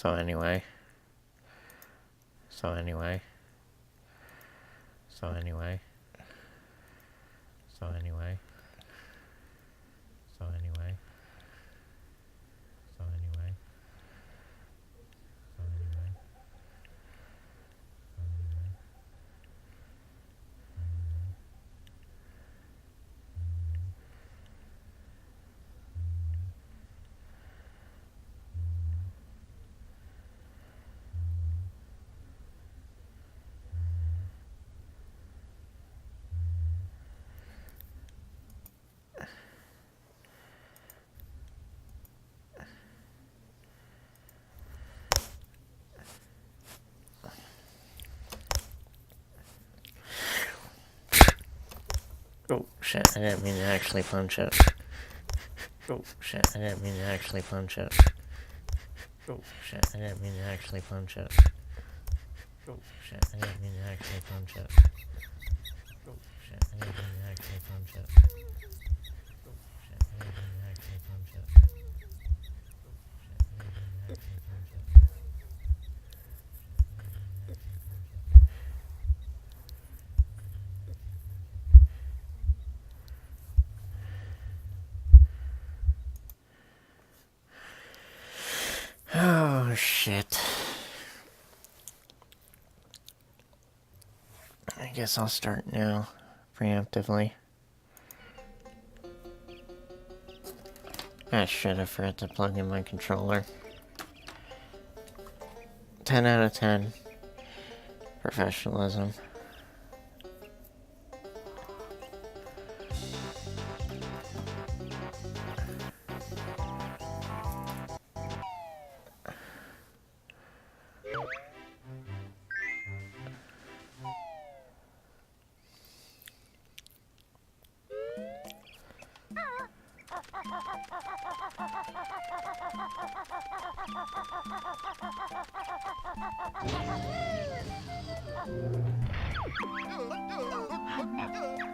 So anyway. So anyway. So anyway. So anyway. So anyway. So anyway. So anyway. Oh shit, I didn't mean to actually punch it. Oh shit, I didn't mean to actually punch it. Oh shit, I didn't mean to actually punch it. Oh shit, I didn't mean to actually punch it. Oh shit, I didn't mean to actually punch it. Oh shit, I didn't mean to actually punch it. Oh shit, I didn't mean to actually punch it. Oh shit. I guess I'll start now, preemptively. Ah shit, I forgot to plug in my controller. 10 out of 10. Professionalism.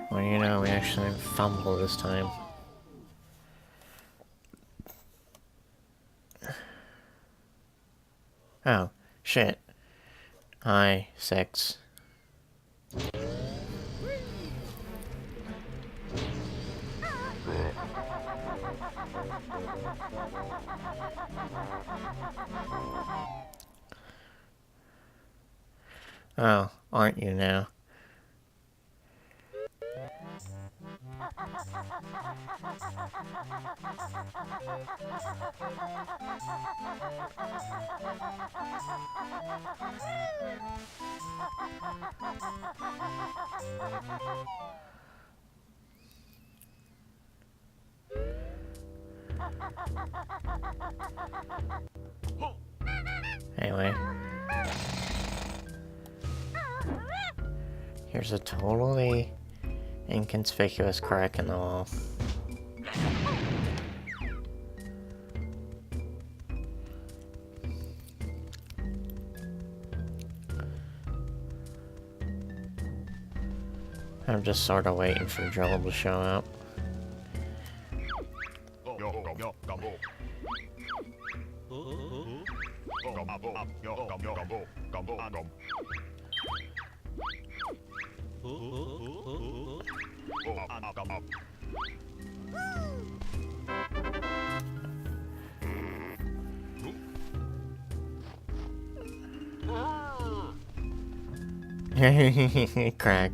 Well, you know, we actually fumbled this time. Oh, shit. Hi, 6. Oh, aren't you now? Anyway. Here's a totally inconspicuous crack in the wall. I'm just sort of waiting for Joel to show up. Crack.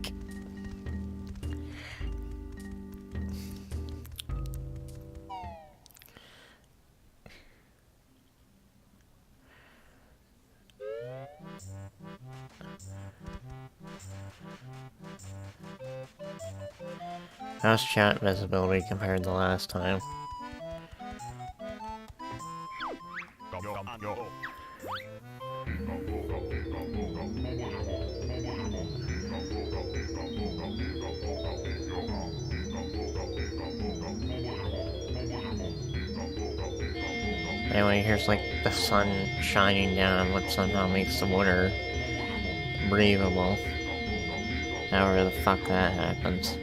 How's chat visibility compared to last time? Anyway, here's like the sun shining down, what somehow makes the water breathable. However the fuck that happens.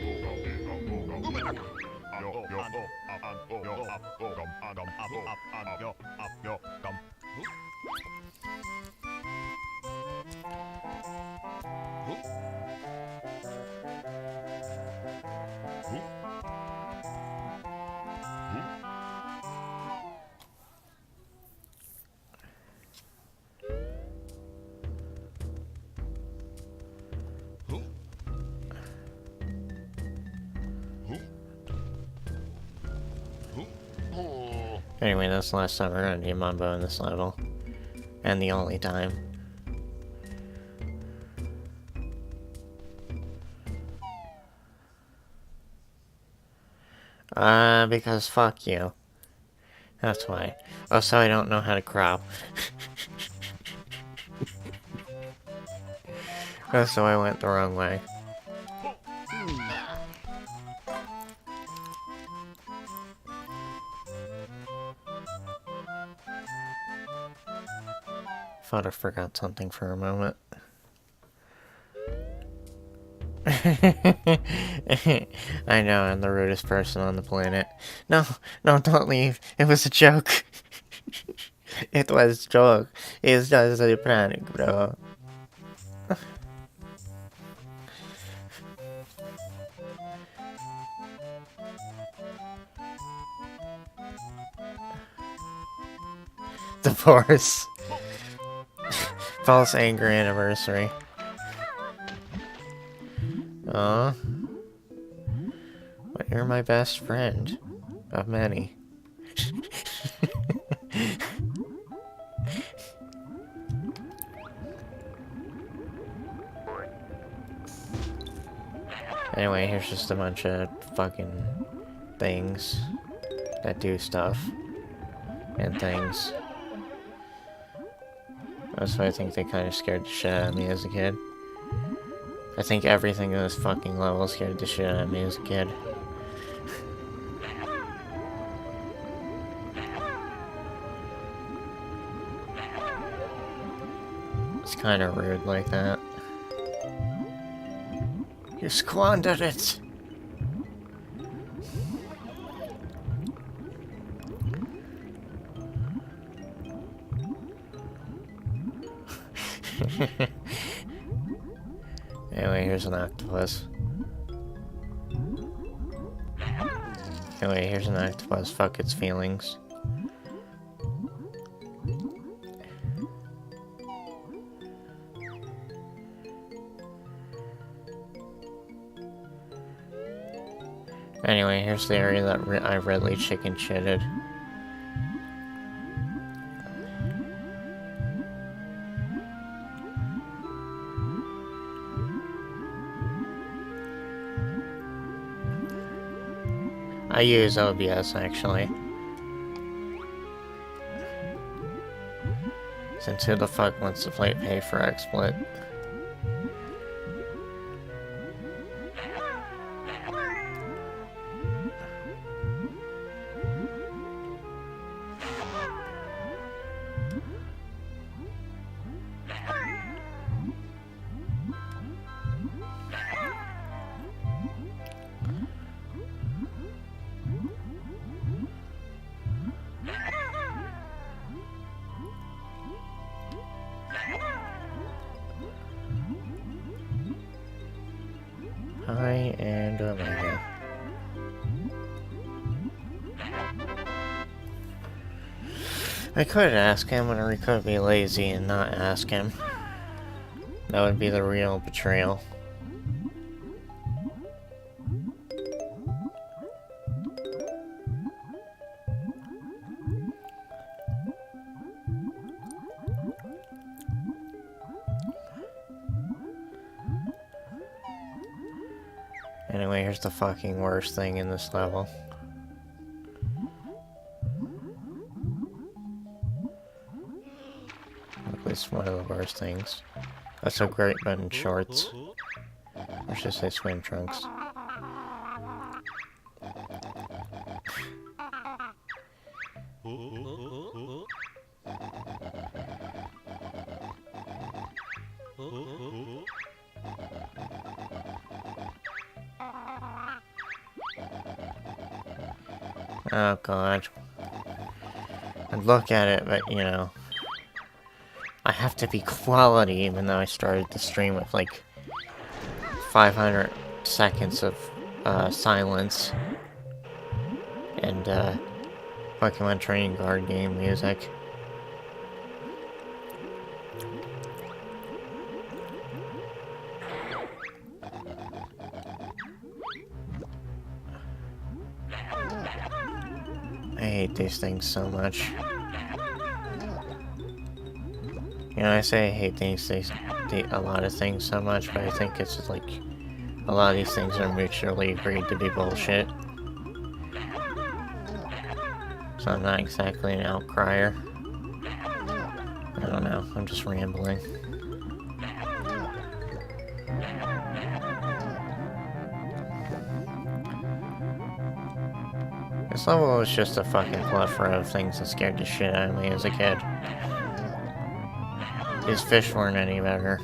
Anyway, that's the last time we're gonna do Mumbo in this level. And the only time. Because fuck you. That's why. Also, I don't know how to crop. So I went the wrong way. Thought I forgot something for a moment. I know, I'm the rudest person on the planet. No, don't leave. It was a joke. It was a joke. It's just a prank, bro. Divorce. False anger anniversary. Aw. But you're my best friend. Of many. Anyway, here's just a bunch of fucking things that do stuff. And things. That's why I think they kind of scared the shit out of me as a kid. I think everything in this fucking level scared the shit out of me as a kid. It's kind of rude like that. You squandered it! Anyway, here's an octopus. Anyway, here's an octopus. Fuck its feelings. Anyway, here's the area that I really chicken shitted. I use OBS actually. Since who the fuck wants to pay for XSplit? Hi and Omega. I could ask him, or we could be lazy and not ask him. That would be the real betrayal. Anyway, here's the fucking worst thing in this level. At least one of the worst things. That's a great button shorts. Or should I say swim trunks. Oh god. I'd look at it, but you know. I have to be quality even though I started the stream with like 500 seconds of silence. And Pokemon Trading Card game music. I hate these things so much. You know, I say I hate a lot of things so much, but I think it's like a lot of these things are mutually agreed to be bullshit. So I'm not exactly an outcrier. I don't know, I'm just rambling. This level was just a fucking plethora of things that scared the shit out of me as a kid. These fish weren't any better.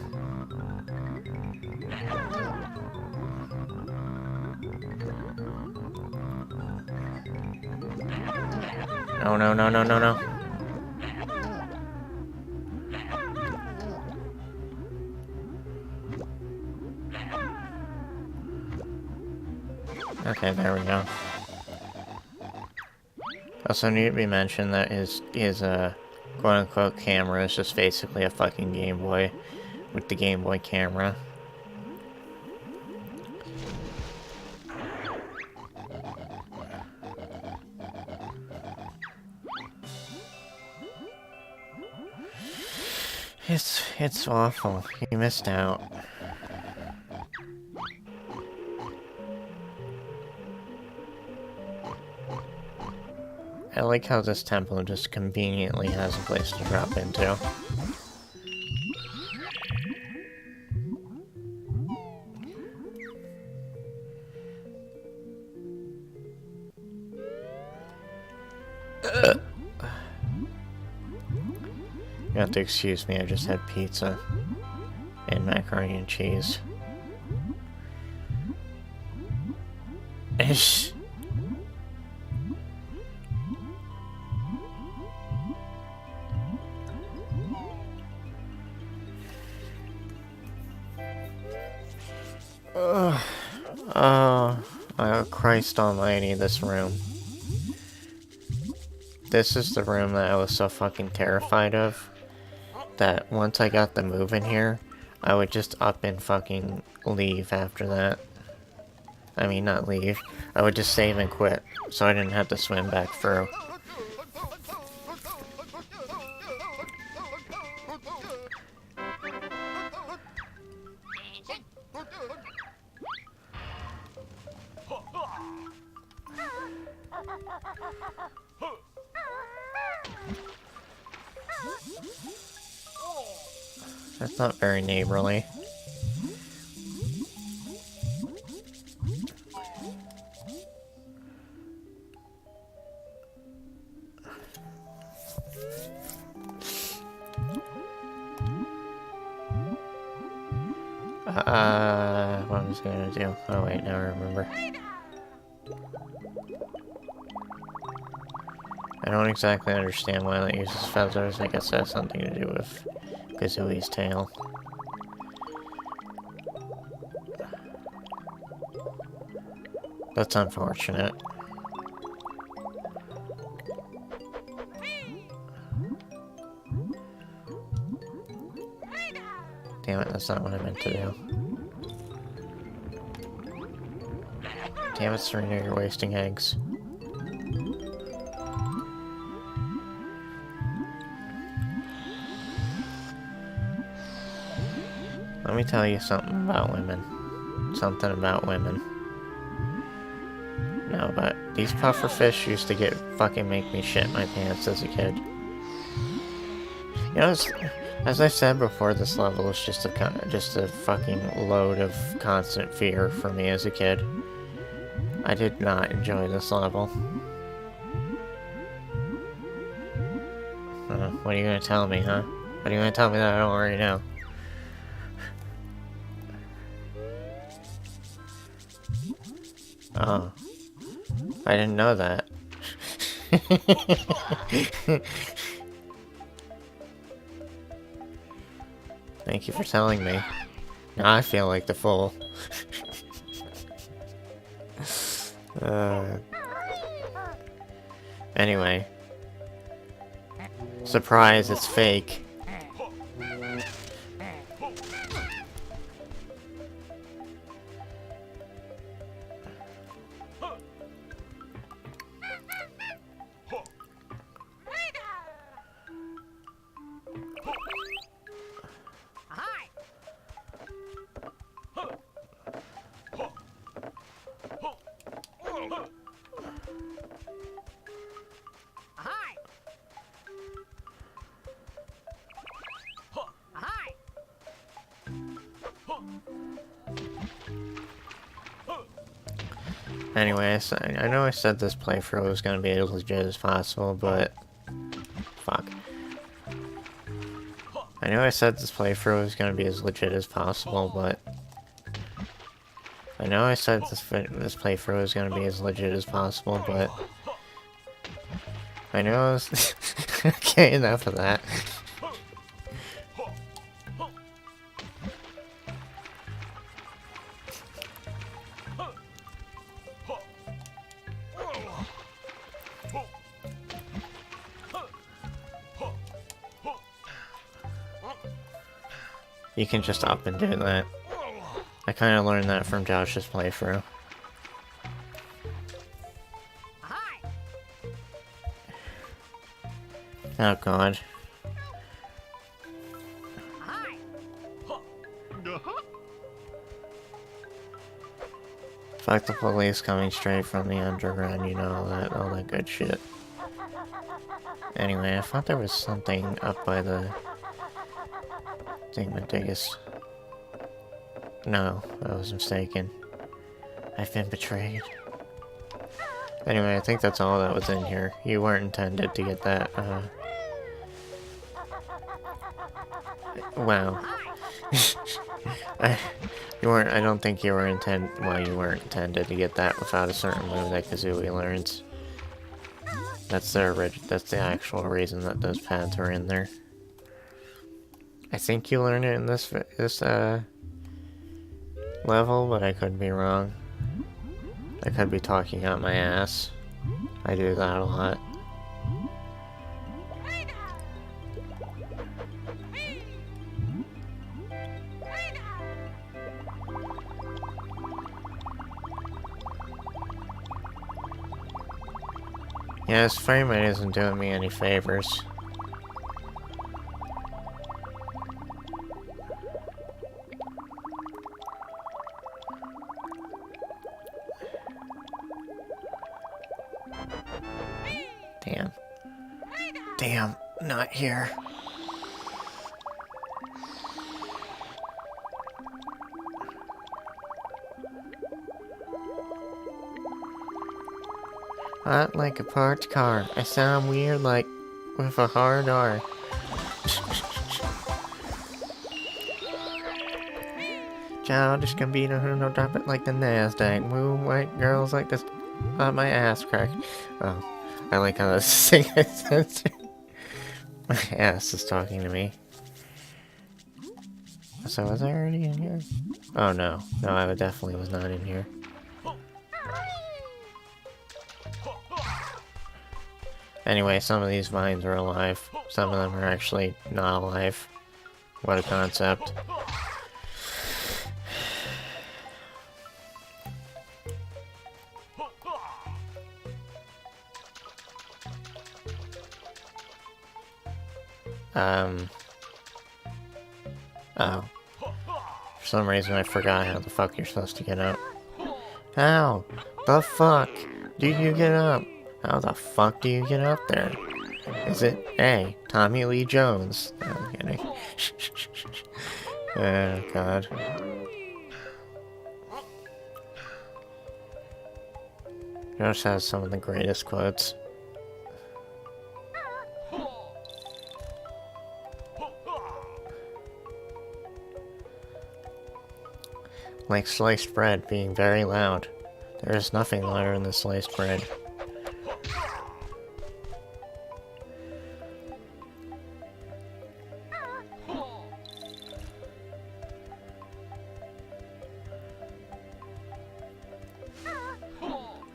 No, no, no, no, no, no. Okay, there we go. Also need to be mentioned that his quote-unquote camera is just basically a fucking Game Boy with the Game Boy camera. It's awful. You missed out. I like how this temple just conveniently has a place to drop into. You have to excuse me, I just had pizza and macaroni and cheese. Ish. Oh, Christ almighty, this room. This is the room that I was so fucking terrified of, that once I got the move in here, I would just up and fucking leave after that. I mean, not leave. I would just save and quit, so I didn't have to swim back through. That's not very neighborly. What was I gonna do? Oh wait, now I remember. I don't exactly understand why that uses feathers. I guess that has something to do with Kazooie's tail. That's unfortunate. Damn it, that's not what I meant to do. Damn it, Serena, you're wasting eggs. Let me tell you something about women. Something about women. No, but these puffer fish used to fucking make me shit my pants as a kid. You know, as I said before, this level is just a fucking load of constant fear for me as a kid. I did not enjoy this level. What are you gonna tell me, huh? What are you gonna tell me that I don't already know? Oh. I didn't know that. Thank you for telling me. Now I feel like the fool. Anyway. Surprise, it's fake. Anyway, I know I said this playthrough was gonna be as legit as possible, but... Fuck. I know I said this playthrough was gonna be as legit as possible, but... I know I said this playthrough was gonna be as legit as possible, but... I know I was... Okay, enough of that. You can just up and do that. I kinda learned that from Josh's playthrough. Oh god. Fuck the police coming straight from the underground, you know, all that good shit. Anyway, I thought there was something up by the thingamadiggis. No, I was mistaken. I've been betrayed. Anyway, I think that's all that was in here. You weren't intended to get that, wow. I don't think you were you weren't intended to get that without a certain move that Kazooie learns. That's the actual reason that those pads are in there. I think you learn it in this level, but I could be wrong. I could be talking out my ass. I do that a lot. Yeah, this frame rate isn't doing me any favors. Damn. Damn, not here. Hot like a parked car. I sound weird like with a hard R. Childish Gambino, who no drop it like the NASDAQ. Woo, white girls like this on my ass crack. Oh, I like how this thing is. My ass is talking to me. So was I already in here? Oh no. No, I definitely was not in here. Anyway, some of these vines are alive. Some of them are actually not alive. What a concept. Oh. For some reason I forgot how the fuck you're supposed to get up. How the fuck do you get up? How the fuck do you get up there? Is it A, Tommy Lee Jones? No, I'm kidding. Oh, God. Josh has some of the greatest quotes. Like sliced bread being very loud. There is nothing louder than sliced bread.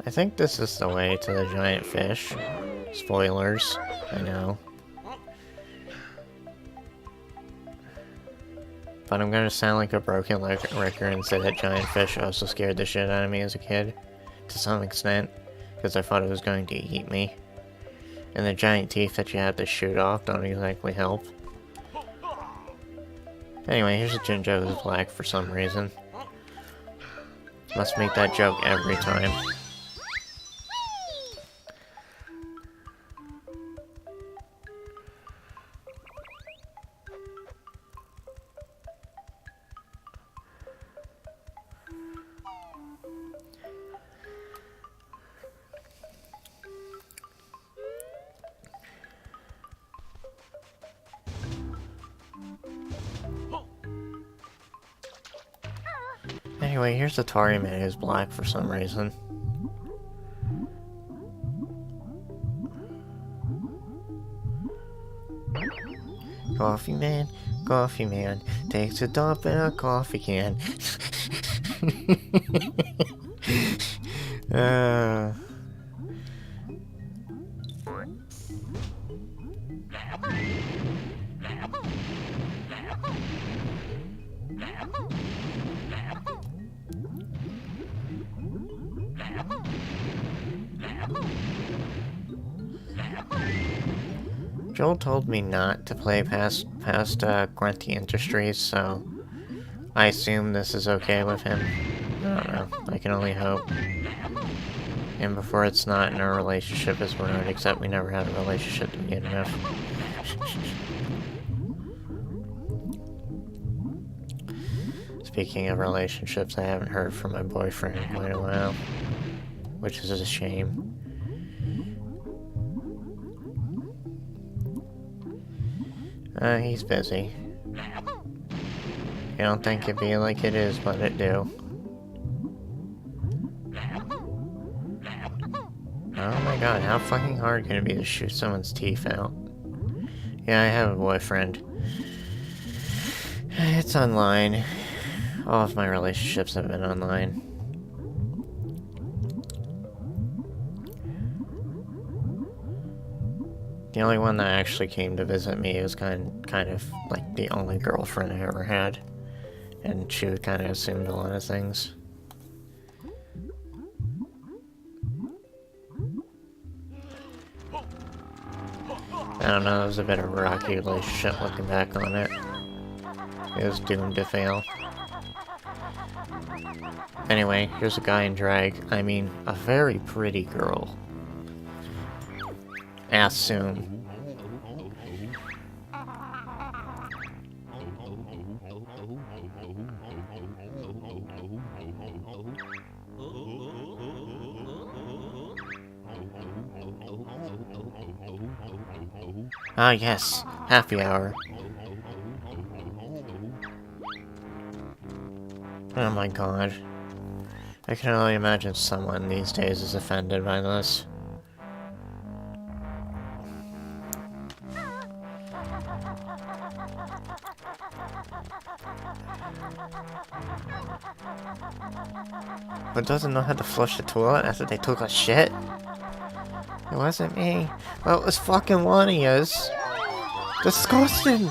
I think this is the way to the giant fish. Spoilers, I know. But I'm gonna sound like a broken record and say that giant fish also scared the shit out of me as a kid. To some extent. Because I thought it was going to eat me. And the giant teeth that you have to shoot off don't exactly help. Anyway, here's a Jinjo who's black for some reason. Must make that joke every time. Anyway, here's the Tory man who's black for some reason. Coffee man, takes a dump in a coffee can. Joel told me not to play past Grunty Industries, so I assume this is okay with him. I don't know. I can only hope. And before it's not, and our relationship is ruined, except we never had a relationship to begin with. Speaking of relationships, I haven't heard from my boyfriend in quite a while, which is a shame. He's busy. I don't think it'd be like it is, but it do. Oh my god, how fucking hard can it be to shoot someone's teeth out? Yeah, I have a boyfriend. It's online. All of my relationships have been online. The only one that actually came to visit me was kind of like the only girlfriend I ever had. And she kind of assumed a lot of things. I don't know, it was a bit of a rocky relationship looking back on it. It was doomed to fail. Anyway, here's a guy in drag. I mean, a very pretty girl. Assume. Ah yes, happy hour. Oh my god. I can only imagine someone these days is offended by this. But doesn't know how to flush the toilet after they took a shit? It wasn't me. Well, it was fucking one of yous. Disgusting!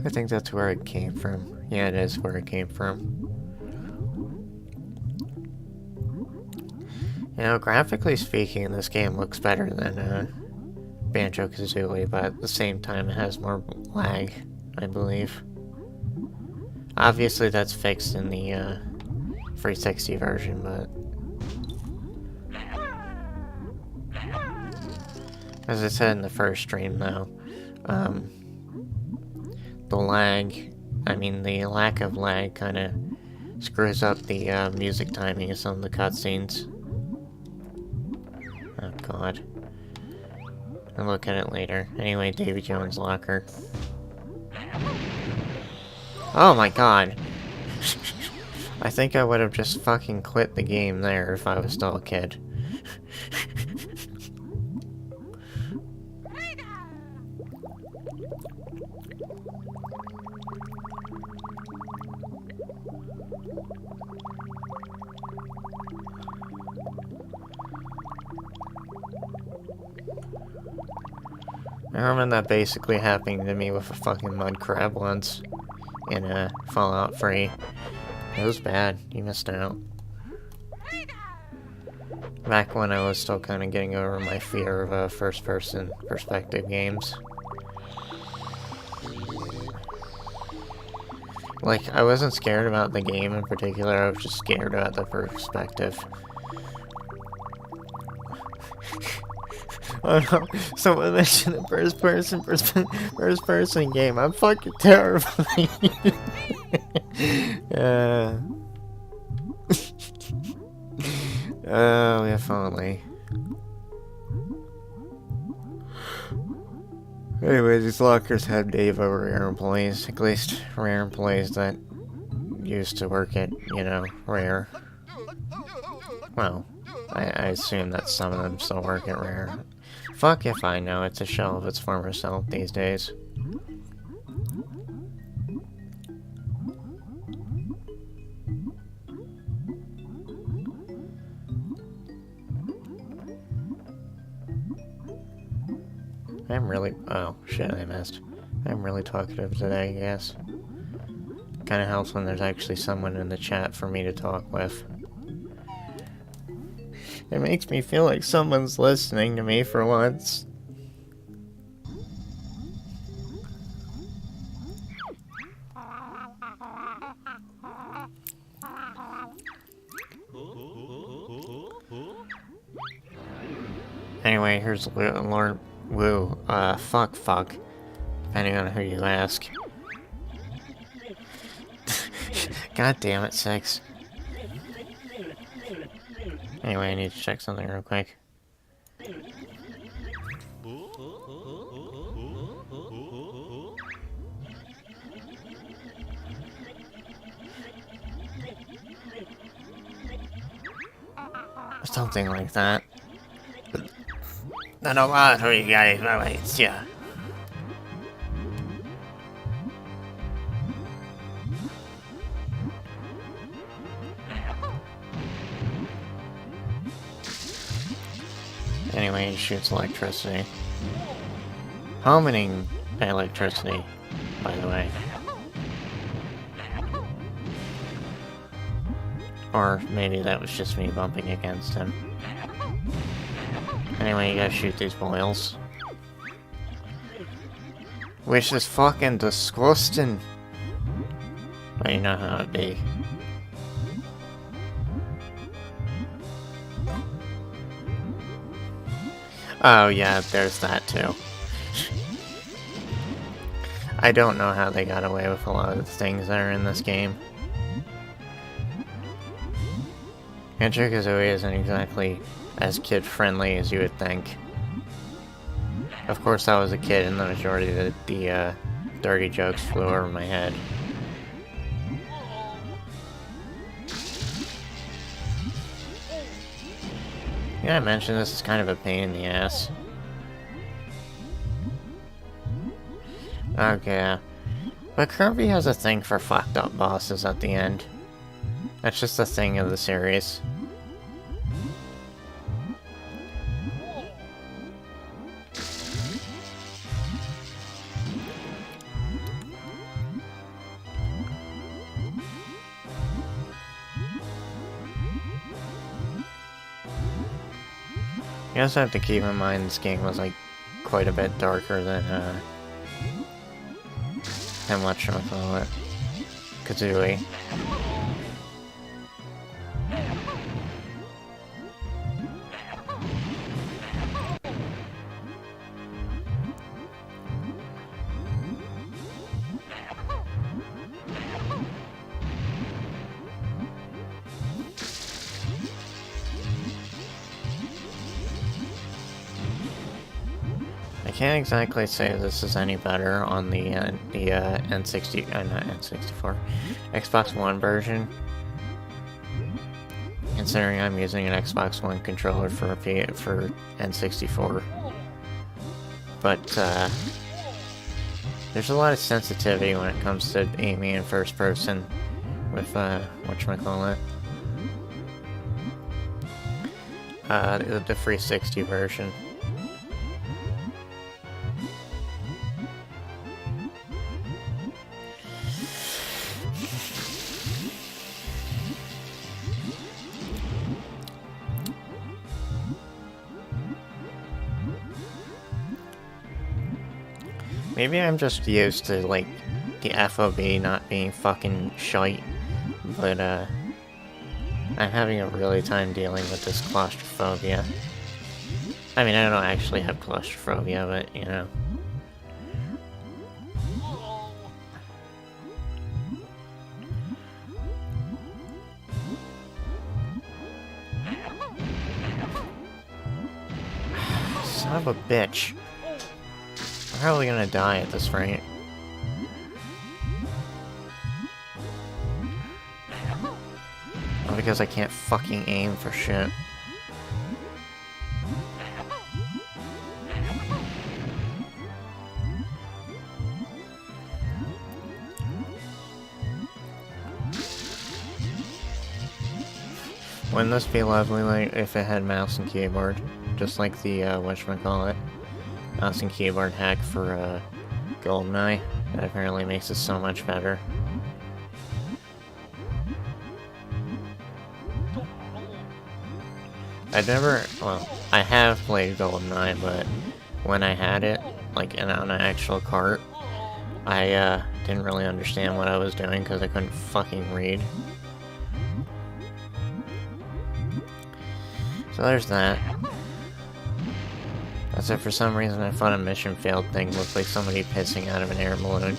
I think that's where it came from. Yeah, it is where it came from. You know, graphically speaking, this game looks better than Banjo Tooie, but at the same time it has more lag, I believe. Obviously that's fixed in the 360 version, but... as I said in the first stream though, the lag, I mean the lack of lag kinda screws up the music timing of some of the cutscenes. Oh god. I'll look at it later. Anyway, Davy Jones' locker. Oh my god! I think I would have just fucking quit the game there if I was still a kid. I remember that basically happening to me with a fucking mud crab once in Fallout 3. It was bad. You missed out. Back when I was still kind of getting over my fear of first-person perspective games. Like, I wasn't scared about the game in particular, I was just scared about the perspective. Oh no, someone mentioned the first person game. I'm fucking terrible. Oh, if only. Anyway, these lockers have Dave over rare employees, at least rare employees that used to work at, you know, Rare. Well, I assume that some of them still work at Rare. Fuck if I know, it's a shell of its former self these days. I'm really... oh, shit, I missed. I'm really talkative today, I guess. Kinda helps when there's actually someone in the chat for me to talk with. It makes me feel like someone's listening to me for once. Anyway, here's Lord Woo. Fuck. Depending on who you ask. God damn it, 6. Anyway, I need to check something real quick. Something like that. I don't know who you guys are, yeah. Anyway, he shoots electricity. Homining electricity, by the way. Or maybe that was just me bumping against him. Anyway, you gotta shoot these boils. Which is fucking disgusting. But you know how it be. Oh yeah, there's that too. I don't know how they got away with a lot of the things that are in this game. Banjo-Kazooie isn't exactly as kid-friendly as you would think. Of course, I was a kid and the majority of the dirty jokes flew over my head. Yeah, I mentioned this is kind of a pain in the ass. Okay. But Kirby has a thing for fucked up bosses at the end. That's just a thing of the series. You also have to keep in mind this game was like quite a bit darker than whatchamacallit, Kazooie. I can't exactly say this is any better on the N60, not N64, Xbox One version. Considering I'm using an Xbox One controller for N64. But there's a lot of sensitivity when it comes to aiming in first person with whatchamacallit. The 360 version. Maybe I'm just used to, like, the FOB not being fucking shite, but I'm having a really time dealing with this claustrophobia. I mean, I don't actually have claustrophobia, but, you know. Son of a bitch. I'm probably gonna die at this rate. All because I can't fucking aim for shit. Wouldn't this be lovely, like, if it had mouse and keyboard? Just like the, whatchamacallit, mouse and keyboard hack for, GoldenEye. That apparently makes it so much better. Well, I have played GoldenEye, but when I had it, like, on an actual cart, I, didn't really understand what I was doing because I couldn't fucking read. So there's that. That's it. For some reason I thought a mission failed thing looked like somebody pissing out of an air balloon.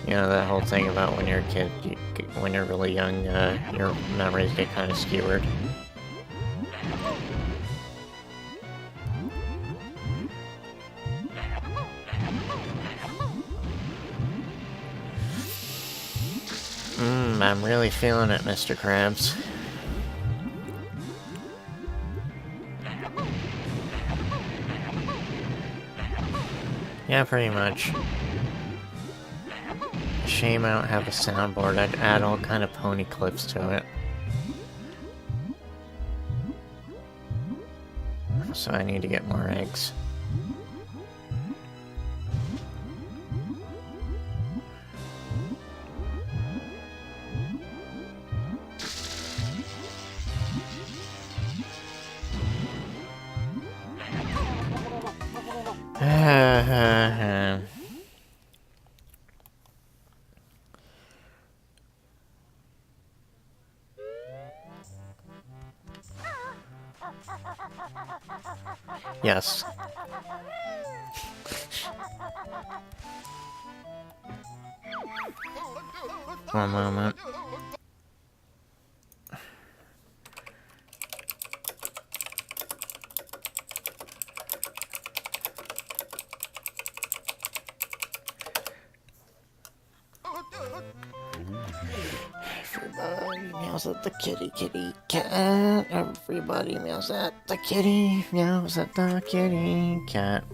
You know, that whole thing about when you're a kid, when you're really young, your memories get kind of skewered. I'm really feeling it, Mr. Krabs. Yeah, pretty much. Shame I don't have a soundboard. I'd add all kind of pony clips to it. So I need to get more eggs. Yes. One moment. Everybody meows at the kitty cat. Everybody meows at the kitty, meows at the kitty cat.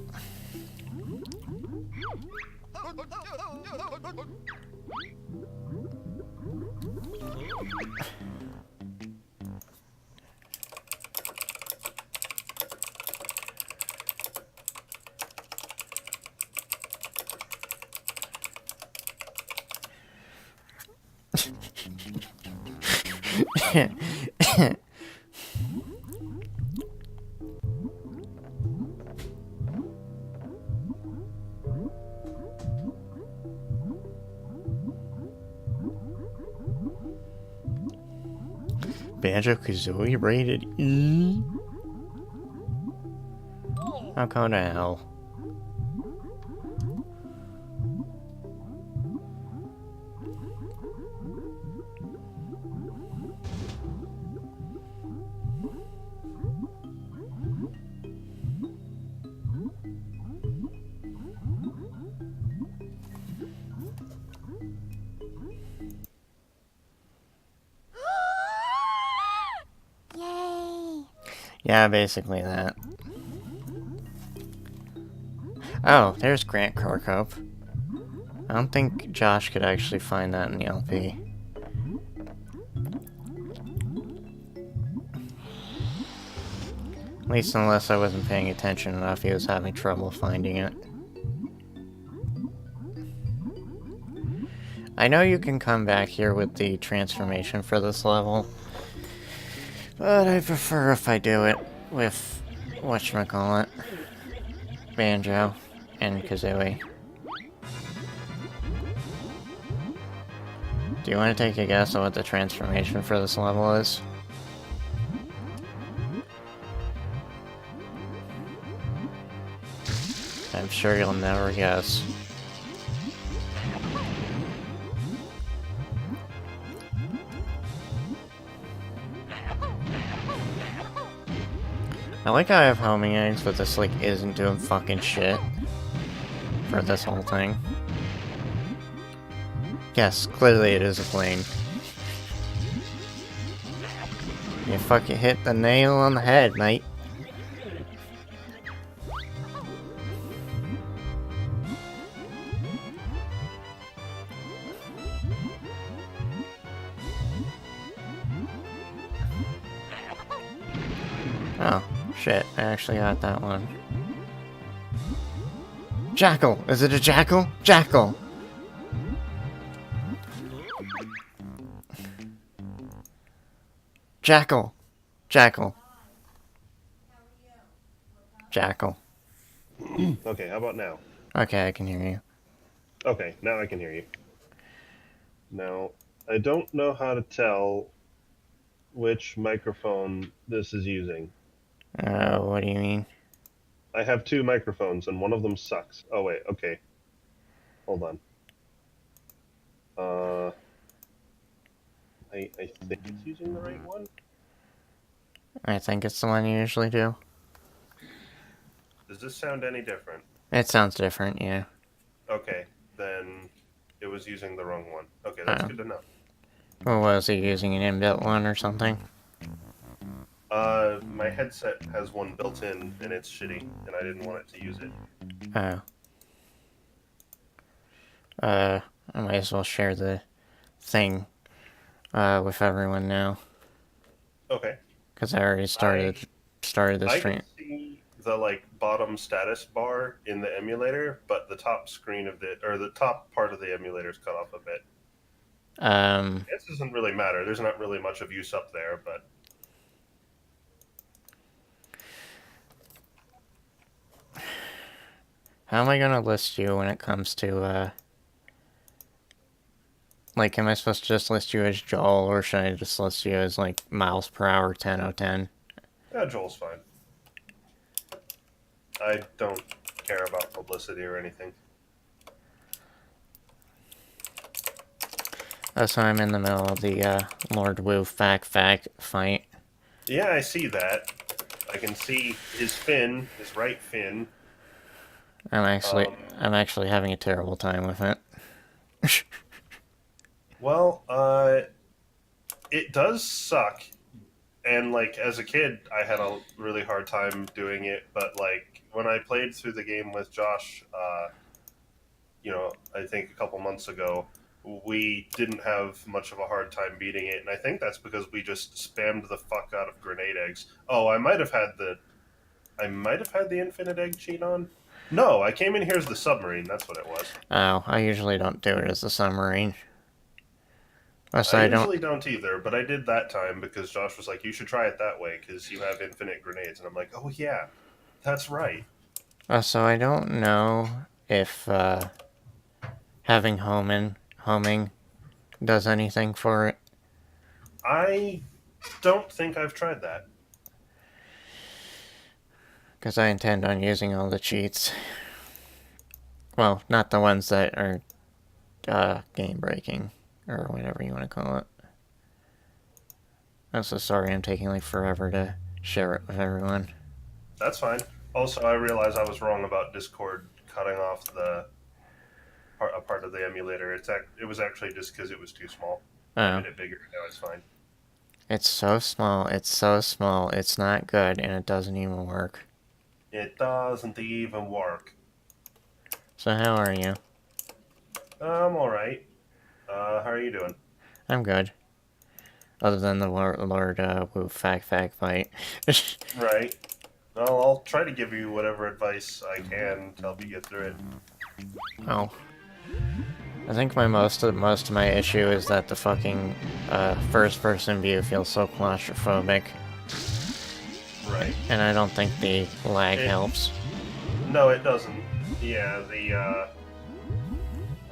Banjo Kazooie rated E? I'll go to hell. Yeah, basically that. Oh, there's Grant Corcope. I don't think Josh could actually find that in the LP. At least unless I wasn't paying attention enough, he was having trouble finding it. I know you can come back here with the transformation for this level, but I prefer if I do it with, whatchamacallit, Banjo and Kazooie. Do you want to take a guess at what the transformation for this level is? I'm sure you'll never guess. I like how I have homing eggs, but this, like, isn't doing fucking shit for this whole thing. Yes, clearly it is a plane. You fucking hit the nail on the head, mate. Oh, shit, I actually got that one. Jackal! Is it a jackal? Jackal! Jackal! Jackal. Jackal. Okay, how about now? Okay, I can hear you. Okay, now I can hear you. Now, I don't know how to tell which microphone this is using. What do you mean? I have two microphones, and one of them sucks. Oh, wait, okay. Hold on. I think it's using the right one. I think it's the one you usually do. Does this sound any different? It sounds different, yeah. Okay, then it was using the wrong one. Okay, that's good to know. Or was he using an inbuilt one or something? My headset has one built in, and it's shitty, and I didn't want it to use it. Oh. I might as well share the thing, with everyone now. Okay. Because I already started the stream. I can see the, like, bottom status bar in the emulator, but the top screen of the top part of the emulator is cut off a bit. This doesn't really matter. There's not really much of use up there, but... How am I gonna list you when it comes to, like, am I supposed to just list you as Joel, or should I just list you as, like, Milesprower1010? Yeah, Joel's fine. I don't care about publicity or anything. So I'm in the middle of the, Lord Wu fact fight. Yeah, I see that. I can see his fin, his right fin. I'm actually having a terrible time with it. Well, it does suck. And, like, as a kid, I had a really hard time doing it. But, like, when I played through the game with Josh, I think a couple months ago, we didn't have much of a hard time beating it. And I think that's because we just spammed the fuck out of grenade eggs. Oh, I might have had the infinite egg cheat on. No, I came in here as the submarine. That's what it was. Oh, I usually don't do it as the submarine. So I usually don't either, but I did that time because Josh was like, you should try it that way because you have infinite grenades. And I'm like, oh yeah, that's right. So I don't know if having homing does anything for it. I don't think I've tried that. Because I intend on using all the cheats. Well, not the ones that are game-breaking, or whatever you want to call it. I'm so sorry I'm taking like forever to share it with everyone. That's fine. Also, I realized I was wrong about Discord cutting off a part of the emulator. It was actually just because it was too small. I made it bigger. Now it's fine. It's so small. It's so small. It's not good, and it doesn't even work. It doesn't even work. So how are you? I'm alright. How are you doing? I'm good. Other than the Lord Wu fact fight. Right. Well, I'll try to give you whatever advice I can to help you get through it. Oh. I think most of my issue is that the fucking first-person view feels so claustrophobic. Right. And I don't think the lag helps. No, it doesn't. Yeah,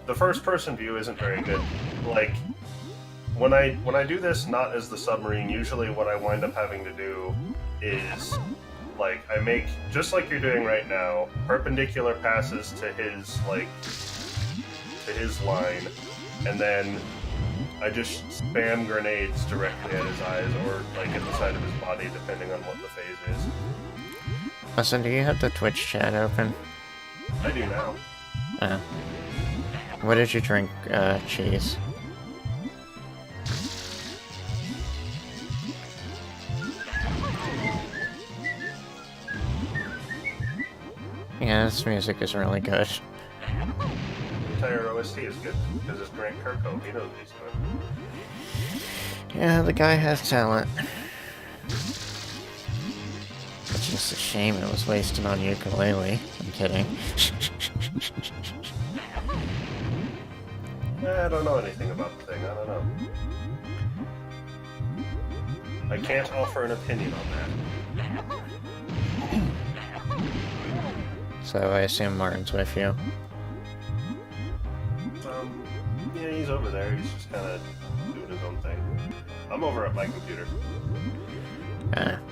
the first-person view isn't very good. Like, when I do this not as the submarine, usually what I wind up having to do is like I make, just like you're doing right now, perpendicular passes to his line, and then I just spam grenades directly at his eyes or like at the side of his body, depending on what the phase is. Listen, do you have the Twitch chat open? I do now. What did you drink, cheese? Yeah, this music is really good. The entire OST is good, because it's Grant Kirkhope, he knows what he's doing. Yeah, the guy has talent. It's just a shame it was wasted on ukulele. I'm kidding. I don't know anything about the thing, I don't know. I can't offer an opinion on that. So I assume Martin's with you. Yeah, he's over there. He's just kind of doing his own thing. I'm over at my computer.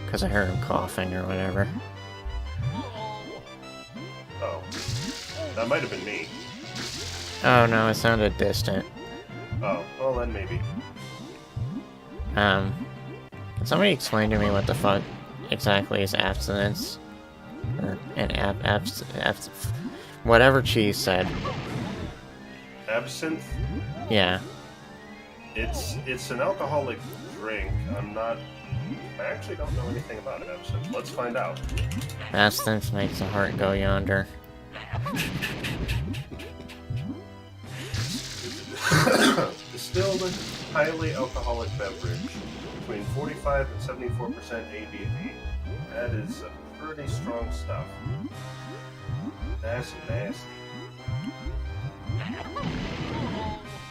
Because I heard him coughing or whatever. Oh. That might have been me. Oh no, it sounded distant. Oh, well then maybe. Can somebody explain to me what the fuck exactly is abstinence? Or whatever Cheese said. Absinthe? Yeah. It's an alcoholic drink. I actually don't know anything about absinthe. Let's find out. Abstinence makes the heart go yonder. Distilled, highly alcoholic beverage, between 45 and 74% ABV. That is pretty strong stuff. That's nasty.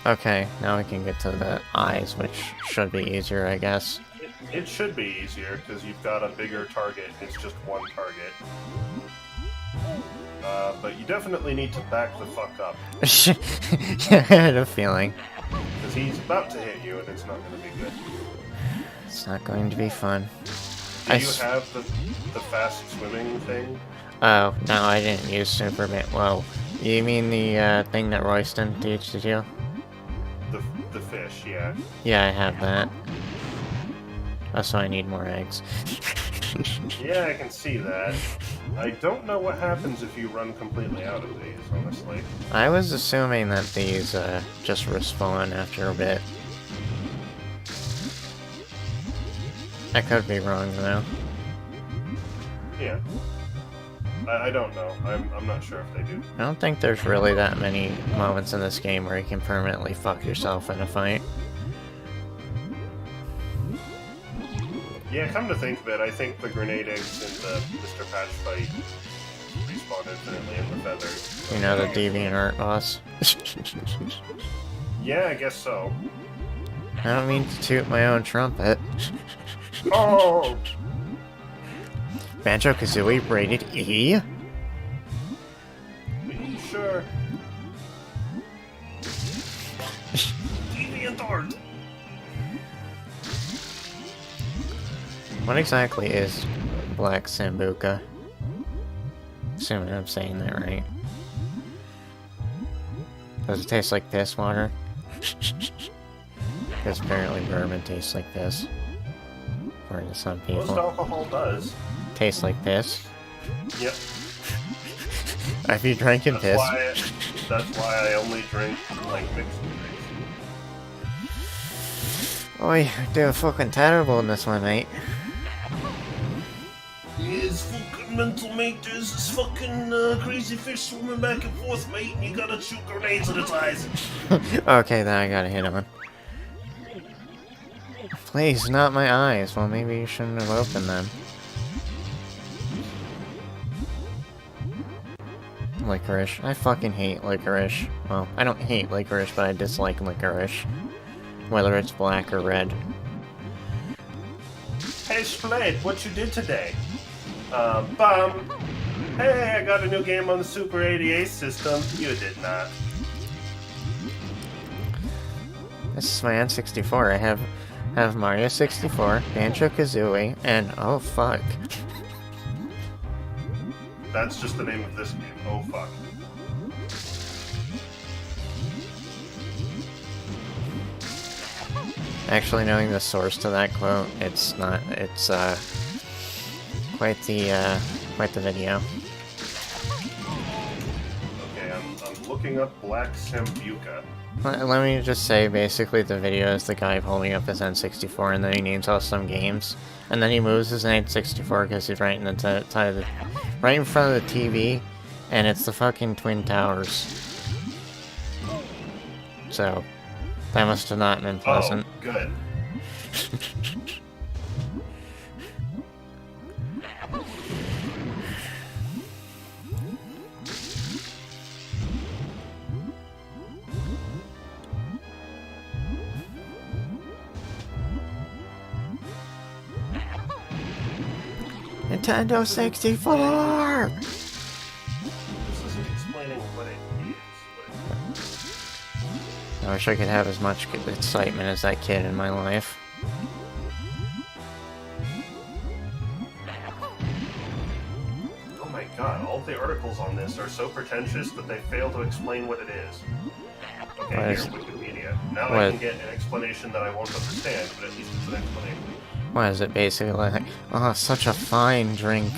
Okay, now we can get to the eyes, which should be easier, I guess. It should be easier, because you've got a bigger target. It's just one target. But you definitely need to back the fuck up. Yeah, I had a feeling. Because he's about to hit you, and it's not going to be good. It's not going to be fun. Do you have the fast swimming thing? Oh, no, I didn't use Superman. Whoa. You mean the thing that Royston teaches you? The fish, yeah. Yeah, I have that. Also, I need more eggs. Yeah, I can see that. I don't know what happens if you run completely out of these, honestly. I was assuming that these just respawn after a bit. I could be wrong, though. Yeah. I don't know. I'm not sure if they do. I don't think there's really that many moments in this game where you can permanently fuck yourself in a fight. Yeah, come to think of it, I think the grenade eggs in the Mr. Patch fight respawn infinitely in the feathers. You know, the DeviantArt boss? Yeah, I guess so. I don't mean to toot my own trumpet. Oh! Banjo Kazooie rated E? Sure. DeviantArt! What exactly is Black Sambuca? Assuming I'm saying that right. Does it taste like piss water? Because apparently bourbon tastes like piss. According to some people. Most alcohol does. Tastes like piss? Yep. Have you drinking piss? That's why I only drink, like, mixed drinks. Oi, doing fucking terrible in this one, mate. It's fucking mental, mate. There's this fucking crazy fish swimming back and forth, mate, and you gotta shoot grenades at its eyes. Okay, then I gotta hit him. Please, not my eyes. Well, maybe you shouldn't have opened them. Licorice. I fucking hate licorice. Well, I don't hate licorice, but I dislike licorice. Whether it's black or red. Hey, Splayed, what you did today? Bum. Hey, I got a new game on the Super 88 system. You did not. This is my N64. I have Mario 64, Banjo Kazooie, and oh fuck. That's just the name of this game. Oh fuck. Actually, knowing the source to that quote, it's quite the video. Okay, I'm looking up Black Sambuca. Let me just say, basically, the video is the guy holding up his N64, and then he names off some games, and then he moves his N64 because he's right in the right in front of the TV, and it's the fucking Twin Towers. So, that must have not been pleasant. Oh, good. Nintendo 64! This isn't explaining what it is. I wish I could have as much excitement as that kid in my life. Oh my god, all the articles on this are so pretentious that they fail to explain what it is. Okay, here, Wikipedia. Now I can get an explanation that I won't understand, but at least it's an explanation. What is it basically like? Oh, such a fine drink.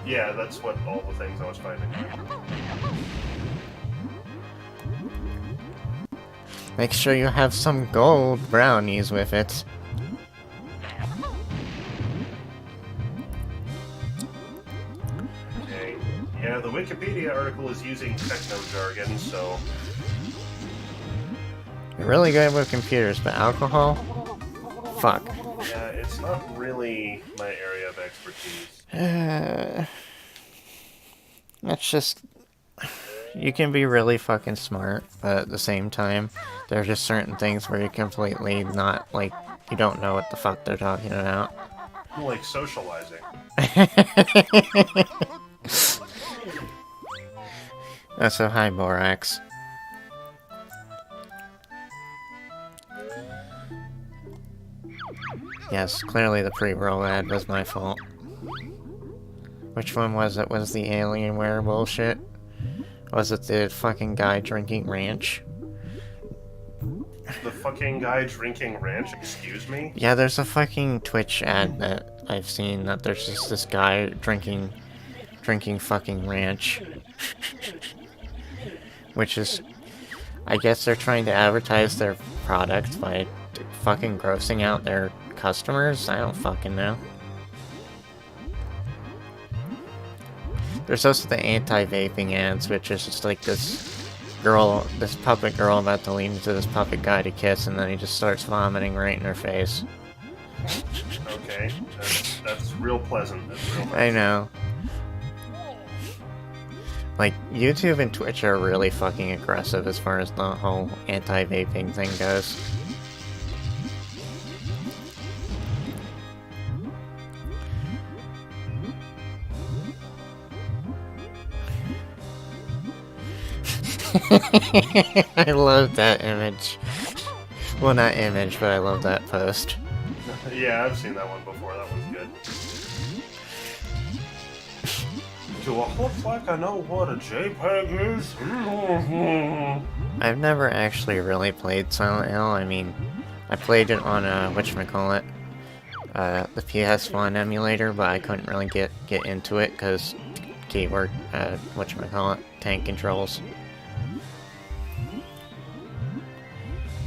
Yeah, that's what all the things I was finding. Make sure you have some gold brownies with it. Okay. Yeah, the Wikipedia article is using techno jargon, so... You're really good with computers, but alcohol? Fuck. Yeah, it's not really my area of expertise. It's just... You can be really fucking smart, but at the same time, there are just certain things where you're completely not, like, you don't know what the fuck they're talking about. Like socializing. That's so high, Borax. Yes, clearly the pre-roll ad was my fault. Which one was it? Was the Alienware bullshit? Was it the fucking guy drinking ranch? The fucking guy drinking ranch? Excuse me? Yeah, there's a fucking Twitch ad that I've seen that there's just this guy drinking fucking ranch. Which is... I guess they're trying to advertise their product by fucking grossing out their customers? I don't fucking know. There's also the anti-vaping ads, which is just like this girl, this puppet girl about to lean into this puppet guy to kiss, and then he just starts vomiting right in her face. Okay, that's real pleasant. That's real nice. I know. Like, YouTube and Twitch are really fucking aggressive as far as the whole anti-vaping thing goes. I love that image. Well, not image, but I love that post. Yeah, I've seen that one before. That one's good. Do I look like I know what a JPEG is? I've never actually really played Silent Hill. I mean, I played it on whatchamacallit, the PS1 emulator, but I couldn't really get into it because keyword, whatchamacallit, tank controls.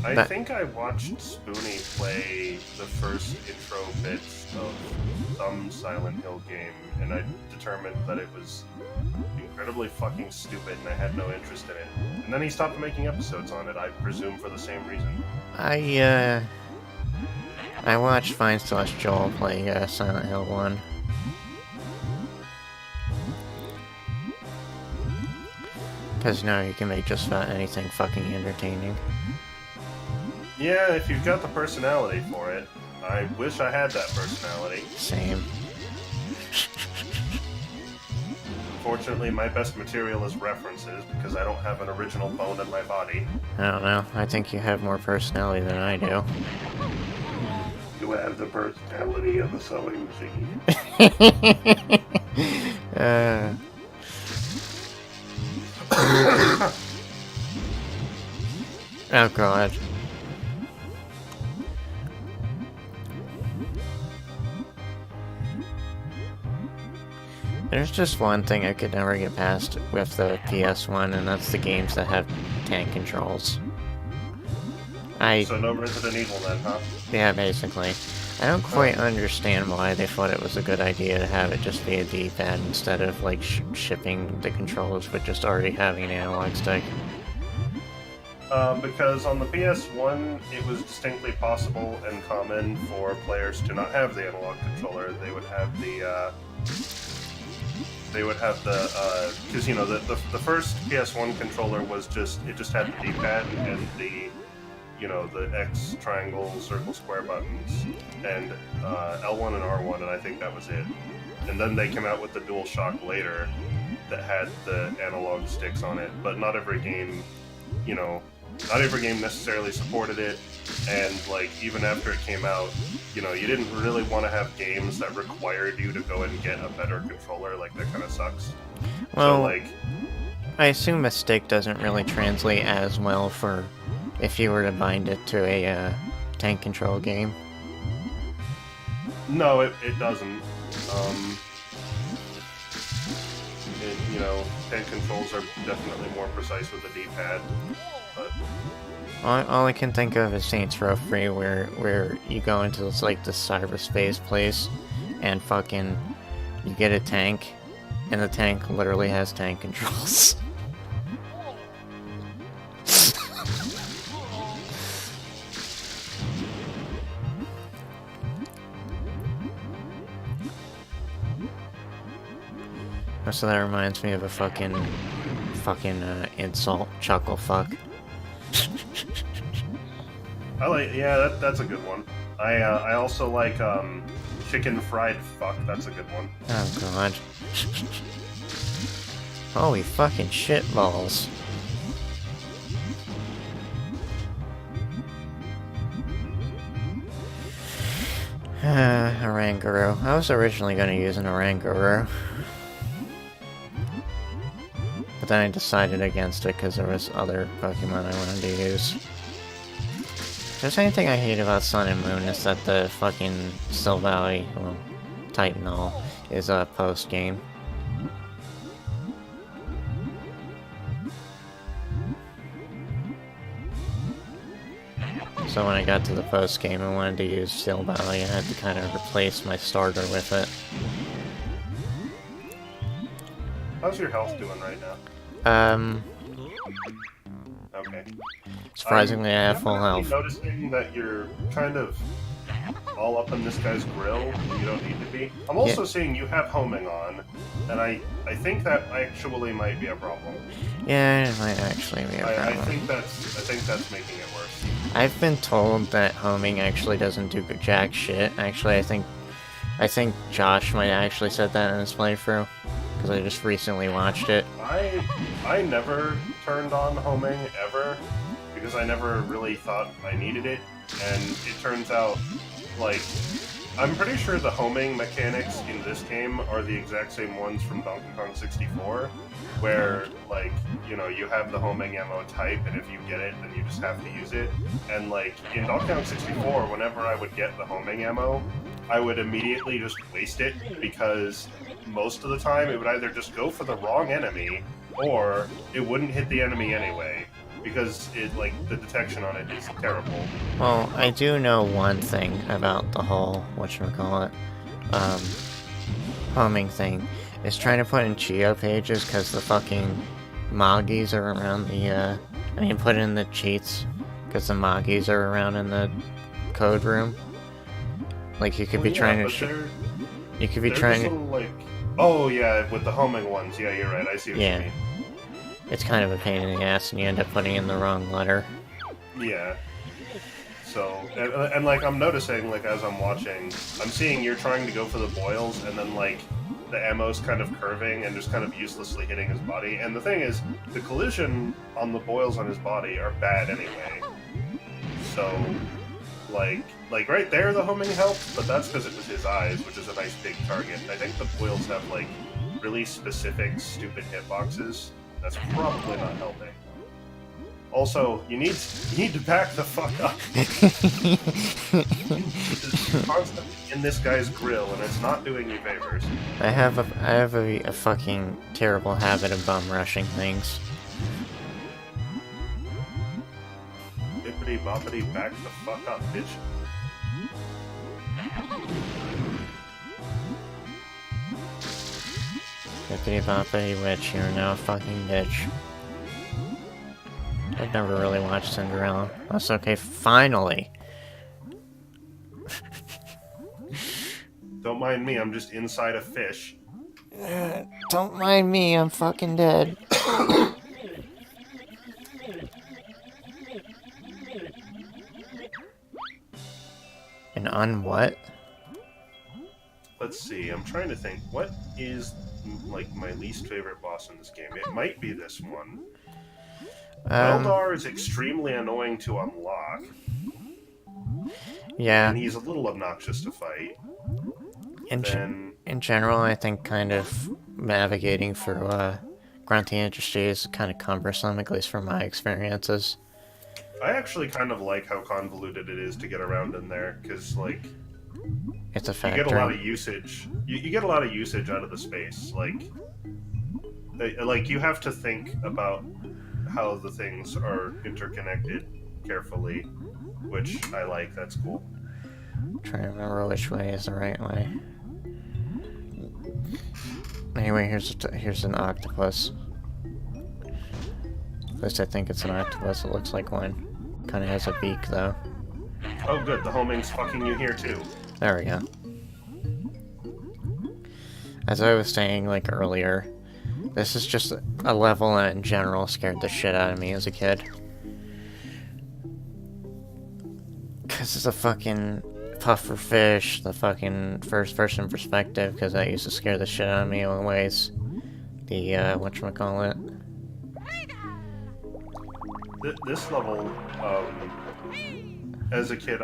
I think I watched Spoonie play the first intro bits of some Silent Hill game, and I determined that it was incredibly fucking stupid and I had no interest in it. And then he stopped making episodes on it, I presume for the same reason. I watched Fine/Joel play Silent Hill 1. Because now you can make just about anything fucking entertaining. Yeah, if you've got the personality for it. I wish I had that personality. Same. unfortunately, my best material is references because I don't have an original bone in my body. I don't know. I think you have more personality than I do. You have the personality of a sewing machine. Oh god. There's just one thing I could never get past with the PS1, and that's the games that have tank controls. So no Resident Evil then, huh? Yeah, basically. I don't quite understand why they thought it was a good idea to have it just be a D-pad instead of, like, shipping the controllers with just already having an analog stick. Because on the PS1, it was distinctly possible and common for players to not have the analog controller. They would have the, because, you know, the first PS1 controller was it just had the D-pad and the, you know, the X, triangle, circle, square buttons, and L1 and R1, and I think that was it. And then they came out with the DualShock later that had the analog sticks on it, but not every game, you know, not every game necessarily supported it, and, like, even after it came out, you know, you didn't really want to have games that required you to go and get a better controller. Like, that kind of sucks. Well, so, like, I assume a stick doesn't really translate as well for if you were to bind it to a tank control game. No, it doesn't. You know, tank controls are definitely more precise with the D-pad. But All I can think of is Saints Row 3, where you go into this, like, this cyberspace place, and fucking you get a tank, and the tank literally has tank controls. So that reminds me of a fucking insult, chuckle fuck. yeah, that's a good one. I also like chicken fried fuck. That's a good one. Oh god. Holy fucking shit balls. Oranguru. I was originally gonna use an Oranguru, but then I decided against it because there was other Pokemon I wanted to use. If there's anything I hate about Sun and Moon, is that the fucking Still Valley, well, Titanol, is a post-game. So when I got to the post-game and wanted to use Still Valley, I had to kind of replace my starter with it. How's your health doing right now? Okay. Surprisingly, I have full health. I'm noticing that you're kind of all up in this guy's grill, and you don't need to be. I'm also seeing you have homing on, and I think that actually might be a problem. Yeah, it might actually be a problem. I think that's making it worse. I've been told that homing actually doesn't do jack shit. Actually, I think Josh might have actually said that in his playthrough, because I just recently watched it. I never turned on homing ever, because I never really thought I needed it, and it turns out, like, I'm pretty sure the homing mechanics in this game are the exact same ones from Donkey Kong 64, where, like, you know, you have the homing ammo type, and if you get it, then you just have to use it. And, like, in Donkey Kong 64, whenever I would get the homing ammo, I would immediately just waste it, because most of the time it would either just go for the wrong enemy, or it wouldn't hit the enemy anyway, because it, like, the detection on it is terrible. Well, I do know one thing about the whole, whatchamacallit, homing thing, is trying to put in Geo pages, because the fucking Moggies are around the, put in the cheats, because the Moggies are around in the code room. Like, you could be trying to you could be trying to... like... Oh, yeah, with the homing ones. Yeah, you're right. I see what you mean. It's kind of a pain in the ass, and you end up putting in the wrong letter. Yeah. So, and like, I'm noticing, like, as I'm watching, I'm seeing you're trying to go for the boils, and then, like, the ammo's kind of curving and just kind of uselessly hitting his body. And the thing is, the collision on the boils on his body are bad anyway. So, like right there, the homing helped, but that's because it was his eyes, which is a nice big target. I think the boils have, like, really specific, stupid hitboxes. That's probably not helping. Also, you need to back the fuck up. It's constantly in this guy's grill, and it's not doing you favors. I have a fucking terrible habit of bum rushing things. Bippity boppity, back the fuck up, bitch. Bippity boppity witch, you're now a fucking bitch. I've never really watched Cinderella. That's okay, finally! Don't mind me, I'm just inside a fish. Don't mind me, I'm fucking dead. And on what? Let's see, I'm trying to think, what is, like, my least favorite boss in this game? It might be this one. Eldar is extremely annoying to unlock. Yeah. And he's a little obnoxious to fight. In general, I think kind of navigating through grunty industry is kind of cumbersome, at least from my experiences. I actually kind of like how convoluted it is to get around in there, because, like, it's a factor. You get a lot of usage. You get a lot of usage out of the space. Like you have to think about how the things are interconnected carefully, which I like. That's cool. I'm trying to remember which way is the right way. Anyway, here's an octopus. At least I think it's an octopus. It looks like one. Kind of has a beak, though. Oh, good. The homing's fucking you here, too. There we go. As I was saying, like, earlier, this is just a level that, in general, scared the shit out of me as a kid. Because it's a fucking puffer fish, the fucking first-person perspective, because that used to scare the shit out of me always. The, whatchamacallit. This level, as a kid,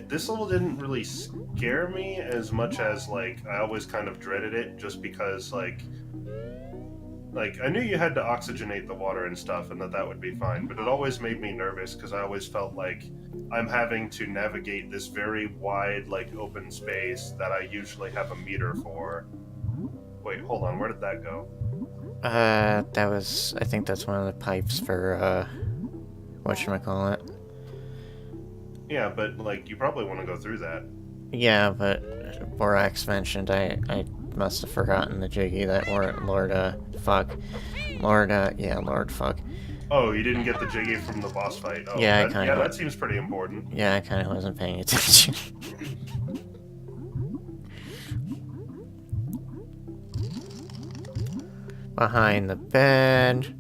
this level didn't really scare me as much as, like, I always kind of dreaded it, just because, like, I knew you had to oxygenate the water and stuff, and that would be fine, but it always made me nervous, because I always felt like I'm having to navigate this very wide, like, open space that I usually have a meter for. Wait, hold on, where did that go? That was, I think that's one of the pipes for, whatchamacallit. Yeah, but, like, you probably want to go through that. Yeah, but Borax mentioned I must have forgotten the jiggy that Lord fuck. Oh, you didn't get the jiggy from the boss fight. Oh, yeah, that seems pretty important. Yeah, I kind of wasn't paying attention. Behind the bed.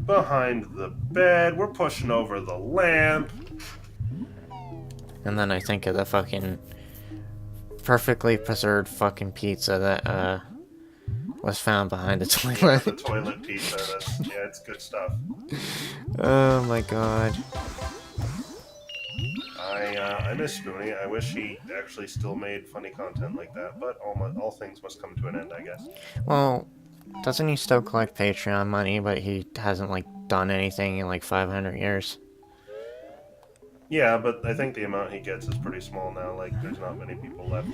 Behind the bed. We're pushing over the lamp. And then I think of the fucking perfectly preserved fucking pizza that was found behind the toilet. Yeah, the toilet pizza. Yeah, it's good stuff. Oh my god. I miss Spoonie. I wish he actually still made funny content like that, but all things must come to an end, I guess. Well, doesn't he still collect Patreon money, but he hasn't, like, done anything in, like, 500 years? Yeah, but I think the amount he gets is pretty small now. Like, there's not many people left.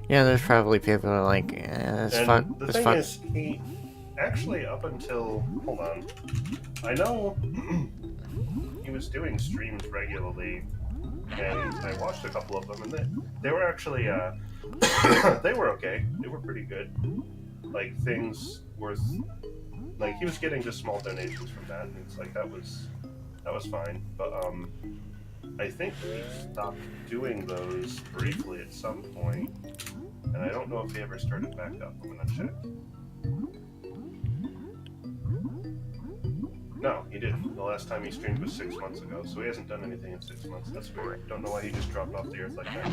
Yeah, there's probably people that are like, The thing is, he actually, up until... Hold on. I know he was doing streams regularly, and I watched a couple of them, and they were actually, they were okay. They were pretty good. Like, things worth... Like, he was getting just small donations from that, and it's like, that was fine. But, I think he stopped doing those briefly at some point, and I don't know if he ever started back up. I'm gonna check. No, he didn't. The last time he streamed was 6 months ago, so he hasn't done anything in 6 months. That's weird. Don't know why he just dropped off the earth like that.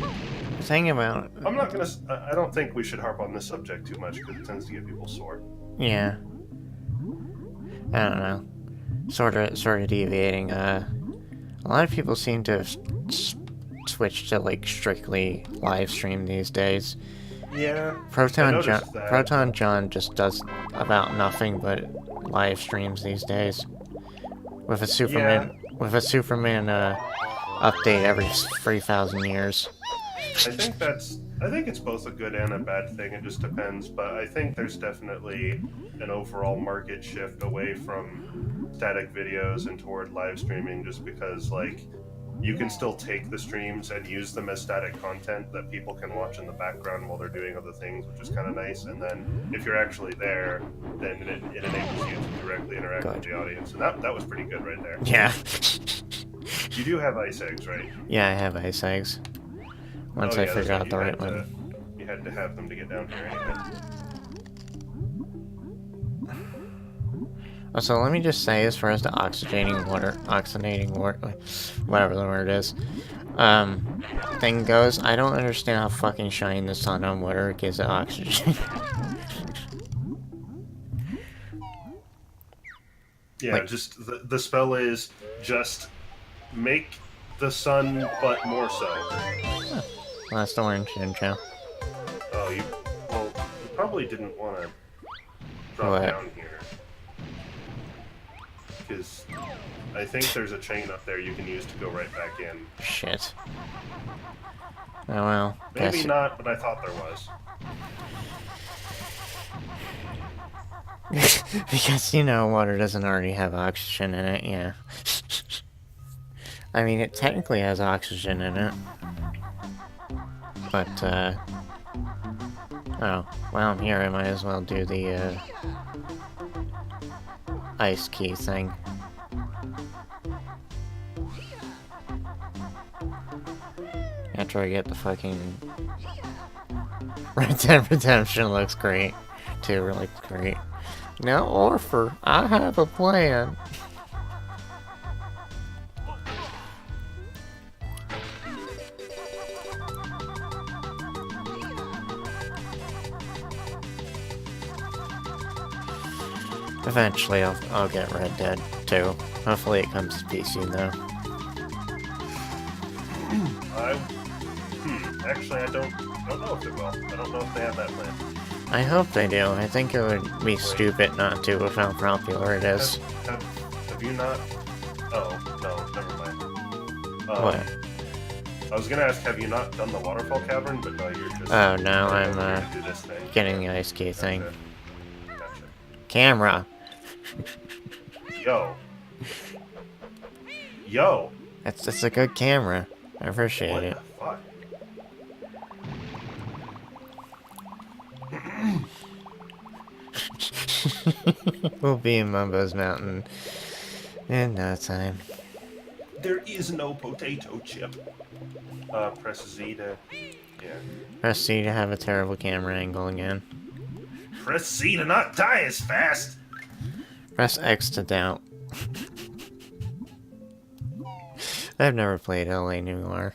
Thing about... I'm not gonna... I don't think we should harp on this subject too much, because it tends to get people sore. Yeah. I don't know. Sort of deviating, a lot of people seem to have switched to, like, strictly live stream these days. Yeah, Proton John just does about nothing but live streams these days. With a Superman update every 3,000 years. I think it's both a good and a bad thing. It just depends, but I think there's definitely an overall market shift away from static videos and toward live streaming, just because, like, you can still take the streams and use them as static content that people can watch in the background while they're doing other things, which is kind of nice. And then if you're actually there, then it enables you to directly interact with the audience. And that was pretty good right there. Yeah. You do have ice eggs, right? Yeah, I have ice eggs. Once I figure out the right one. You had to have them to get down here anyway. So let me just say, as far as the oxygenating water, whatever the word is, thing goes, I don't understand how fucking shining the sun on water gives it oxygen. Yeah, like, just the spell is just make the sun, but more so. Huh. Well, that's the orange intro. Oh, you probably didn't want to drop down here. Because I think there's a chain up there you can use to go right back in. Shit. Oh well. Maybe not, but I thought there was. Because, you know, water doesn't already have oxygen in it, yeah. I mean, it technically has oxygen in it. But, oh, while I'm here, I might as well do the, ice key thing. After I get the fucking... Red Dead Redemption looks great. Too, really great. Now, Orpher, I have a plan. Eventually, I'll get Red Dead too. Hopefully, it comes to PC though. Actually, I don't know if it will. I don't know if they have that plan. I hope they do. I think it would be stupid not to with how popular it is. Have you not? Oh, no, never mind. What? I was gonna ask, have you not done the waterfall cavern? But no, you're just... Oh, no, I'm, getting the ice key thing. Gotcha. Camera! Yo. Yo! That's a good camera. I appreciate it. What the fuck? We'll be in Mumbo's Mountain in no time. There is no potato chip. Press Z to... Yeah. Press C to have a terrible camera angle again. Press C to not die as fast! Press X to doubt. I've never played LA Noire.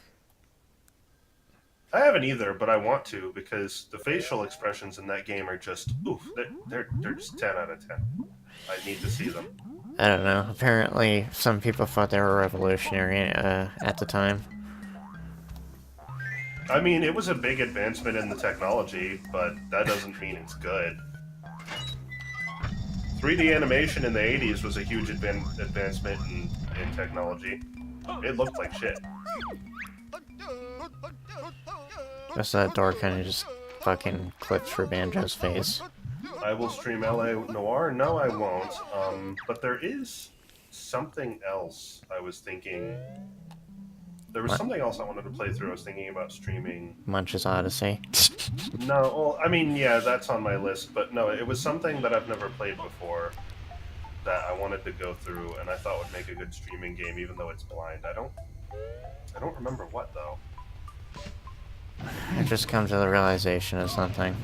I haven't either, but I want to, because the facial expressions in that game are just, oof, they're just 10 out of 10. I need to see them. I don't know. Apparently, some people thought they were revolutionary at the time. I mean, it was a big advancement in the technology, but that doesn't mean it's good. 3D animation in the 80s was a huge advancement in technology. It looked like shit. Guess that door kind of just fucking clipped for Banjo's face. I will stream LA Noire? No, I won't. But there is something else I was thinking. There was something else I wanted to play through. I was thinking about streaming. Munch's Odyssey. No, well, I mean, yeah, that's on my list, but no, it was something that I've never played before that I wanted to go through, and I thought would make a good streaming game, even though it's blind. I don't remember what, though. I just come to the realization of something.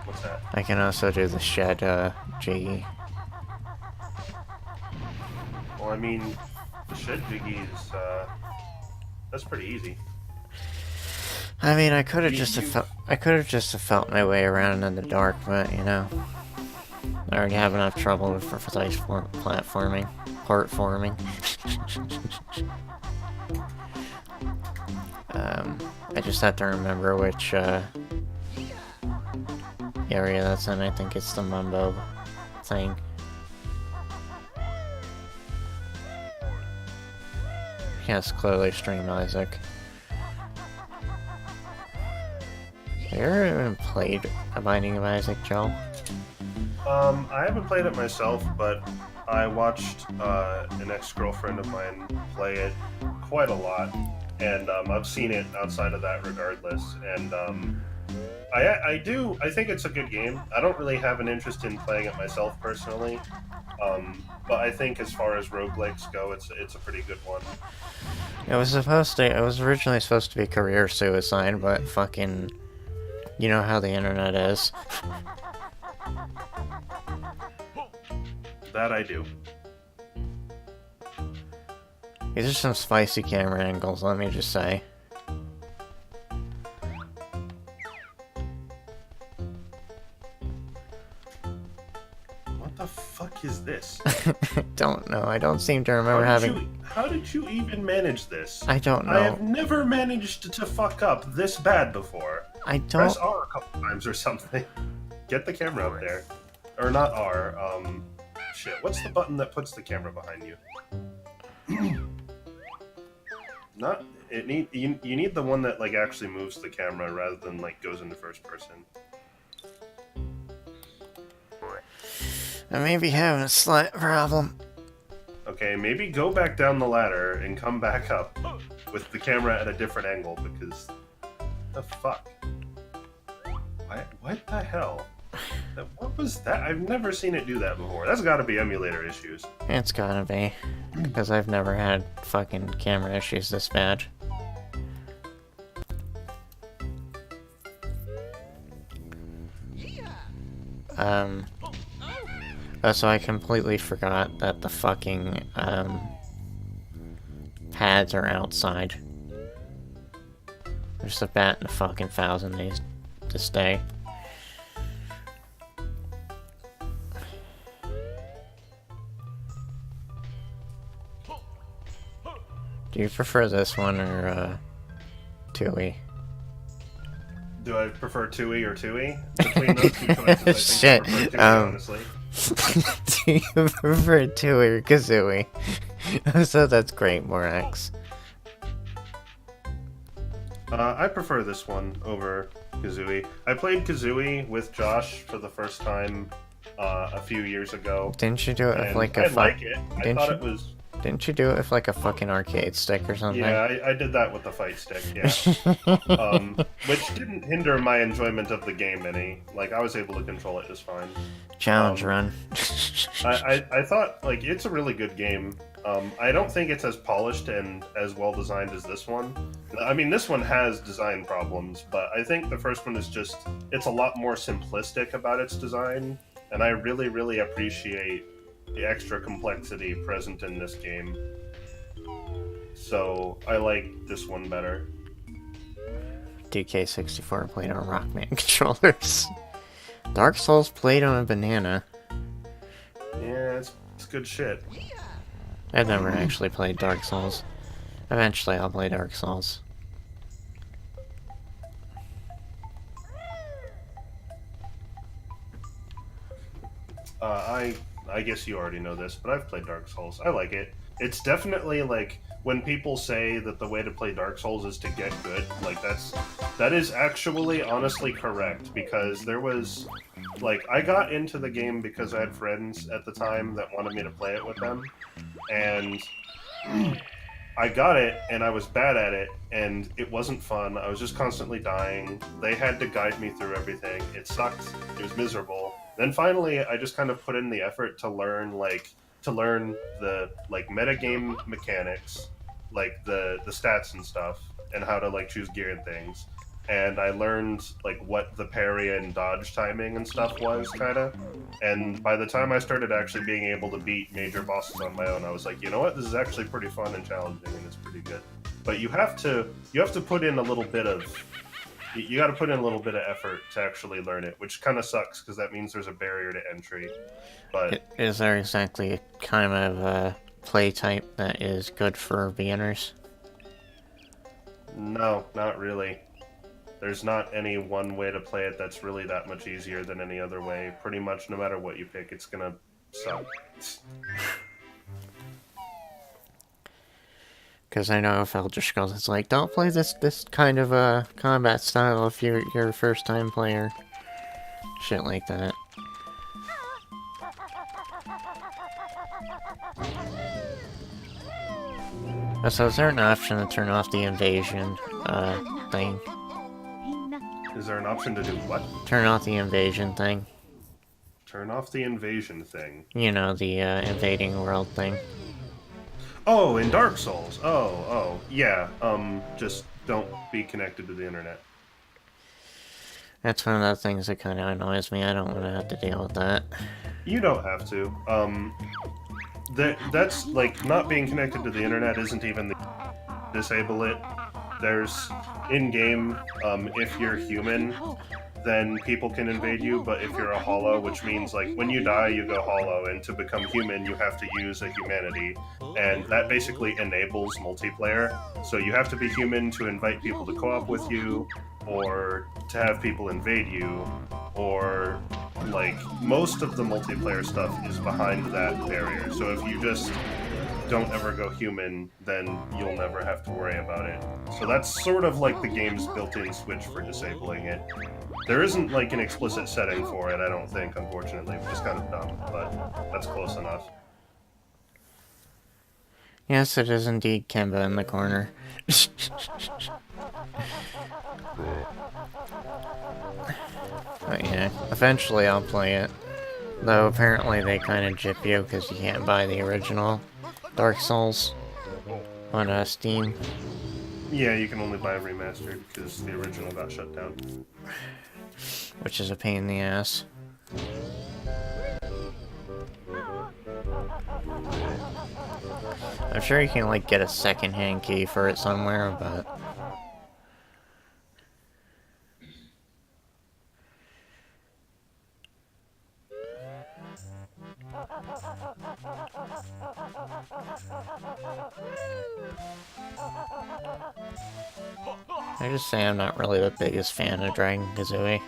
What's that? I can also do the shed, G. Well, I mean, the shed jiggy is, that's pretty easy. I mean, I could have just felt my way around in the dark, but you know, I already have enough trouble with precise platforming, platforming. I just have to remember which area that's in. I think it's the Mumbo thing. Yes, clearly Stream Isaac. Have you ever even played A Binding of Isaac, Joe? I haven't played it myself, but I watched an ex-girlfriend of mine play it quite a lot, and I've seen it outside of that regardless, and I think it's a good game. I don't really have an interest in playing it myself personally, but I think as far as roguelikes go, it's a pretty good one. It was originally supposed to be career suicide, but fucking, you know how the internet is. That I do. These are some spicy camera angles, let me just say. What the fuck is this? Don't know. I don't seem to remember How did you even manage this? I don't know. I have never managed to fuck up this bad before. I don't... Press R a couple times or something. Get the camera up there. Or not R, shit. What's the button that puts the camera behind you? You need the one that, like, actually moves the camera rather than, like, goes into first person. I may be having a slight problem. Okay, maybe go back down the ladder and come back up with the camera at a different angle, because... the fuck? What the hell? What was that? I've never seen it do that before. That's gotta be emulator issues. It's gotta be. Because I've never had fucking camera issues this bad. So I completely forgot that the fucking, pads are outside. There's a bat in a fucking 1,000 days to stay. Do you prefer this one or, Tooie? Do I prefer Tooie or Tooie? Between those two choices, Shit. I think I prefer Tooie, honestly. Do you prefer Tooie or Kazooie? So that's great, Morax. I prefer this one over Kazooie. I played Kazooie with Josh for the first time a few years ago. Didn't you do it with like a... I like it. I thought it was... Didn't you do it with like a fucking arcade stick or something? Yeah, I did that with the fight stick, yeah. Which didn't hinder my enjoyment of the game any. Like, I was able to control it just fine. Challenge run. I thought, like, it's a really good game. I don't think it's as polished and as well designed as this one. I mean, this one has design problems, but I think the first one is just... it's a lot more simplistic about its design, and I really, really appreciate the extra complexity present in this game. So, I like this one better. DK64 played on Rockman controllers. Dark Souls played on a banana. Yeah, it's good shit. I've never actually played Dark Souls. Eventually I'll play Dark Souls. I guess you already know this, but I've played Dark Souls. I like it. It's definitely, like, when people say that the way to play Dark Souls is to get good, like, that is actually honestly correct, because there was, like, I got into the game because I had friends at the time that wanted me to play it with them, and I got it, and I was bad at it, and it wasn't fun. I was just constantly dying. They had to guide me through everything. It sucked. It was miserable. Then finally, I just kind of put in the effort to learn, the, like, metagame mechanics, like, the stats and stuff, and how to, like, choose gear and things. and I learned like what the parry and dodge timing and stuff was, kind of. And by the time I started actually being able to beat major bosses on my own, I was like, you know what, this is actually pretty fun and challenging, and it's pretty good. But you have to put in a little bit of you got to put in a little bit of effort to actually learn it, which kind of sucks because that means there's a barrier to entry. But Is there exactly a kind of play type that is good for beginners? no, not really. There's not any one way to play it that's really that much easier than any other way. Pretty much no matter what you pick, it's gonna suck. Because I know if Elder Scrolls, it's like, don't play this kind of combat style if you're a first time player. Shit like that. So is there an option to turn off the invasion thing? Is there an option to do what? Turn off the invasion thing. Turn off the invasion thing. You know, the invading world thing. Oh, in Dark Souls. Oh, yeah. Just don't be connected to the internet. That's one of the things that kind of annoys me. I don't want to have to deal with that. You don't have to. That's like not being connected to the internet isn't even the disable it. There's in-game, if you're human, then people can invade you, but if you're a hollow, which means like when you die you go hollow, and to become human you have to use a humanity, and that basically enables multiplayer. So you have to be human to invite people to co-op with you, or to have people invade you, or like most of the multiplayer stuff is behind that barrier. So if you just don't ever go human, then you'll never have to worry about it. So that's sort of like the game's built-in switch for disabling it. There isn't like an explicit setting for it, I don't think, unfortunately, which is kind of dumb, but that's close enough. Yes, it is indeed Kemba in the corner. But yeah, eventually I'll play it. Though apparently they kind of jip you because you can't buy the original Dark Souls on Steam. Yeah, you can only buy remastered because the original got shut down. Which is a pain in the ass. I'm sure you can like get a second-hand key for it somewhere, but I just say I'm not really the biggest fan of Dragon Kazooie.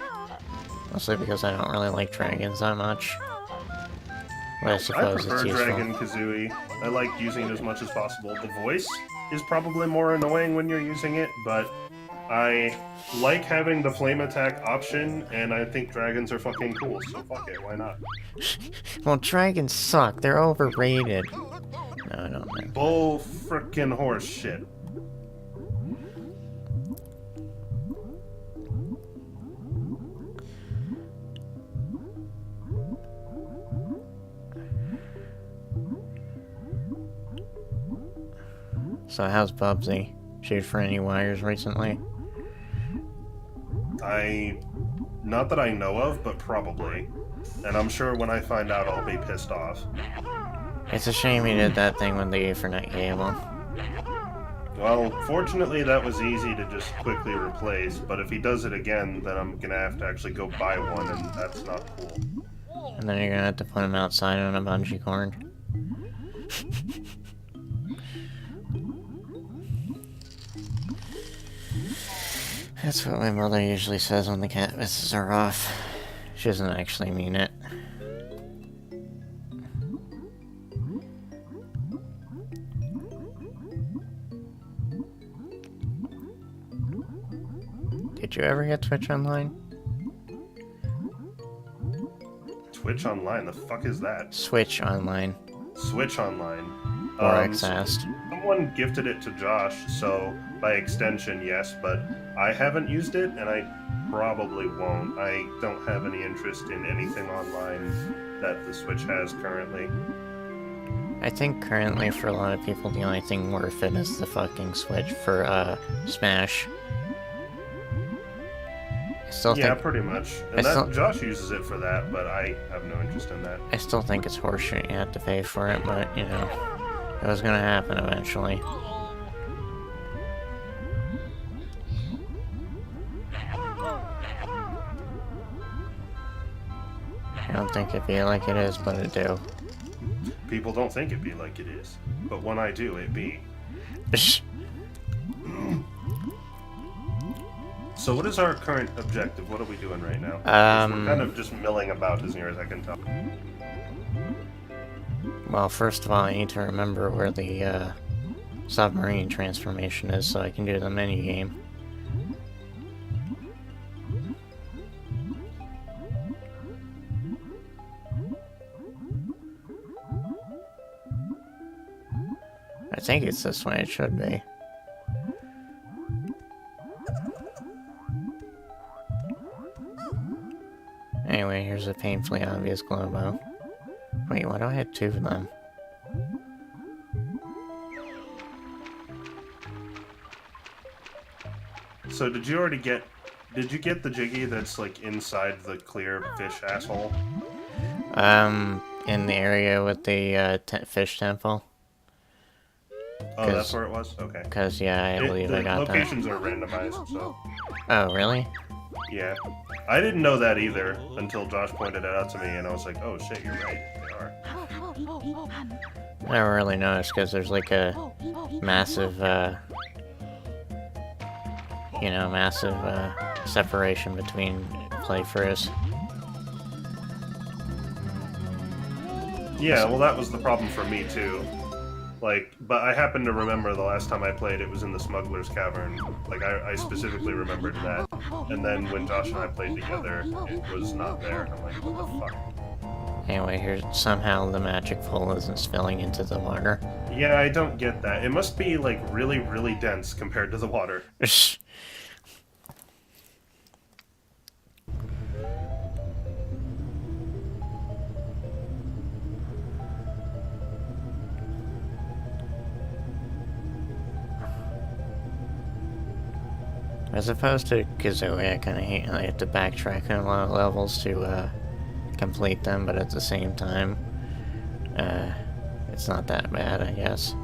Mostly because I don't really like dragons that much. But I suppose I prefer it's useful. Dragon Kazooie. I like using it as much as possible. The voice is probably more annoying when you're using it, but I like having the flame attack option, and I think dragons are fucking cool, so fuck it, why not? Well, dragons suck. They're overrated. No, I don't know. Bull frickin' horse shit. So how's Bubsy? Chewed for any wires recently? Not that I know of, but probably. And I'm sure when I find out I'll be pissed off. It's a shame he did that thing with the Ethernet cable. Well, fortunately that was easy to just quickly replace, but if he does it again, then I'm gonna have to actually go buy one, and that's not cool. And then you're gonna have to put him outside on a bungee cord. That's what my mother usually says when the canvases are off. She doesn't actually mean it. Did you ever get Twitch Online? Twitch Online, the fuck is that? Switch Online. Switch Online. Oryx asked. Someone gifted it to Josh, so by extension, yes, but I haven't used it, and I probably won't. I don't have any interest in anything online that the Switch has currently. I think currently for a lot of people the only thing worth it is the fucking Switch for Smash. Still Yeah, think pretty much. I And still- Josh uses it for that, but I have no interest in that. I still think it's horseshit. You have to pay for it, but you know, it was gonna happen eventually. I don't think it be like it is, but it do. People don't think it be like it is, but when I do, it be. So what is our current objective? What are we doing right now? 'Cause we're kind of just milling about as near as I can tell. Well, first of all, I need to remember where the submarine transformation is so I can do the mini game. I think it's this way it should be. Anyway, here's a painfully obvious Globo. Wait, why do I have two of them? So did you already get... Did you get the Jiggy that's, like, inside the clear fish asshole? In the area with the fish temple. Oh, that's where it was? Okay. Because, yeah, I believe I got that. The locations are randomized, so... Oh, really? Yeah. I didn't know that either until Josh pointed it out to me, and I was like, oh shit, you're right. They are. I never really noticed, because there's like a massive, you know, massive, separation between playthroughs. Yeah, well that was the problem for me too. Like, but I happen to remember the last time I played it was in the Smuggler's Cavern. Like, I specifically remembered that. And then when Josh and I played together, it was not there. I'm like, what the fuck? Anyway, here, somehow the magic pole isn't spilling into the water. Yeah, I don't get that. It must be, like, really, really dense compared to the water. As opposed to Kazooie, I kind of hate how I have to backtrack on a lot of levels to complete them, but at the same time, it's not that bad, I guess.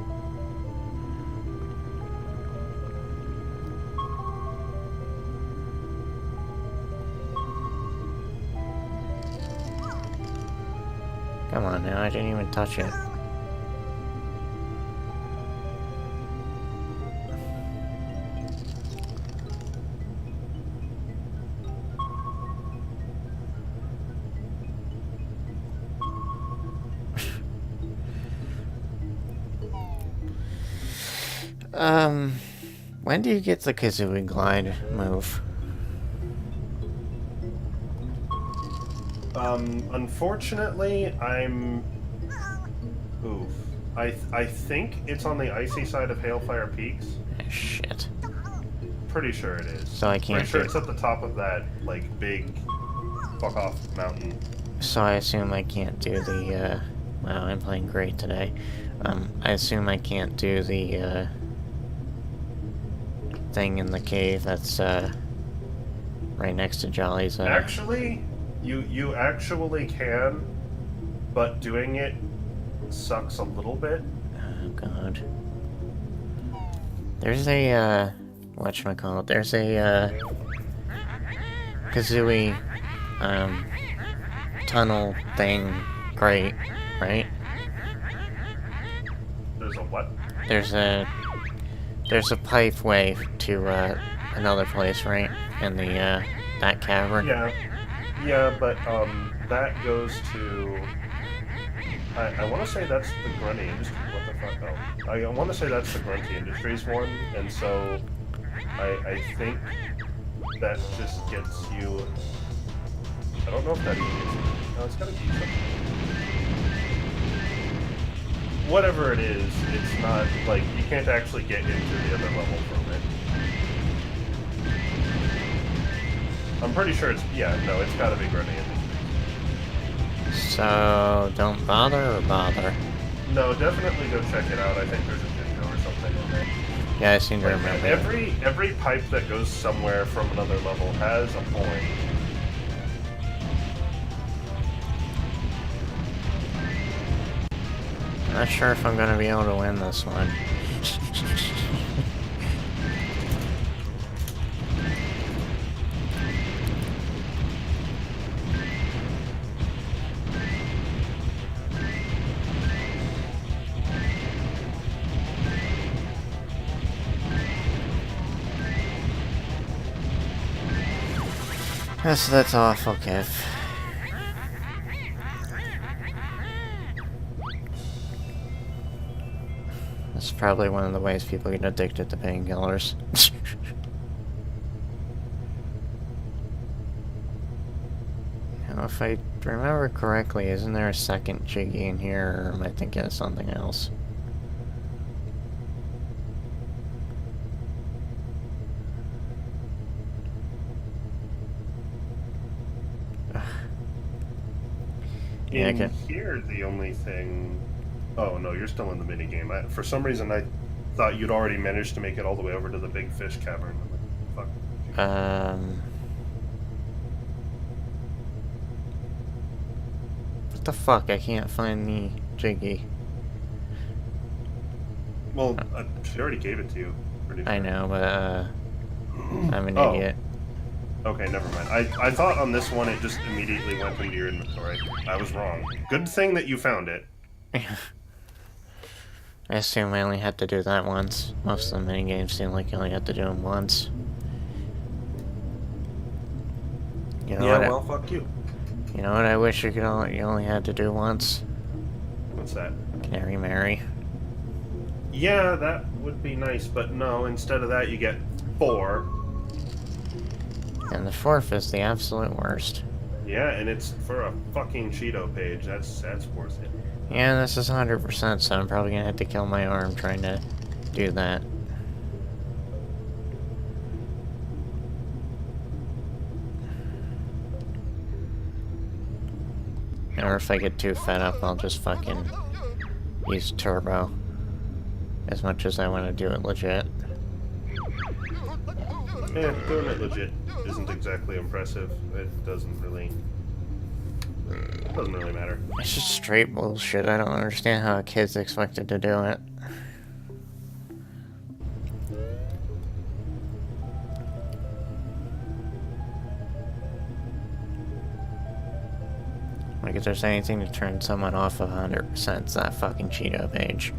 Come on now, I didn't even touch it. When do you get the Kazooie glide move? Unfortunately, I'm... Oof. I think it's on the icy side of Hailfire Peaks. Shit. Pretty sure it is. So I can't Pretty sure do- it's at the top of that, like, big fuck-off mountain. So I assume I can't do the, wow, I'm playing great today. I assume I can't do the, thing in the cave that's, right next to Jolly's, Actually, you actually can, but doing it sucks a little bit. Oh, God. There's a, whatchamacallit, there's a, Kazooie, tunnel thing, great, right? There's a what? There's a pipe way to, another place, right? In the, that cavern? Yeah, but, that goes to... I want to say that's the Grunty Industries. What the fuck? Oh. I want to say that's the Grunty Industries one, and so I think that just gets you... I don't know if that even gets you... No, it's gotta be something. Whatever it is, it's not, like, you can't actually get into the other level from it. I'm pretty sure it's... Yeah, no, it's gotta be Grunty Industries. So, don't bother or bother? No, definitely go check it out. I think there's a video or something on there. Yeah, I seem to Like, remember. every pipe that goes somewhere from another level has a point. Not sure if I'm gonna be able to win this one. That's awful, Kev. That's probably one of the ways people get addicted to painkillers. Now, if I remember correctly, isn't there a second Jiggy in here, or am I thinking of something else? In here, the only thing... Oh, no, you're still in the minigame. For some reason, I thought you'd already managed to make it all the way over to the big fish cavern. I'm like, fuck. What the fuck? I can't find the Jiggy. Well, she already gave it to you. Pretty sure. I know, but, I'm an idiot. Okay, never mind. I thought on this one it just immediately went into your inventory. I was wrong. Good thing that you found it. I assume I only had to do that once. Most of the minigames seem like you only have to do them once. You know yeah, well, fuck you. You know what I wish you only had to do once? What's that? Canary Mary. Yeah, that would be nice, but no, instead of that you get 4. And the 4th is the absolute worst. Yeah, and it's for a fucking Cheeto page. That's worth it. Yeah, this is 100%, so I'm probably gonna have to kill my arm trying to do that. Or if I get too fed up, I'll just fucking use turbo. As much as I want to do it legit. Yeah, doing it legit isn't exactly impressive. It doesn't really matter. It's just straight bullshit. I don't understand how a kid's expected to do it. Like, if there's anything to turn someone off of 100%, it's that fucking Cheeto page.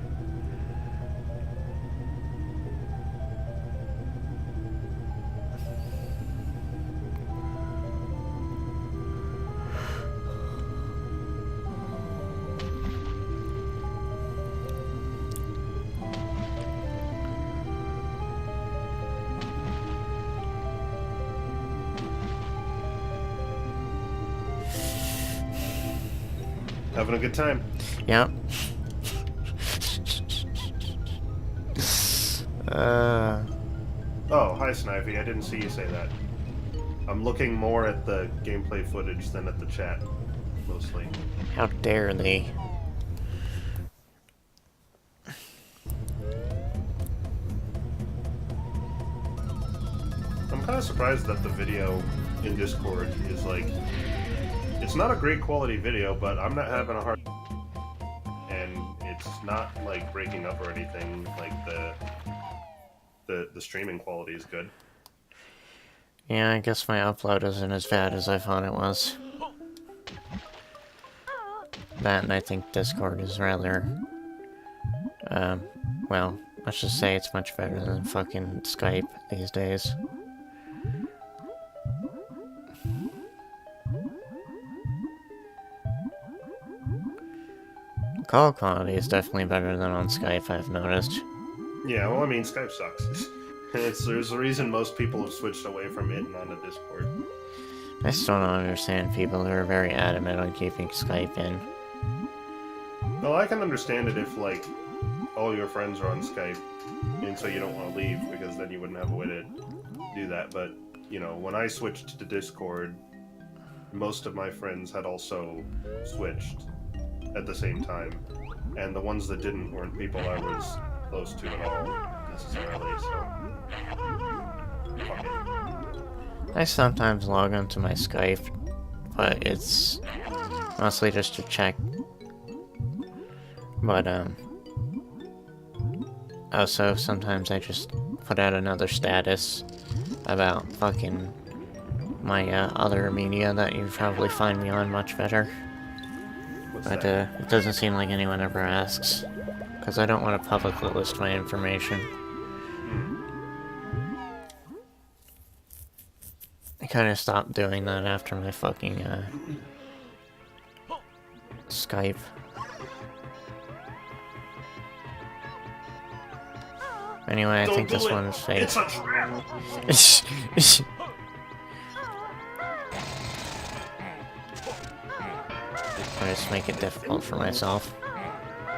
Having a good time. Yep. Oh, hi Snivy. I didn't see you say that. I'm looking more at the gameplay footage than at the chat, mostly. How dare they? I'm kind of surprised that the video in Discord is like... It's not a great quality video, but I'm not having a hard... And it's not, like, breaking up or anything. Like, the streaming quality is good. Yeah, I guess my upload isn't as bad as I thought it was. That, and I think Discord is rather... well, let's just say it's much better than fucking Skype these days. Call quality is definitely better than on Skype, I've noticed. Yeah, well, I mean, Skype sucks. There's a reason most people have switched away from it and onto Discord. I still don't understand people who are very adamant on keeping Skype in. Well, I can understand it if, like, all your friends are on Skype, and so you don't want to leave, because then you wouldn't have a way to do that. But, you know, when I switched to Discord, most of my friends had also switched at the same time, and the ones that didn't weren't people I was close to at all. necessarily, so... Fuck it. I sometimes log onto my Skype, but it's mostly just to check. But, also, sometimes I just put out another status about fucking my, other media that you'd probably find me on much better. But, it doesn't seem like anyone ever asks. Because I don't want to publicly list my information. I kind of stopped doing that after my fucking, Skype. Anyway, I think this one is fake. It's a trap! I just make it difficult for myself.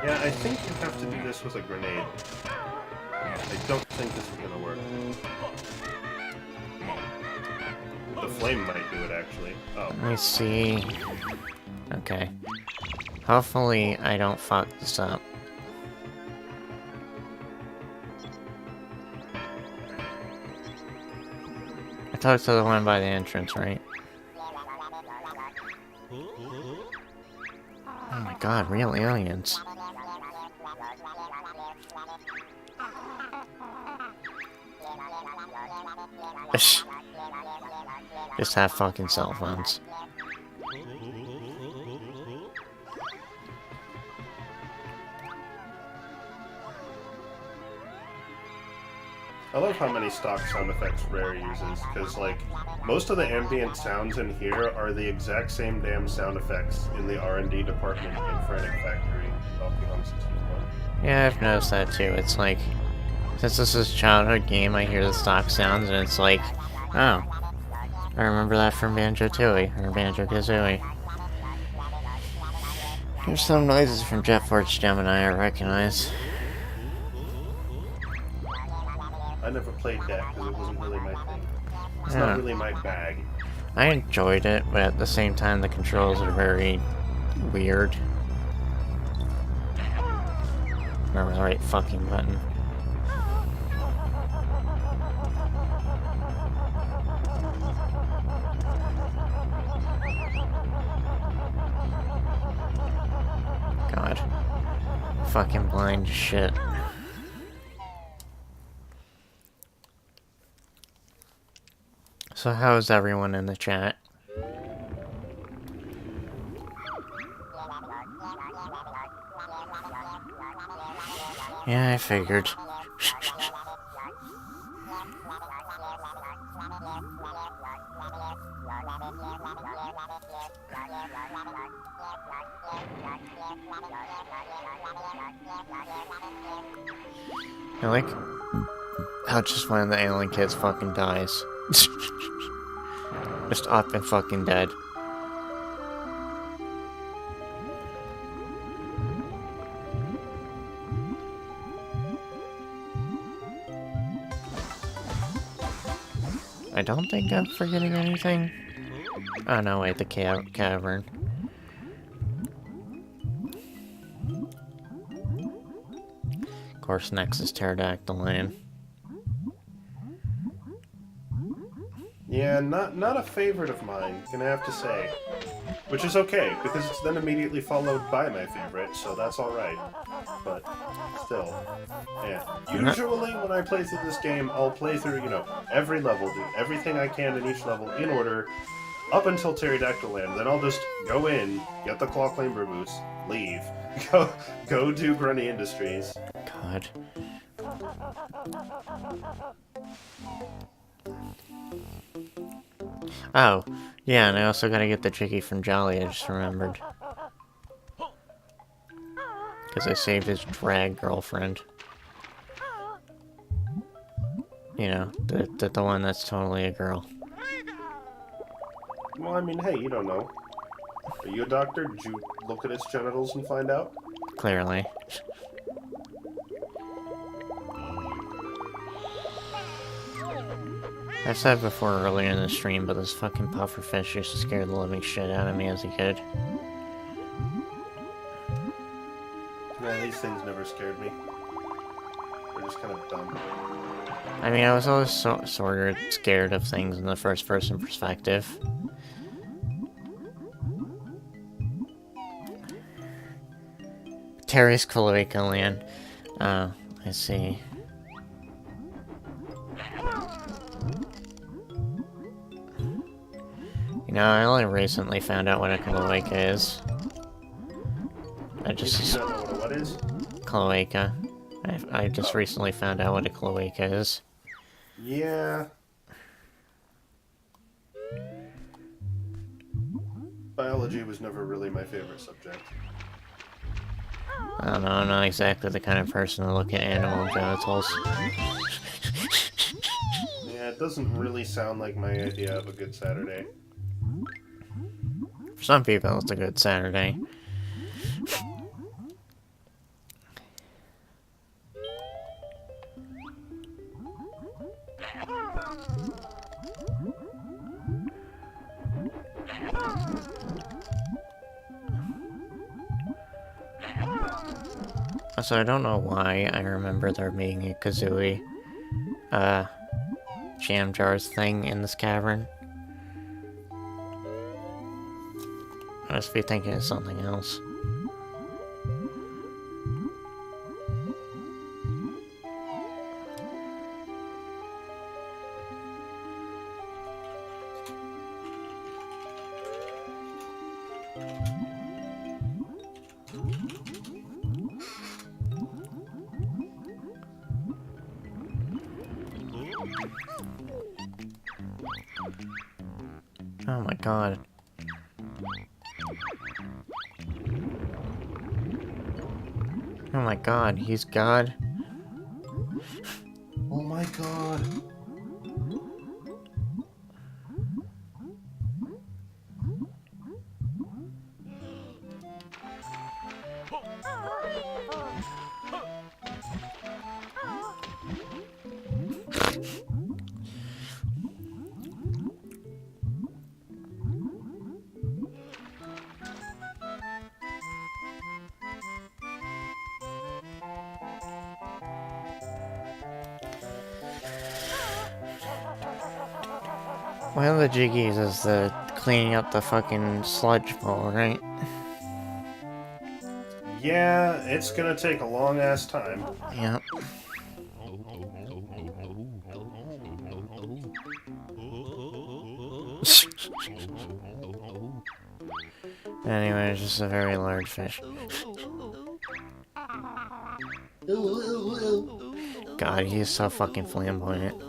Yeah, I think you have to do this with a grenade. I don't think this is gonna work. The flame might do it, actually. Oh. Let me see. Okay. Hopefully, I don't fuck this up. I talked to the one by the entrance, right? Oh my god, real aliens. Just have fucking cell phones. I love how many stock sound effects Rare uses, because, like, most of the ambient sounds in here are the exact same damn sound effects in the R&D department in Frantic Factory, Donkey Kong 64. Yeah, I've noticed that too. It's like, since this is a childhood game, I hear the stock sounds, and it's like, oh, I remember that from Banjo Tooie, or Banjo Kazooie. There's some noises from Jet Force Gemini I recognize. I never played that because it wasn't really my thing. It's not really my bag. I enjoyed it, but at the same time the controls are very weird. Remember the right fucking button. God. Fucking blind as shit. So how's everyone in the chat? Yeah, I figured. I like how just one of the alien kids fucking dies. Just up and fucking dead. I don't think I'm forgetting anything. Oh no, wait, the cavern. Of course, next is Pterodactyl Lane. Yeah, not a favorite of mine, gonna have to say. Which is okay, because it's then immediately followed by my favorite, so that's alright. But, still. Yeah. Usually, when I play through this game, I'll play through, you know, every level, do everything I can in each level in order, up until Pterodactyl Land. Then I'll just go in, get the Claw Climber boost, leave, go do Grunny Industries. God. Oh, yeah, and I also gotta get the Chicky from Jolly, I just remembered. Because I saved his drag girlfriend. You know, the one that's totally a girl. Well, I mean, hey, you don't know. Are you a doctor? Did you look at its genitals and find out? Clearly. I said before earlier in the stream, but this fucking pufferfish used to scare the living shit out of me as a kid. Yeah, these things never scared me. They're just kind of dumb. I mean, I was always sort of scared of things in the first-person perspective. Terry's Cloaca Land. Oh, I see. You know, I only recently found out what a cloaca is. I just... You don't know what is? Cloaca. I just recently found out what a cloaca is. Yeah. Biology was never really my favorite subject. I don't know, I'm not exactly the kind of person to look at animal genitals. Yeah, it doesn't really sound like my idea of a good Saturday. For some people, it's a good Saturday. So I don't know why I remember there being a Kazooie, jam jars thing in this cavern. I must be thinking of something else. Oh my god. Oh my god, he's God. Oh my god. One of the jiggies is the cleaning up the fucking sludge bowl, right? Yeah, it's gonna take a long ass time. Yep. Anyway, it's just a very large fish. God, he's so fucking flamboyant.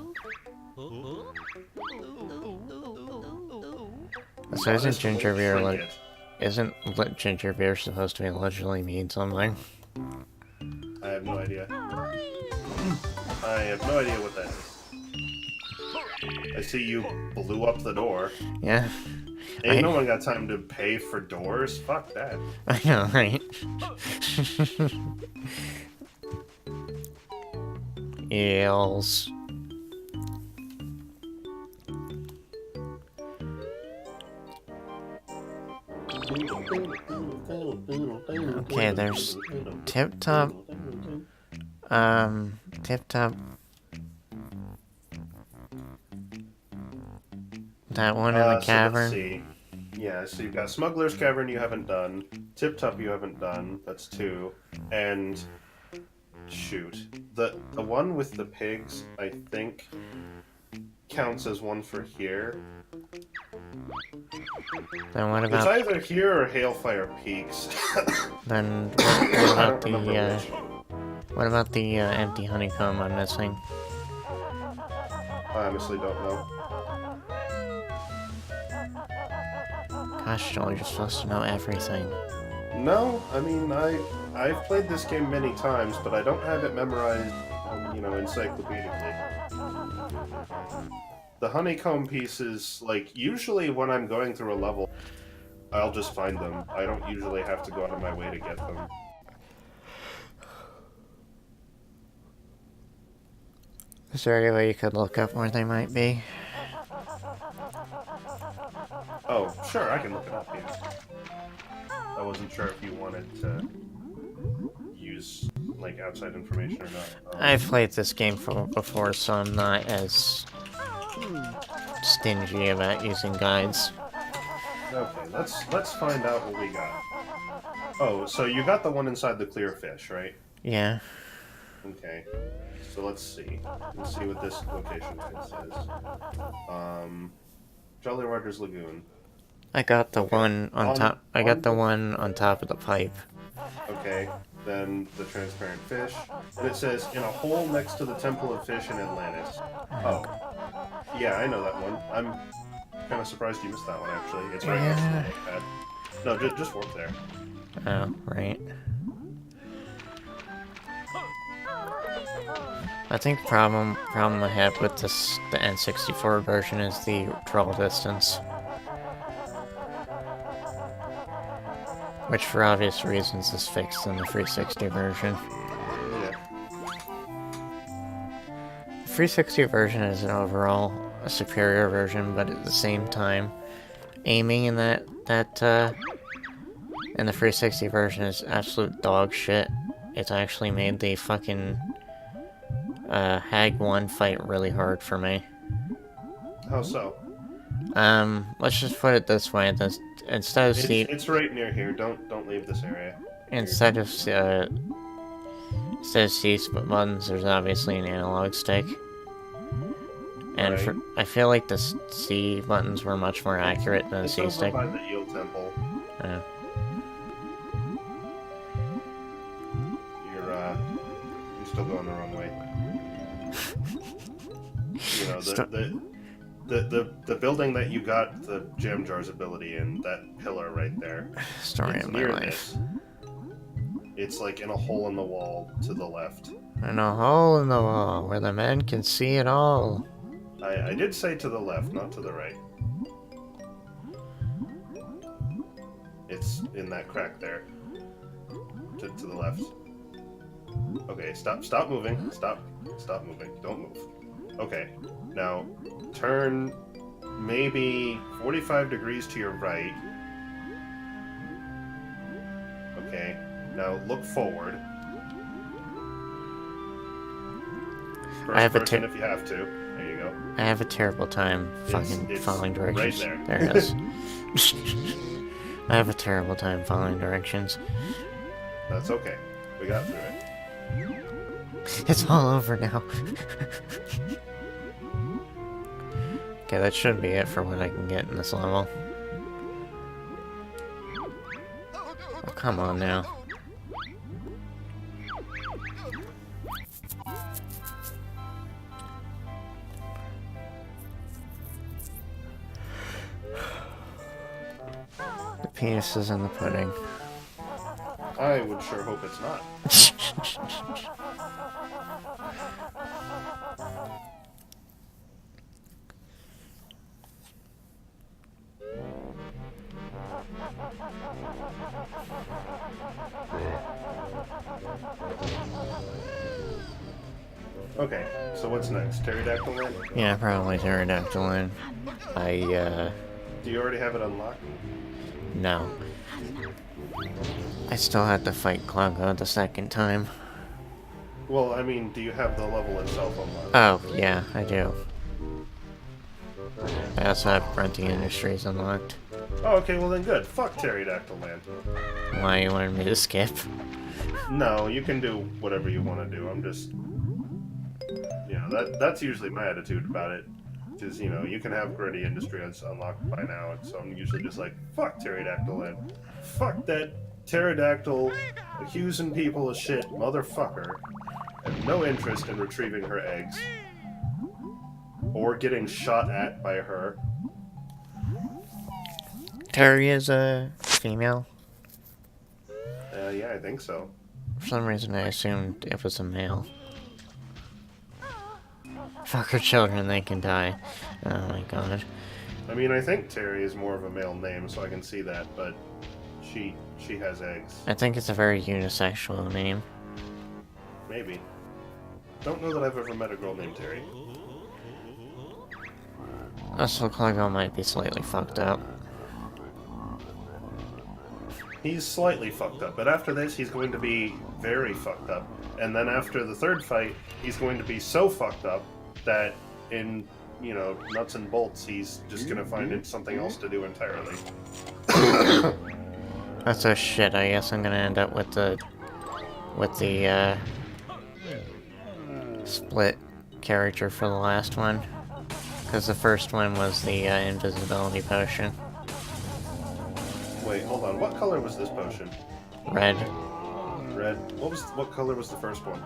So isn't ginger beer like... Isn't ginger beer supposed to allegedly mean something? I have no idea. I have no idea what that is. I see you blew up the door. Yeah. Ain't no one got time to pay for doors. Fuck that. I know, right? Eels. Okay, there's Tip Top. Tip Top. That one in the cavern. So let's see. Yeah, so you've got Smuggler's Cavern you haven't done. Tip Top you haven't done. That's 2. And shoot. The one with the pigs, I think, counts as one for here. Then what about... It's either here or Hailfire Peaks. Then what about the empty honeycomb I'm missing? I honestly don't know. Gosh, Joel, you're supposed to know everything. No, I mean I've played this game many times, but I don't have it memorized, encyclopedically. The honeycomb pieces, like, usually when I'm going through a level, I'll just find them. I don't usually have to go out of my way to get them. Is there any way you could look up where they might be? Oh, sure, I can look it up, yeah. I wasn't sure if you wanted to use use like outside information or not? I've played this game before, so I'm not as stingy about using guides. Okay, let's find out what we got. Oh, so you got the one inside the clear fish, right? Yeah. Okay. So let's see. Let's see what this location says. Jolly Roger's Lagoon. I got the Okay. one on top. I got the one on top of the pipe. Okay. Then the transparent fish. And it says, in a hole next to the Temple of Fish in Atlantis. Oh. Yeah, I know that one. I'm kind of surprised you missed that one, actually. It's right next to the notepad. No, just walk there. Oh, right. I think the problem I have with the N64 version is the draw distance. Which, for obvious reasons, is fixed in the 360 version. Yeah. The 360 version is an overall a superior version, but at the same time, aiming in in the 360 version is absolute dog shit. It's actually made the fucking Hag 1 fight really hard for me. How so? Let's just put it this way: instead of It's right near here. Don't leave this area. instead of C buttons, there's obviously an analog stick. And Right. I feel like the C buttons were much more accurate than the It's C over stick. by the Eel Temple. You're still going the wrong way. You know, the building that you got the jam jars ability in, that pillar right there. Story It's of my near life. this. It's like in a hole in the wall to the left. And a hole in the wall where the men can see it all. I did say to the left, not to the right. It's in that crack there. To the left. Okay, stop moving. Stop moving. Don't move. Okay, now turn maybe 45 degrees to your right. Okay, now look forward. First person if you have to. There you go. I have a terrible time fucking following directions. Right there it is. I have a terrible time following directions. That's okay. We got through it. It's all over now. Okay, that should be it for what I can get in this level. Oh, come on now. The penis is in the pudding. I would sure hope it's not. Okay, so what's next? Pterodactyl Land? Yeah, probably Pterodactyl Land. Do you already have it unlocked? No. I still had to fight Cloggo the second time. Well, I mean, do you have the level itself unlocked? Oh, yeah, I do. I also have Grunty Industries unlocked. Oh, okay, well then good. Fuck Pterodactyl Land. Why you wanted me to skip? No, you can do whatever you want to do. I'm just... You know, that's usually my attitude about it. Because, you know, you can have Grunty Industries unlocked by now, so I'm usually just like, fuck Pterodactyl Land. Fuck that pterodactyl accusing people of shit motherfucker. I have no interest in retrieving her eggs. Or getting shot at by her. Terry is a female? Yeah, I think so. For some reason I assumed it was a male. Fuck her children, they can die. Oh my god. I mean, I think Terry is more of a male name, so I can see that, but she has eggs. I think it's a very unisexual name. Maybe. Don't know that I've ever met a girl named Terry. Also, Cloggo might be slightly fucked up. He's slightly fucked up, but after this, he's going to be very fucked up. And then after the third fight, he's going to be so fucked up that in, you know, nuts and bolts, he's just going to find something else to do entirely. That's a shit. I guess I'm gonna end up with the split character for the last one, because the first one was the invisibility potion. Wait, hold on. What color was this potion? Red. Red. What color was the first one?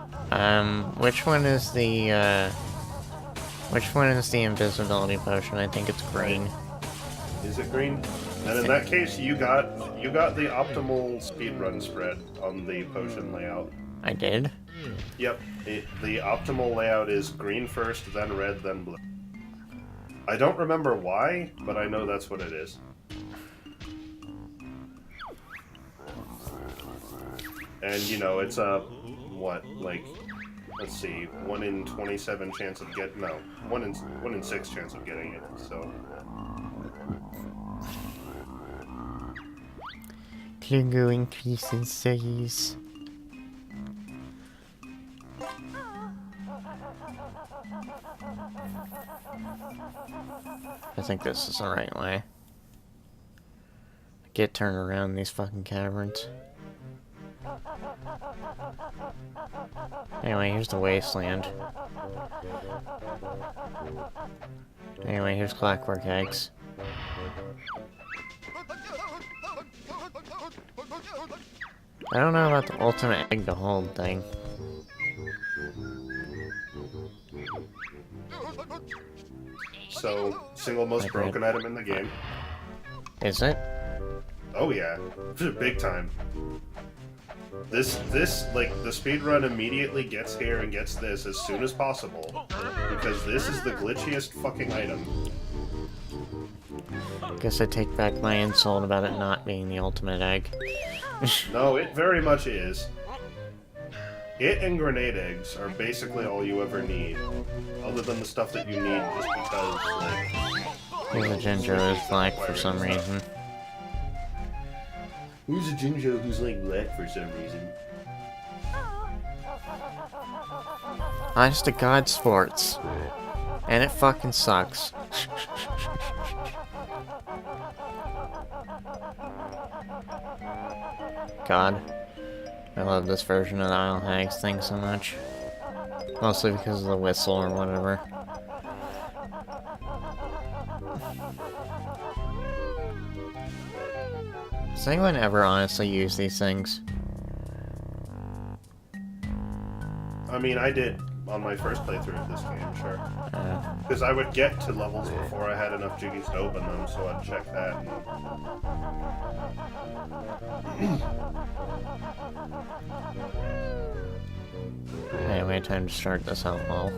Which one is the invisibility potion? I think it's green. Is it green? And in that case, you got the optimal speedrun spread on the potion layout. I did? Yep. The optimal layout is green first, then red, then blue. I don't remember why, but I know that's what it is. And, you know, it's a, what, like, let's see, 1 in 27 chance of getting, no, 1 in 6 chance of getting it, so. Clungo increase in size. I think this is the right way. Get turned around these fucking caverns. Anyway, here's the wasteland. Anyway, here's clockwork eggs. I don't know about the ultimate egg to hold thing. So, single most broken item in the game. Is it? Oh yeah, big time. This, like, the speedrun immediately gets here and gets this as soon as possible, because this is the glitchiest fucking item. Guess I take back my insult about it not being the ultimate egg. No, it very much is. It and grenade eggs are basically all you ever need, other than the stuff that you need just because, like... Here's a ginger who's black for some reason. Who's a ginger who's like black for some reason? Honest to God, sports. And it fucking sucks. God. I love this version of the Isle Hags thing so much. Mostly because of the whistle or whatever. Does anyone ever honestly use these things? I mean, I did on my first playthrough of this game, sure. Because I would get to levels before I had enough jiggies to open them, so I'd check that. Anyway, time to start this outlaw.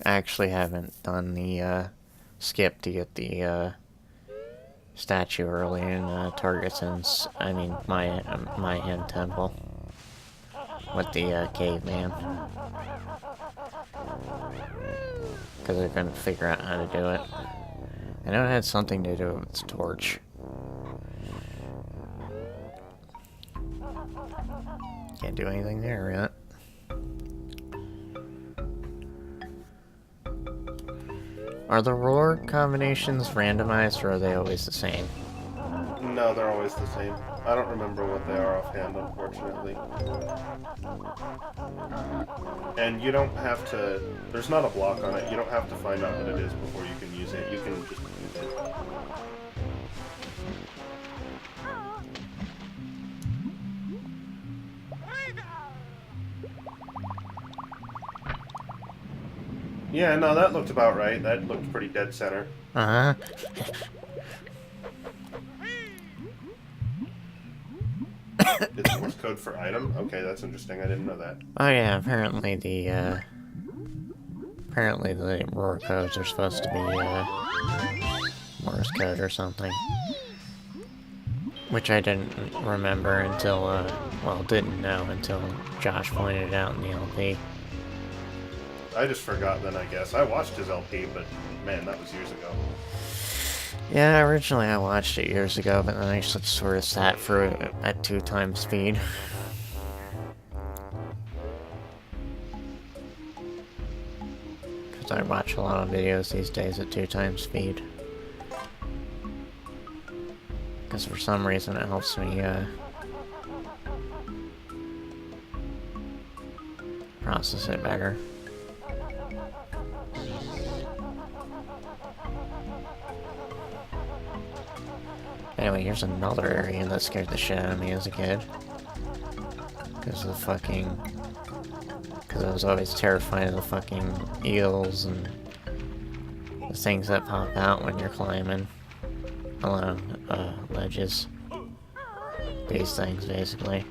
I actually haven't done the skip to get the statue early in Target's, I mean, my Hen Temple. With the caveman. Because they're gonna figure out how to do it. I know it had something to do with its torch. Can't do anything there yet. Are the roar combinations randomized, or are they always the same? No, they're always the same. I don't remember what they are offhand, unfortunately. And you don't have to... There's not a block on it. You don't have to find out what it is before you can use it. You can just use it. Yeah, no, that looked about right. That looked pretty dead center. Uh-huh. It's Morse code for item? Okay, that's interesting. I didn't know that. Oh yeah, apparently the roar codes are supposed to be, Morse code or something. Which I didn't remember until, well, didn't know until Josh pointed it out in the LP. I just forgot then, I guess. I watched his LP, but man, that was years ago. Yeah, originally I watched it years ago, but then I just sort of sat through it at 2 times speed. Because I watch a lot of videos these days at 2 times speed. Because for some reason it helps me, process it better. Anyway, here's another area that scared the shit out of me as a kid. Because of the fucking... Because I was always terrified of the fucking eels and the things that pop out when you're climbing along ledges. These things, basically.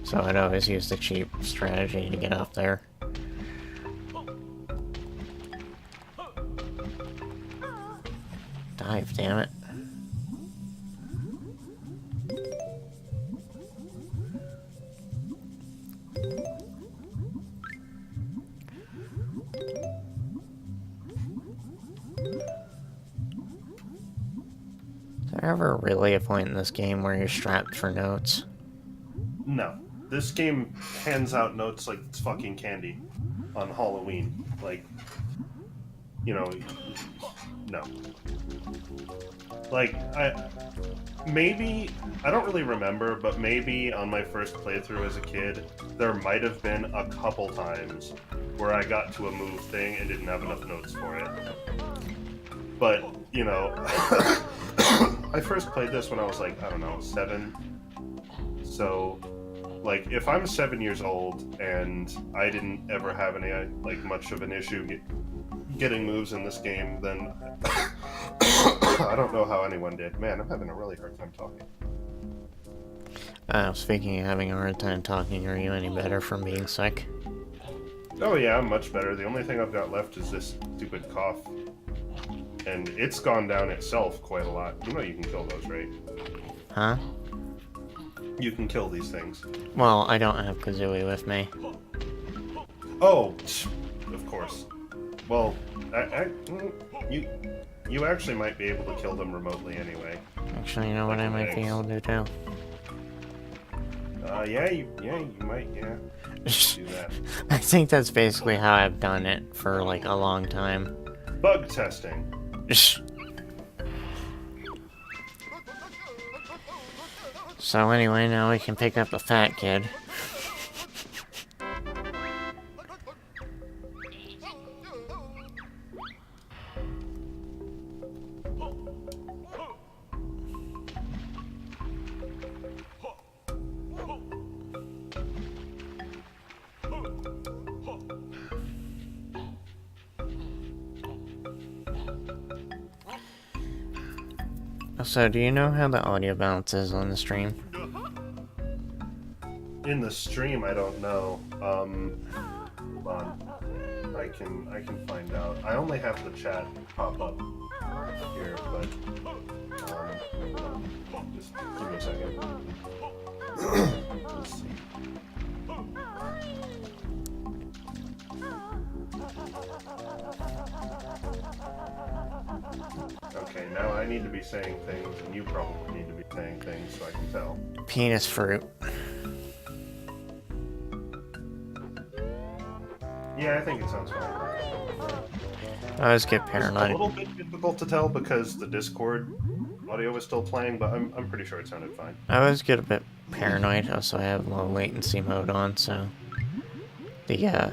So I'd always use the cheap strategy to get up there. Dive, damn it. Is there ever really a point in this game where you're strapped for notes? No. This game hands out notes like it's fucking candy on Halloween. Like, you know, no. Like, I don't really remember, but maybe on my first playthrough as a kid, there might have been a couple times where I got to a move thing and didn't have enough notes for it. But, you know, I first played this when I was like, I don't know, 7. So, like, if I'm 7 years old and I didn't ever have any, like, much of an issue getting moves in this game, then I don't know how anyone did. Man, I'm having a really hard time talking. Speaking of having a hard time talking, are you any better from being sick? Oh yeah, I'm much better. The only thing I've got left is this stupid cough. And it's gone down itself quite a lot. You know you can kill those, right? Huh? You can kill these things. Well, I don't have Kazooie with me. Oh, of course. Well, you actually might be able to kill them remotely anyway. Actually, you know what I might be able to do? Yeah, you might, yeah. Do that. I think that's basically how I've done it for, like, a long time. Bug testing. So anyway, now we can pick up the fat kid. So, do you know how the audio balance is on the stream? In the stream, I don't know. Hold on. I can find out. I only have the chat pop up here, but just give me a second. Let's see. Okay, now I need to be saying things, and you probably need to be saying things so I can tell. Penis fruit. Yeah, I think it sounds fine. I always get It's paranoid. a little bit difficult to tell because the Discord audio was still playing, but I'm pretty sure it sounded fine. I always get a bit paranoid. Also, I have low latency mode on, so the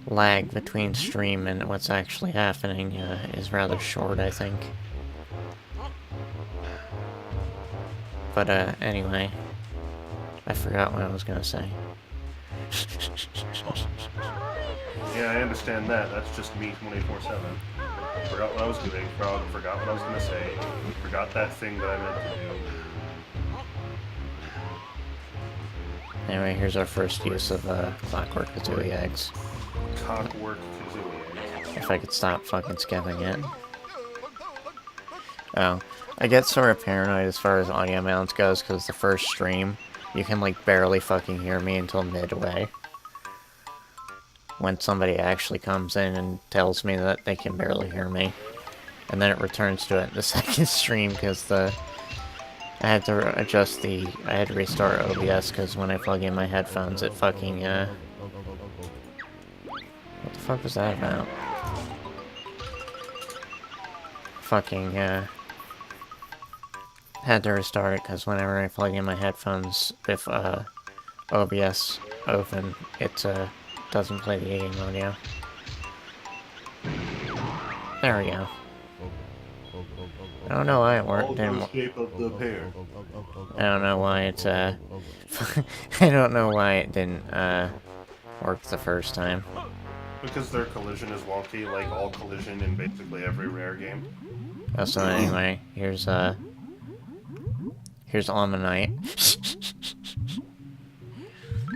lag between stream and what's actually happening is rather short, I think. But anyway, I forgot what I was gonna say. Yeah, I understand that. That's just me 24/7. Forgot what I was doing, forgot what I was gonna say, forgot that thing that I meant to do. Anyway, here's our first use of Clockwork Kazooie eggs. Cockwork Kazooie. If I could stop fucking skipping it. Oh, I get sort of paranoid as far as audio balance goes, because the first stream, you can like barely fucking hear me until midway. when somebody actually comes in and tells me that they can barely hear me. And then it returns to it in the second stream, because I had to adjust I had to restart OBS, because when I plug in my headphones, it fucking, what the fuck was that about? Fucking, had to restart it, because whenever I plug in my headphones with, OBS open, it, doesn't play the eating audio. There we go. I don't know why it worked. shape of the pear. I don't know why it's, I don't know why it didn't, work the first time. Because their collision is wonky, like all collision in basically every rare game. Oh, so anyway, here's Ammonite.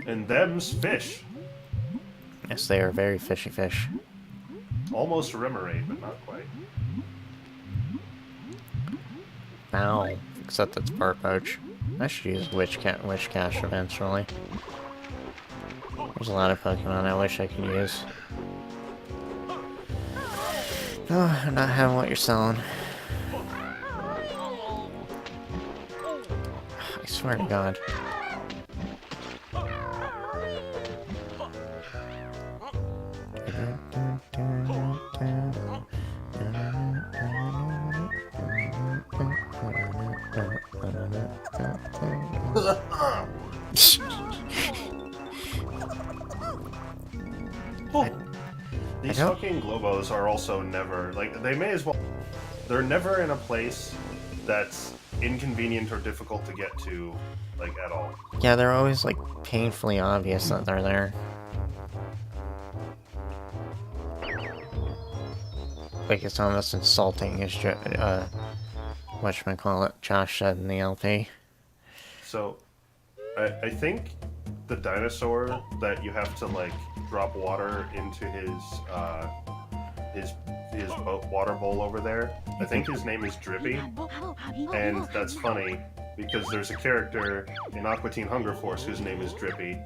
And them's fish. Yes, they are very fishy fish. Almost remoraid, but not quite. Ow. Except that's part poach. I should use Witch Cache eventually. There's a lot of Pokemon I wish I could use. Oh, I'm not having what you're selling. I swear to God. These fucking Globos are also never, like, they may as well, they're never in a place that's inconvenient or difficult to get to, like, at all. Yeah, they're always, like, painfully obvious that they're there. Like, it's almost insulting, as whatchamacallit, Josh said in the LP. So, I think the dinosaur that you have to, like, drop water into his water bowl over there, I think his name is Drippy, and that's funny, because there's a character in Aqua Teen Hunger Force whose name is Drippy.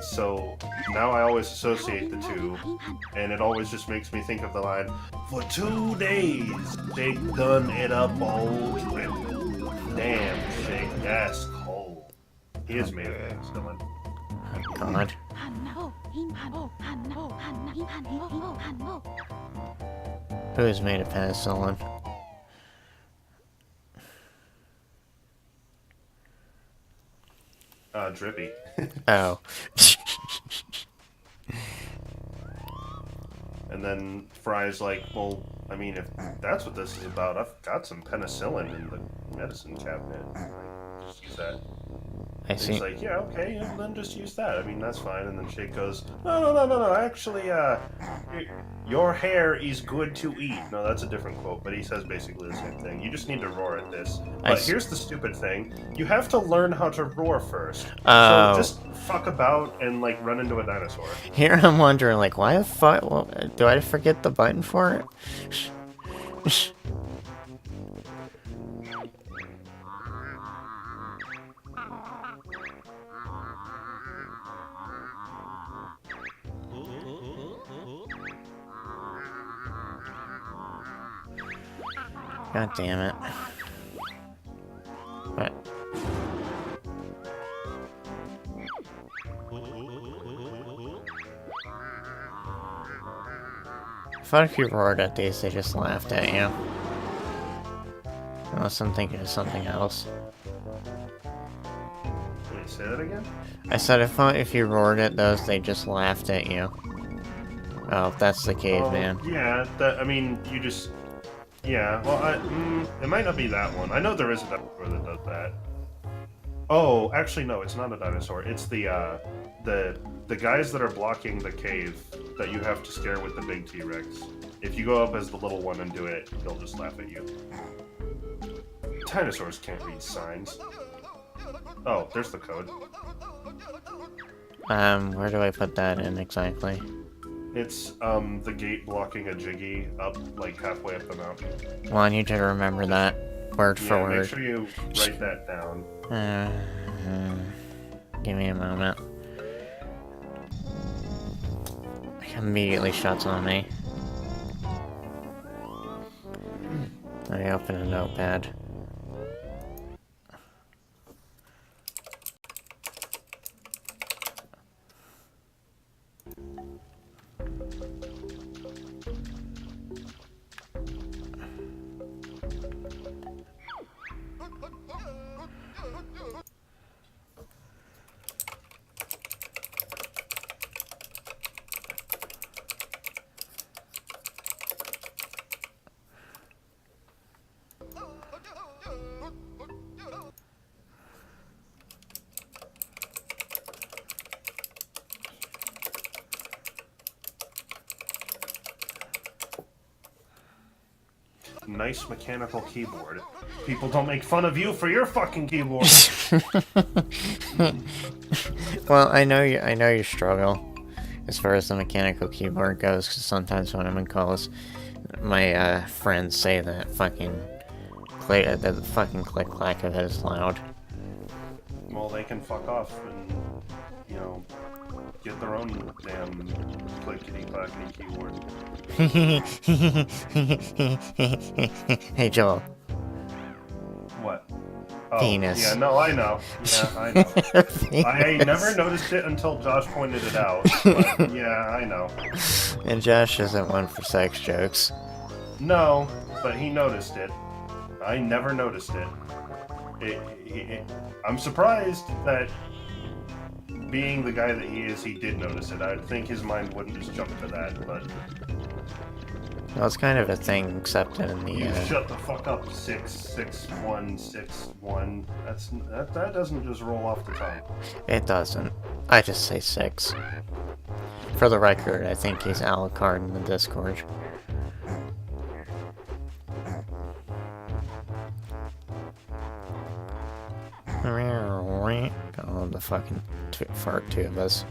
So now I always associate the two, and it always just makes me think of the line, "For 2 days, Shake done it up old Drip." Damn, Shake, that's cold. He is made of penicillin. God. Who is made of penicillin? Drippy. Oh. And then Fry's like, well, I mean, if that's what this is about, I've got some penicillin in the medicine cabinet. Just use that. I see. He's like, yeah, okay, then just use that. I mean, that's fine. And then Shake goes, no, actually, your hair is good to eat. No, that's a different quote, but he says basically the same thing. You just need to roar at this. But here's the stupid thing. You have to learn how to roar first. So just fuck about and, like, run into a dinosaur. Here I'm wondering, like, why the fuck, well, do I forget the button for it? God damn it. What? I thought if you roared at these, they just laughed at you. Unless I'm thinking of something else. Wait, say that again? I said if you roared at those, they just laughed at you. Oh, if that's the caveman. Yeah, I mean, you just... Yeah, well, it might not be that one. I know there is a dinosaur that does that. Oh, actually, no, it's not a dinosaur. It's the guys that are blocking the cave that you have to scare with the big T-Rex. If you go up as the little one and do it, they'll just laugh at you. Dinosaurs can't read signs. Oh, there's the code. Where do I put that in exactly? It's, the gate blocking a Jiggy up, like, halfway up the mountain. Well, I need you to remember that word for word. Make sure you write that down. Give me a moment. immediately shuts on me. I open a notepad. Nice mechanical keyboard. People don't make fun of you for your fucking keyboard. Well, I know you struggle as far as the mechanical keyboard goes, because sometimes when I'm in calls, my friends say that the fucking click clack of it is loud. Well, they can fuck off and, you know, get their own damn clickety clackety keyboard. Hey Joel. What? Oh, Penis. Yeah, no, I know. Yeah, I know. I never noticed it until Josh pointed it out. But yeah, I know. And Josh isn't one for sex jokes. No, but he noticed it. I never noticed it. I'm surprised that, being the guy that he is, he did notice it. I'd think his mind wouldn't just jump to that, but... Well, it's kind of a thing accepted in the... You shut the fuck up, 66161. That doesn't just roll off the tongue. It doesn't. I just say 6. For the record, I think he's Alucard in the Discord. Got all the fucking fart tubas.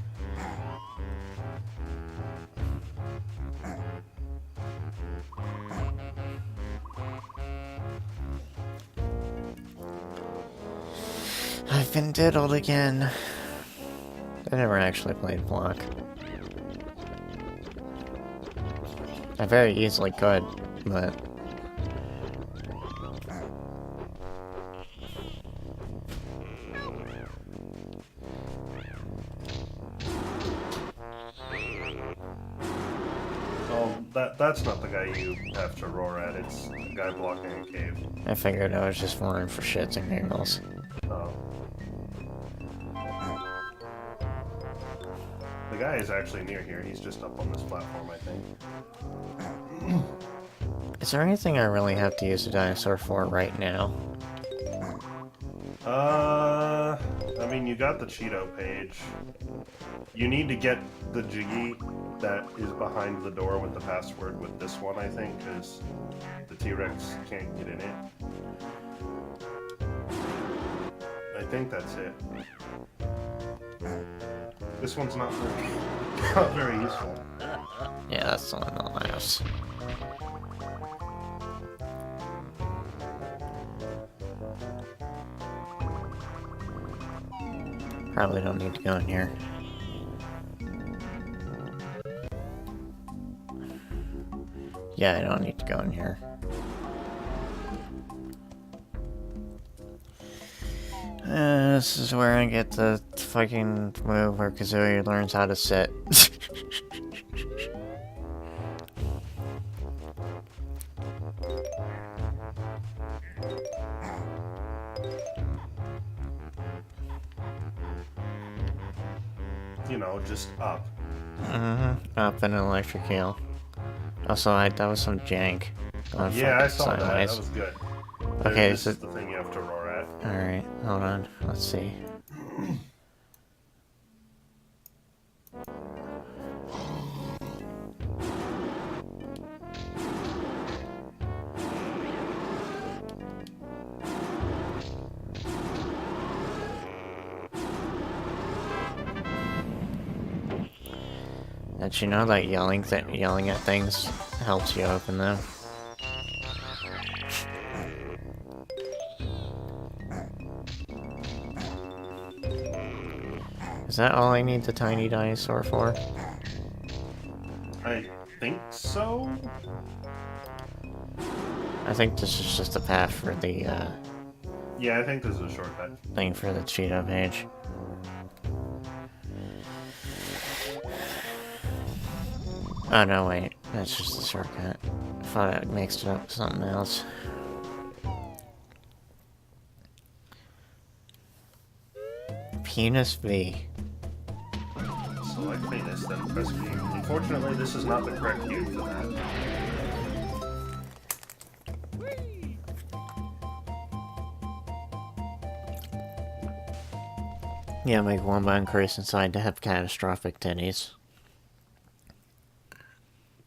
I've been diddled again. I never actually played block. I very easily could, but... Well, that's not the guy you have to roar at, it's the guy blocking a cave. I figured I was just roaring for shits and giggles. Oh. The guy is actually near here, he's just up on this platform, I think. Is there anything I really have to use a dinosaur for right now? I mean, you got the Cheeto page. You need to get the Jiggy that is behind the door with the password with this one, I think, because the T-Rex can't get in it. I think that's it. This one's not very useful. Yeah, that's the one that lasts. Probably don't need to go in here. Yeah, I don't need to go in here. This is where I get the fucking move where Kazooie learns how to sit. You know, just up. Up an electric eel. Also, that was some jank. Yeah, I saw sideways. that was good. Okay, this so... is the thing you have to roar at. Alright, hold on. Let's see. Did you know that yelling at things helps you open them? Is that all I need the tiny dinosaur for? think so. I think this is just a path for the, Yeah, I think this is a shortcut. thing for the Cheeto page. Oh, no, wait. That's just a shortcut. I thought I mixed it up with something else. Penis V. Select penis, then press Q. Unfortunately, this is not the correct Q for that. Yeah, make one by increase inside to have catastrophic titties.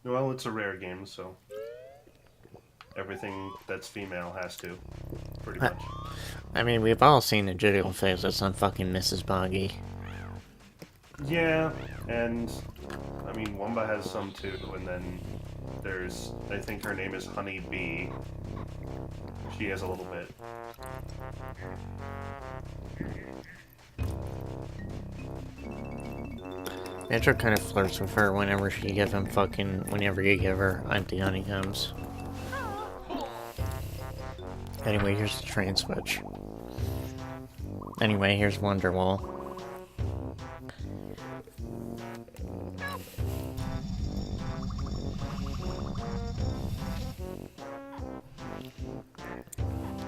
Well, it's a rare game, so everything that's female has to, pretty much. I mean, we've all seen the jiggle faces on fucking Mrs. Boggy. Yeah, and I mean, Wumba has some too, and then there's, I think her name is Honey Bee. She has a little bit. Banjo kind of flirts with her whenever you give her empty honeycombs. Anyway, here's the train switch. Anyway, here's Wonderwall.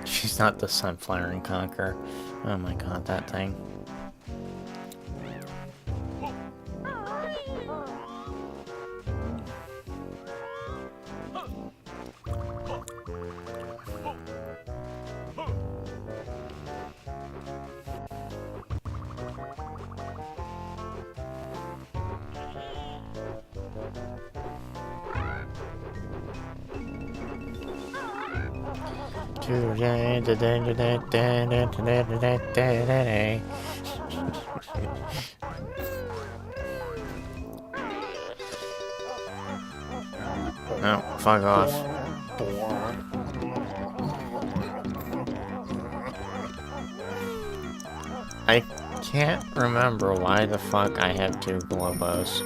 She's not the Sunflower and Conquer. Oh my god, that thing. Oh, fuck off. I can't remember why the fuck I have two Globos.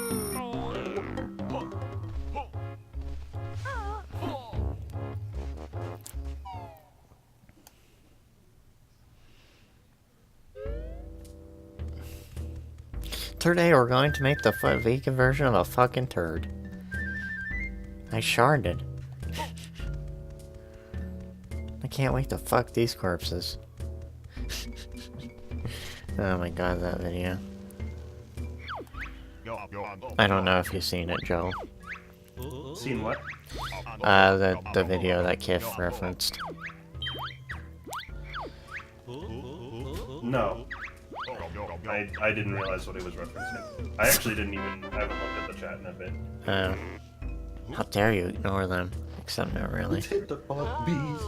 Today we're going to make the vegan version of a fucking turd. I sharded. I can't wait to fuck these corpses. Oh my god, that video. I don't know if you've seen it, Joe. Seen what? The video that Kiff referenced. No. I didn't realize what he was referencing. I actually I haven't looked at the chat in a bit. How dare you ignore them? Except not really. Hit the fuck bees.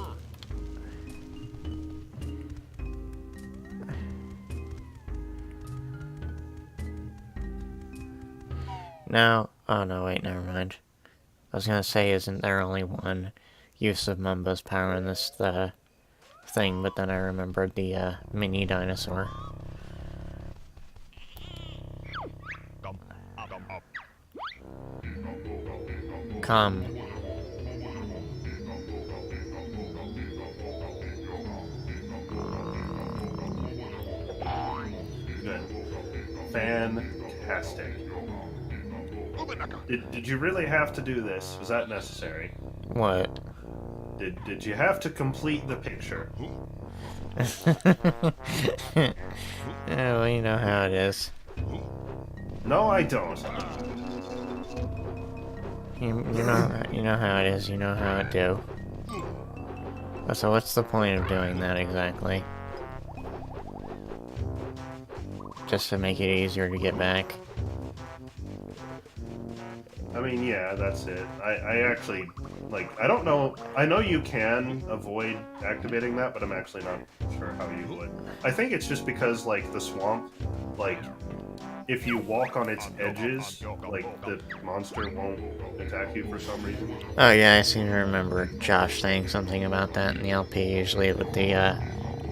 No. Oh no, wait, never mind. I was gonna say, isn't there only one use of Mumba's power in this thing, but then I remembered the mini dinosaur. Come. Good. Fantastic. Did you really have to do this? Was that necessary? What? Did you have to complete the picture? Oh, well, you know how it is. No, I don't. You know how it is. You know how it do. So what's the point of doing that exactly? Just to make it easier to get back? I mean, yeah, that's it. I actually, like, I don't know. I know you can avoid activating that, but I'm actually not sure how you would. I think it's just because, like, the swamp, like, if you walk on its edges, like, the monster won't attack you for some reason. Oh yeah, I seem to remember Josh saying something about that in the LP. Usually with the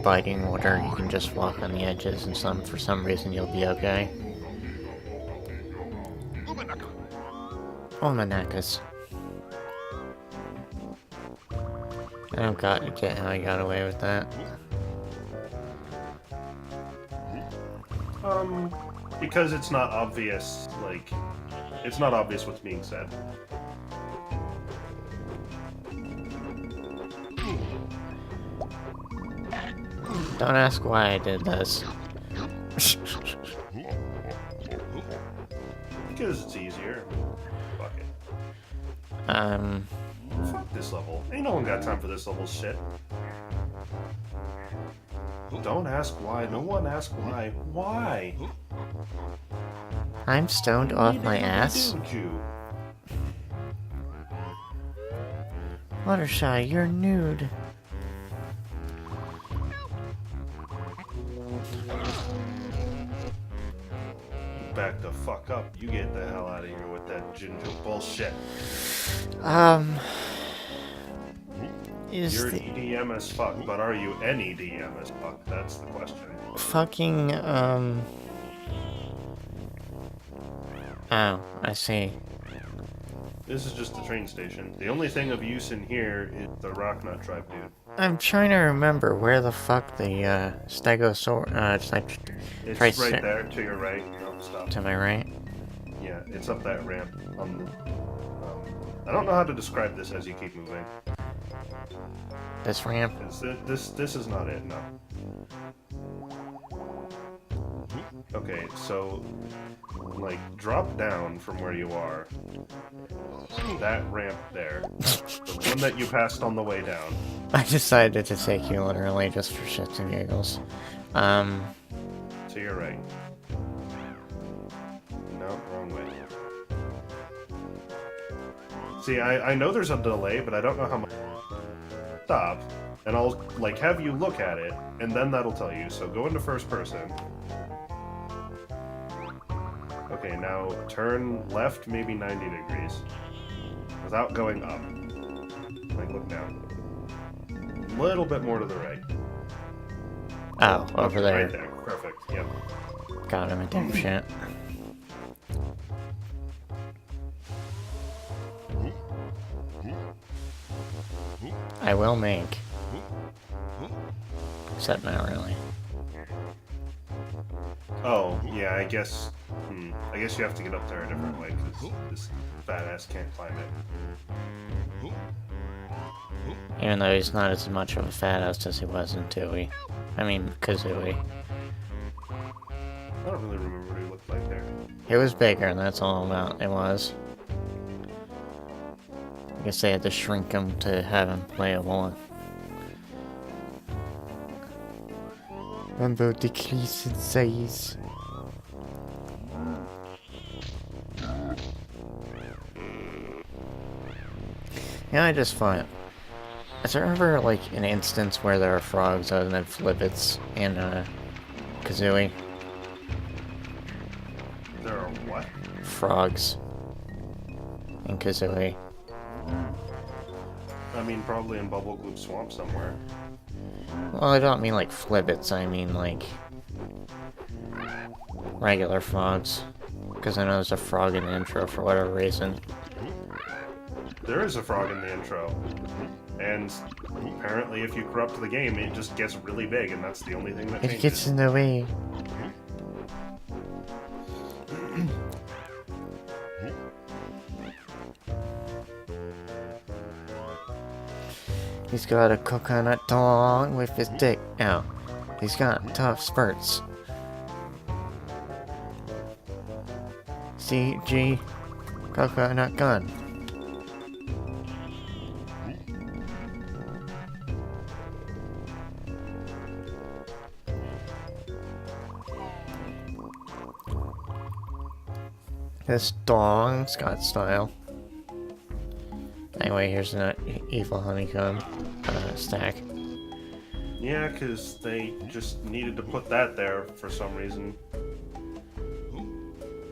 biting water, you can just walk on the edges, and for some reason you'll be okay. Oh, my knackers. I don't get how I got away with that. Because it's not obvious, like, it's not obvious what's being said. Don't ask why I did this. Because it's easier. Fuck it. Fuck this level. Ain't no one got time for this level shit. Don't ask why. No one ask why. Why? I'm stoned off my ass. Fluttershy, you're nude. Back the fuck up. You get the hell out of here with that ginger bullshit. You're EDM as fuck, but are you an EDM as fuck? That's the question. Fucking, Oh, I see. This is just the train station. The only thing of use in here is the Rocknut tribe, dude. I'm trying to remember where the fuck the, Stegosaur, it's like... It's right there, to your right. No, stop. To my right? Yeah, it's up that ramp on the... I don't know how to describe this as you keep moving. This ramp? This is not it, no. Okay, so... like, drop down from where you are. That ramp there. The one that you passed on the way down. I decided to take you literally just for shits and giggles. To your right. No, wrong way. See, I know there's a delay, but I don't know how much. Stop, and I'll, like, have you look at it, and then that'll tell you. So go into first person. Okay, now turn left maybe 90 degrees. Without going up. Like, look down. A little bit more to the right. Oh, over there. Right there. Perfect, yep. Got him a damn shit. I will make. Except not really. Oh, yeah, I guess... I guess you have to get up there a different way, because this fat ass can't climb it. Even though he's not as much of a fat ass as he was in Tooie. I mean, Kazooie. I don't really remember what he looked like there. He was bigger, and that's all about it was. I guess they had to shrink him to have him playable. Rainbow decrease in size. Yeah, I just thought. Is there ever, like, an instance where there are frogs other than flippets in, Kazooie? There are what? Frogs. In Kazooie. I mean, probably in Bubble Gloop Swamp somewhere. Well, I don't mean, like, flippets, I mean, like... regular frogs. Because I know there's a frog in the intro for whatever reason. There is a frog in the intro. And apparently if you corrupt the game, it just gets really big, and that's the only thing that changes. It gets in the way. He's got a coconut tongue with his dick out. He's got tough spurts. CG coconut gun. This dong's got style. Anyway, here's an evil honeycomb stack. Yeah, because they just needed to put that there for some reason.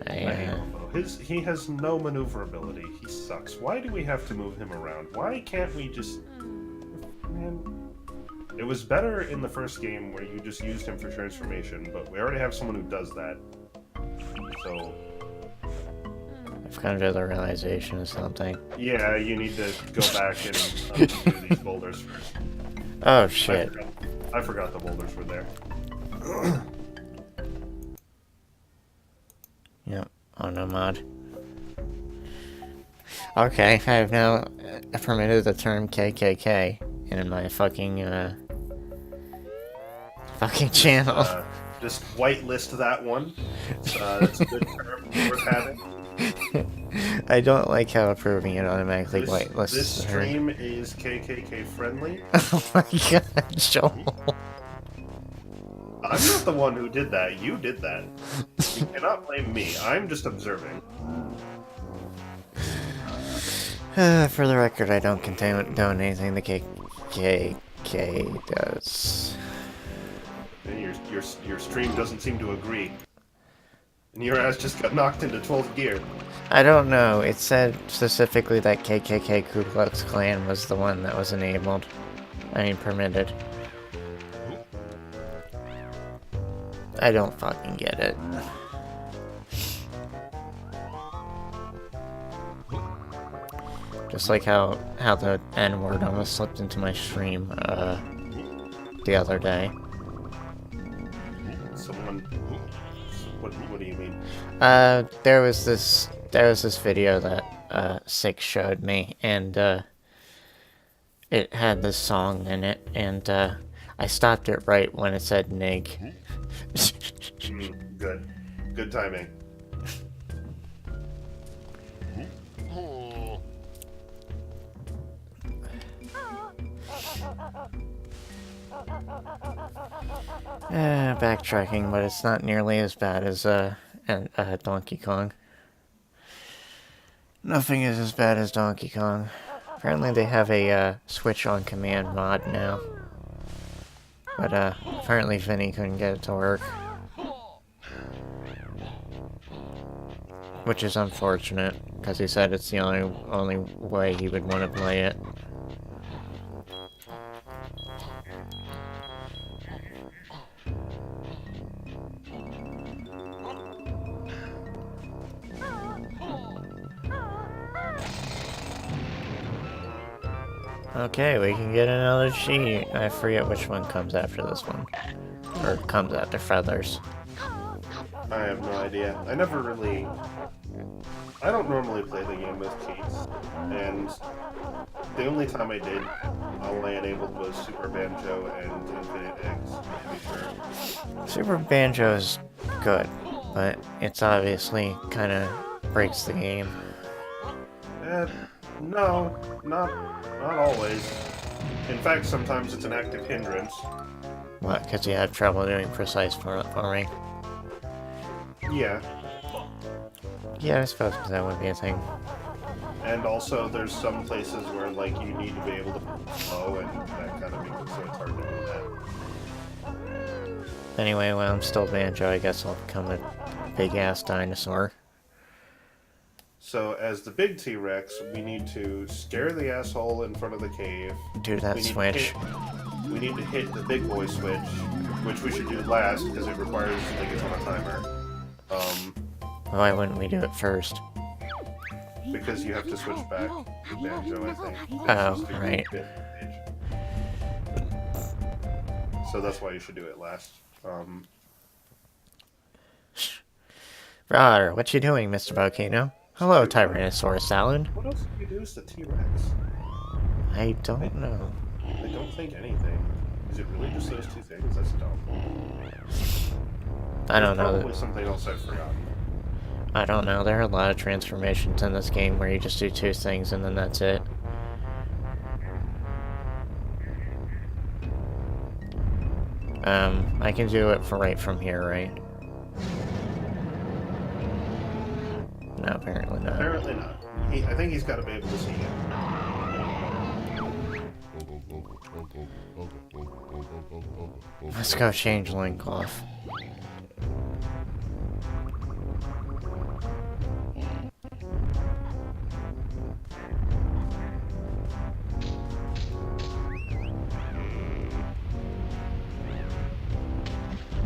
I hate Wumbo. He has no maneuverability. He sucks. Why do we have to move him around? Why can't we just... Man... It was better in the first game where you just used him for transformation, but we already have someone who does that. So... I've come to the realization of something. Yeah, you need to go back and undo these boulders first. Oh shit. I forgot the boulders were there. Yep, on no mod. Okay, I have now permitted the term KKK in my fucking channel. Just whitelist that one. It's a good term worth having. I don't like how approving it automatically whitelists. This stream is KKK friendly. Oh my god, Joel. I'm not the one who did that. You did that. You cannot blame me. I'm just observing. For the record, I don't condone anything the KKK does. Your stream doesn't seem to agree. And your ass just got knocked into 12th gear. I don't know. It said specifically that KKK Ku Klux Klan was the one that was enabled. I mean, permitted. I don't fucking get it. Just like how the N-word almost slipped into my stream, the other day. Someone... What do you mean? There was this video that, Six showed me, and, it had this song in it, and, I stopped it right when it said nig. Good. Good timing. Backtracking, but it's not nearly as bad as, Donkey Kong. Nothing is as bad as Donkey Kong. Apparently they have a, switch on command mod now. But, apparently Vinny couldn't get it to work. Which is unfortunate, because he said it's the only way he would want to play it. Okay, we can get another sheet. I forget which one comes after this one. Or comes after Feathers. I have no idea. I don't normally play the game with cheats. And the only time I did, all I enabled was Super Banjo and Infinite Eggs, to be sure. Super Banjo is good, but it's obviously kind of breaks the game. No, not always. In fact, sometimes it's an active hindrance. What, because you have trouble doing precise farming? Yeah. Yeah, I suppose that would be a thing. And also, there's some places where, like, you need to be able to flow, and that kind of makes it so it's hard to do that. Anyway, well, I'm still Banjo, I guess I'll become a big-ass dinosaur. So, as the big T-Rex, we need to scare the asshole in front of the cave. Do that switch. We need to hit the big boy switch, which we should do last, because it requires, like, it's on a timer. Why wouldn't we do it first? Because you have to switch back to Banjo, I think. Oh, right. So that's why you should do it last. Rawr, what you doing, Mr. Volcano? Hello, Tyrannosaurus Salad. What else do you do as the T-Rex? I don't know. I don't think anything. Is it really just those two things? That's dumb. I don't know. Probably something else I've forgotten. I don't know. There are a lot of transformations in this game where you just do two things and then that's it. I can do it right from here, right? No, apparently not. Apparently not. I think he's got to be able to see it. Let's go change Link off.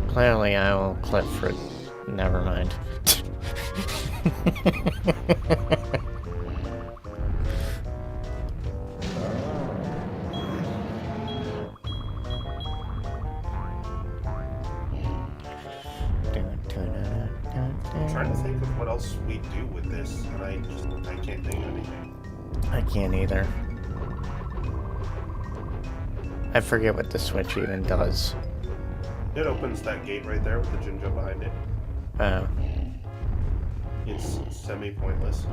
Clearly I will clip for... Never mind. I'm trying to think of what else we do with this, and I can't think of anything. I can't either. I forget what the switch even does. It opens that gate right there with the Jinjo behind it. Oh. It's semi-pointless.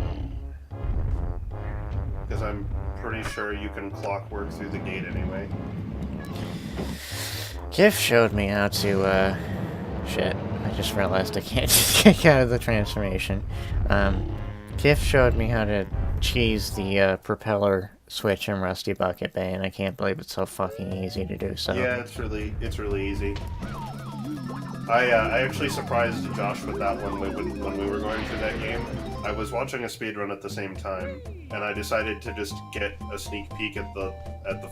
Because I'm pretty sure you can clockwork through the gate anyway. Kif showed me how to, shit. I just realized I can't just kick out of the transformation. Kif showed me how to cheese the, propeller switch in Rusty Bucket Bay, and I can't believe it's so fucking easy to do so. Yeah, it's really easy. I actually surprised Josh with that one when we were going through that game. I was watching a speedrun at the same time, and I decided to just get a sneak peek at the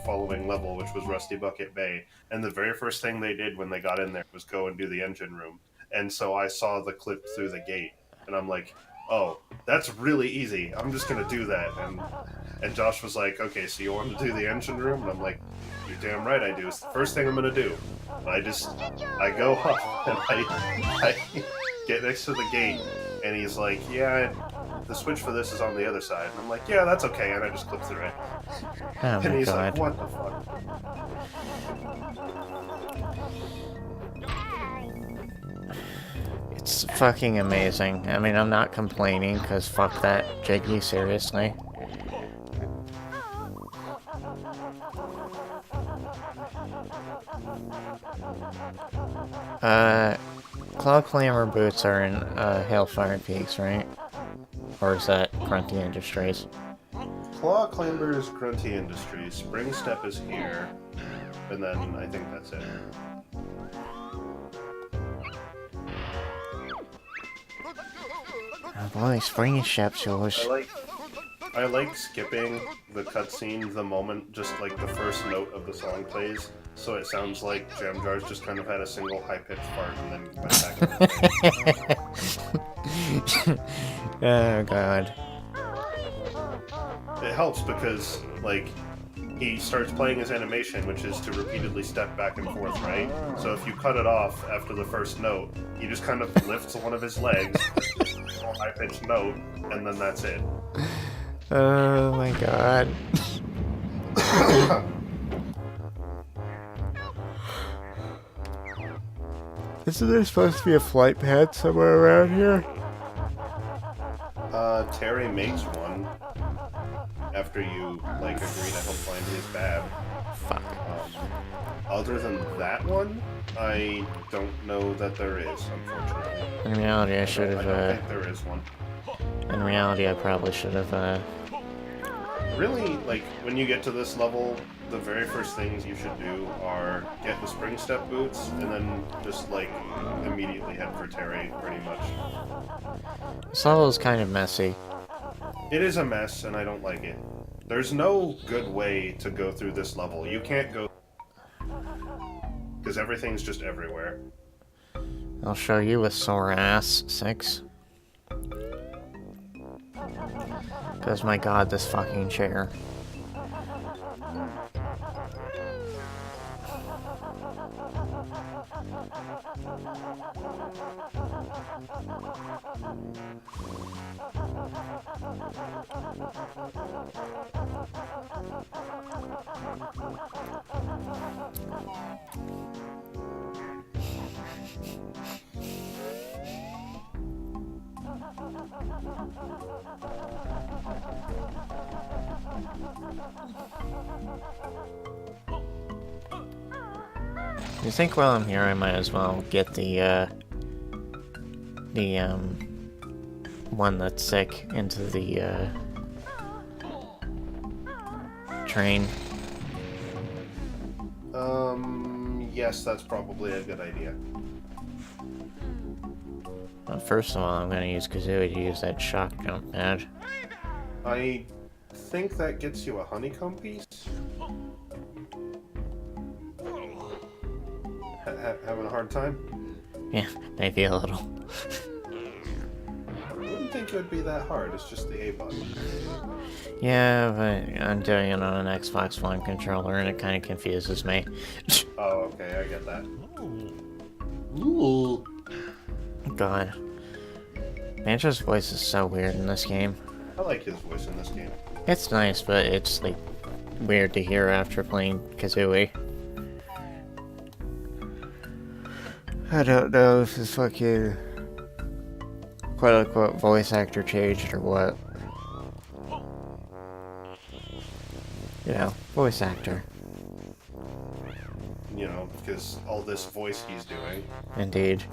following level, which was Rusty Bucket Bay. And the very first thing they did when they got in there was go and do the engine room. And so I saw the clip through the gate, and I'm like, oh, that's really easy. I'm just gonna do that. And Josh was like, okay, so you want to do the engine room? And I'm like, you're damn right I do. It's the first thing I'm gonna do. And I go up, and I get next to the gate, and he's like, yeah, the switch for this is on the other side. And I'm like, yeah, that's okay, and I just clip through it. Oh And he's God. like, what the fuck? It's fucking amazing. I mean, I'm not complaining, because fuck that, Jiggy, seriously. Claw Clamor boots are in, Hailfire Peaks, right? Or is that Grunty Industries? Claw Clamber is Grunty Industries, Spring Step is here, and then I think that's it. Oh boy, Spring Step's yours. I like skipping the cutscene the moment, just like the first note of the song plays, so it sounds like Jam Jars just kind of had a single high-pitched fart and then went back. Oh God. It helps because, like, he starts playing his animation, which is to repeatedly step back and forth, right? So if you cut it off after the first note, he just kind of lifts one of his legs, a high-pitched note, and then that's it. Oh my God. Isn't there supposed to be a flight pad somewhere around here? Terry makes one after you, like, agree to help find his bab. Fuck. Other than that one, I don't know that there is, unfortunately. In reality, I should have, I don't think there is one. In reality, I probably should have, Really, like, when you get to this level, the very first things you should do are get the Spring Step boots, and then just, like, immediately head for Terry, pretty much. This level is kind of messy. It is a mess, and I don't like it. There's no good way to go through this level. You can't go... because everything's just everywhere. I'll show you a sore ass, 6. Because my God, this fucking chair. You think while I'm here I might as well get the one that's sick into the, train? Yes, that's probably a good idea. Well, first of all, I'm gonna use Kazooie to use that shock jump pad. I think that gets you a honeycomb piece? Having a hard time? Yeah, maybe a little. I wouldn't think it would be that hard. It's just the A button. Yeah, but I'm doing it on an Xbox One controller and it kind of confuses me. Oh, okay, I get that. Ooh. God. Banjo's voice is so weird in this game. I like his voice in this game. It's nice, but it's, like, weird to hear after playing Kazooie. I don't know if his fucking quote-unquote voice actor changed or what. You know, voice actor. You know, because all this voice he's doing. Indeed.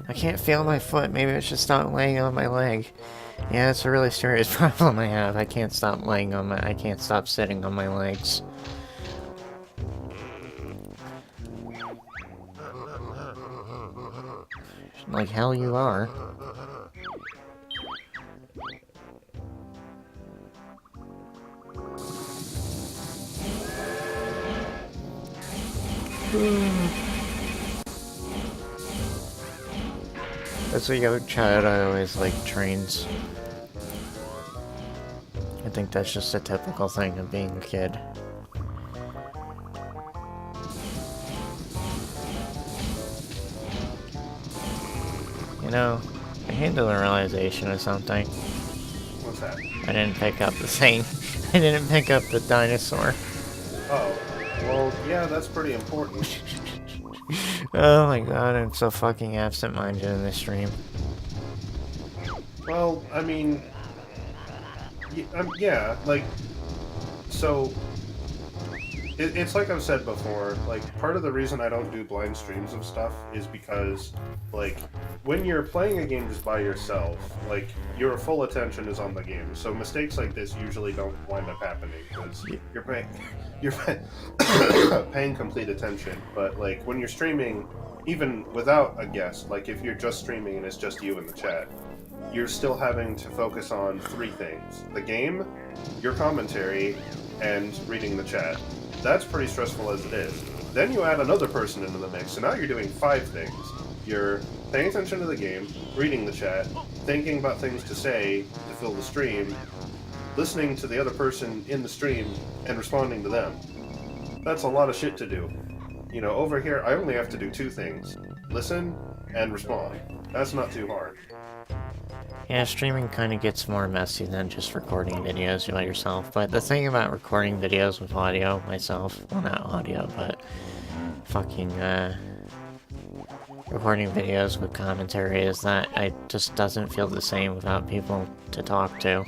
I can't feel my foot. Maybe I should stop laying on my leg. Yeah, it's a really serious problem I have. I can't stop sitting on my legs. Like hell you are. As a young child, I always liked trains. I think that's just a typical thing of being a kid. You know, I came to the realization of something. What's that? I didn't pick up the thing. I didn't pick up the dinosaur. Oh, well, yeah, that's pretty important. Oh my god, I'm so fucking absent-minded in this stream. Well, I mean, yeah, like, so, it's like I've said before, like, part of the reason I don't do blind streams of stuff is because, like, when you're playing a game just by yourself, like, your full attention is on the game, so mistakes like this usually don't wind up happening, because you're paying complete attention, but, like, when you're streaming, even without a guest, like, if you're just streaming and it's just you in the chat, you're still having to focus on three things. The game, your commentary, and reading the chat. That's pretty stressful as it is. Then you add another person into the mix, so now you're doing 5 things. You're paying attention to the game, reading the chat, thinking about things to say to fill the stream, listening to the other person in the stream, and responding to them. That's a lot of shit to do. You know, over here, I only have to do 2 things. Listen and respond. That's not too hard. Yeah, streaming kind of gets more messy than just recording videos by yourself, but the thing about recording videos with audio myself, well not audio, but fucking, recording videos with commentary is that it just doesn't feel the same without people to talk to.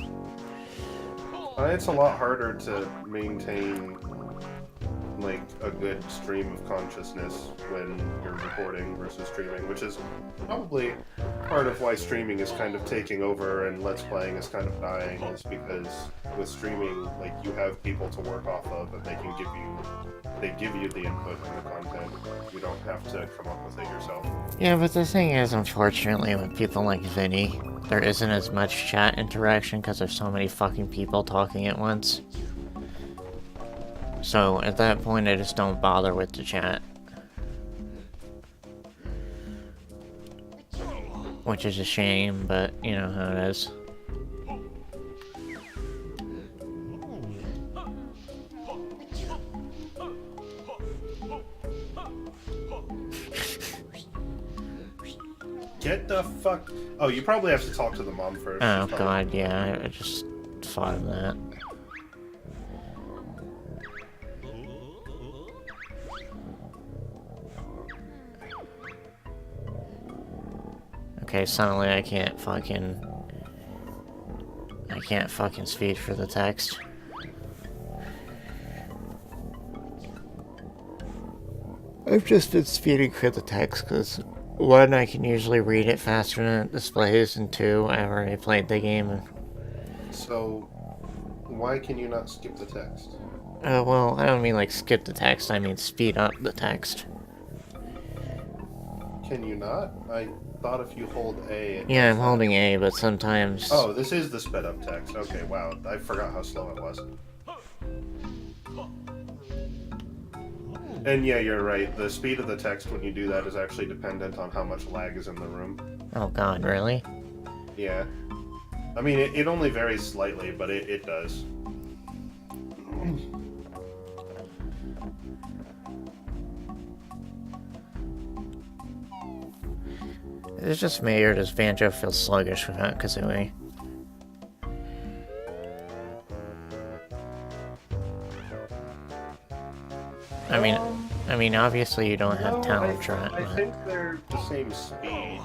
It's a lot harder to maintain, like, a good stream of consciousness when you're recording versus streaming, which is probably part of why streaming is kind of taking over and Let's Playing is kind of dying, is because with streaming, like, you have people to work off of and they give you the input and the content. You don't have to come up with it yourself. Yeah, but the thing is, unfortunately, with people like Vinny, there isn't as much chat interaction because there's so many fucking people talking at once. So, at that point, I just don't bother with the chat. Which is a shame, but you know how it is. Get the fuck... Oh, you probably have to talk to the mom first. Oh god, yeah, I just thought of that. Okay, suddenly I can't fucking speed for the text. I've just been speeding for the text because 1, I can usually read it faster than it displays, and 2, I already played the game. So, why can you not skip the text? Well, I don't mean like skip the text, I mean speed up the text. Can you not? I thought if you hold A... Yeah, I'm holding A, but sometimes... Oh, this is the sped up text. Okay, wow. I forgot how slow it was. And yeah, you're right. The speed of the text when you do that is actually dependent on how much lag is in the room. Oh god, really? Yeah. I mean, it only varies slightly, but it does. Is it just me, or does Banjo feel sluggish without Kazooie? I mean, obviously you don't have talent trot. I think they're the same speed.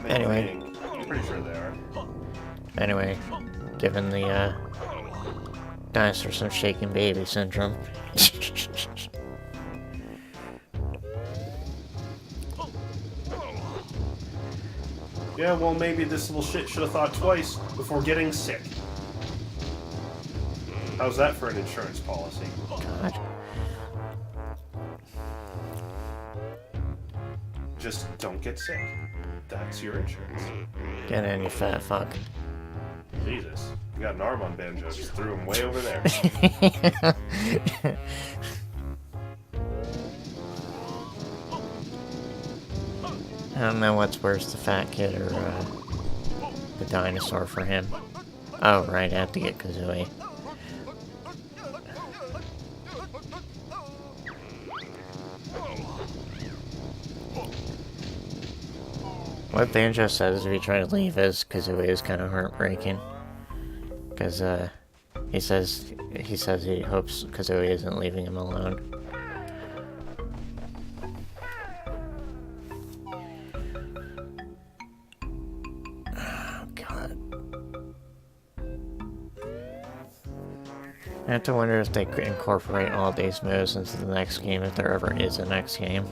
Anyway. I'm pretty sure they are. Anyway, given the, dinosaur some shaking baby syndrome. Yeah, well, maybe this little shit should have thought twice before getting sick. How's that for an insurance policy? God. Just don't get sick. That's your insurance. Get in, you fat fuck. Jesus. You got an arm on Banjo. Just threw him way over there. I don't know what's worse, the fat kid or, the dinosaur for him. Oh, right, I have to get Kazooie. What Banjo says if you try to leave is Kazooie is kind of heartbreaking. Because, he says he hopes Kazooie isn't leaving him alone. Oh, God. I have to wonder if they could incorporate all these moves into the next game, if there ever is a next game.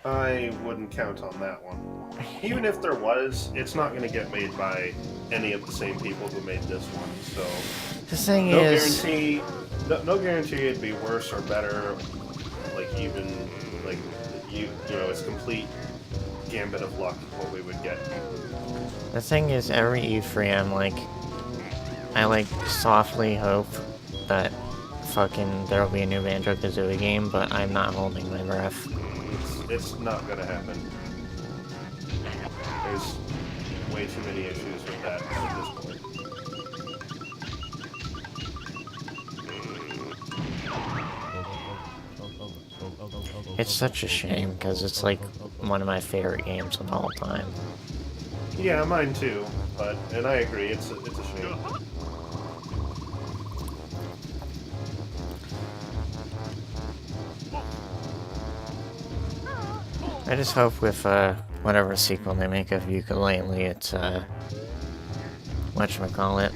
I wouldn't count on that one. Even if there was, it's not going to get made by any of the same people who made this one, so... The thing no is... no guarantee it'd be worse or better, like, even, like, you know, it's complete gambit of luck what we would get. The thing is, every E3 I softly hope that fucking there'll be a new Banjo-Kazooie game, but I'm not holding my breath. It's not gonna happen. There's way too many issues with that at this point. It's such a shame, because it's like one of my favorite games of all time. Yeah, mine too, and I agree, it's a shame. I just hope with, whatever sequel they make of Ukulele, it's, whatchamacallit,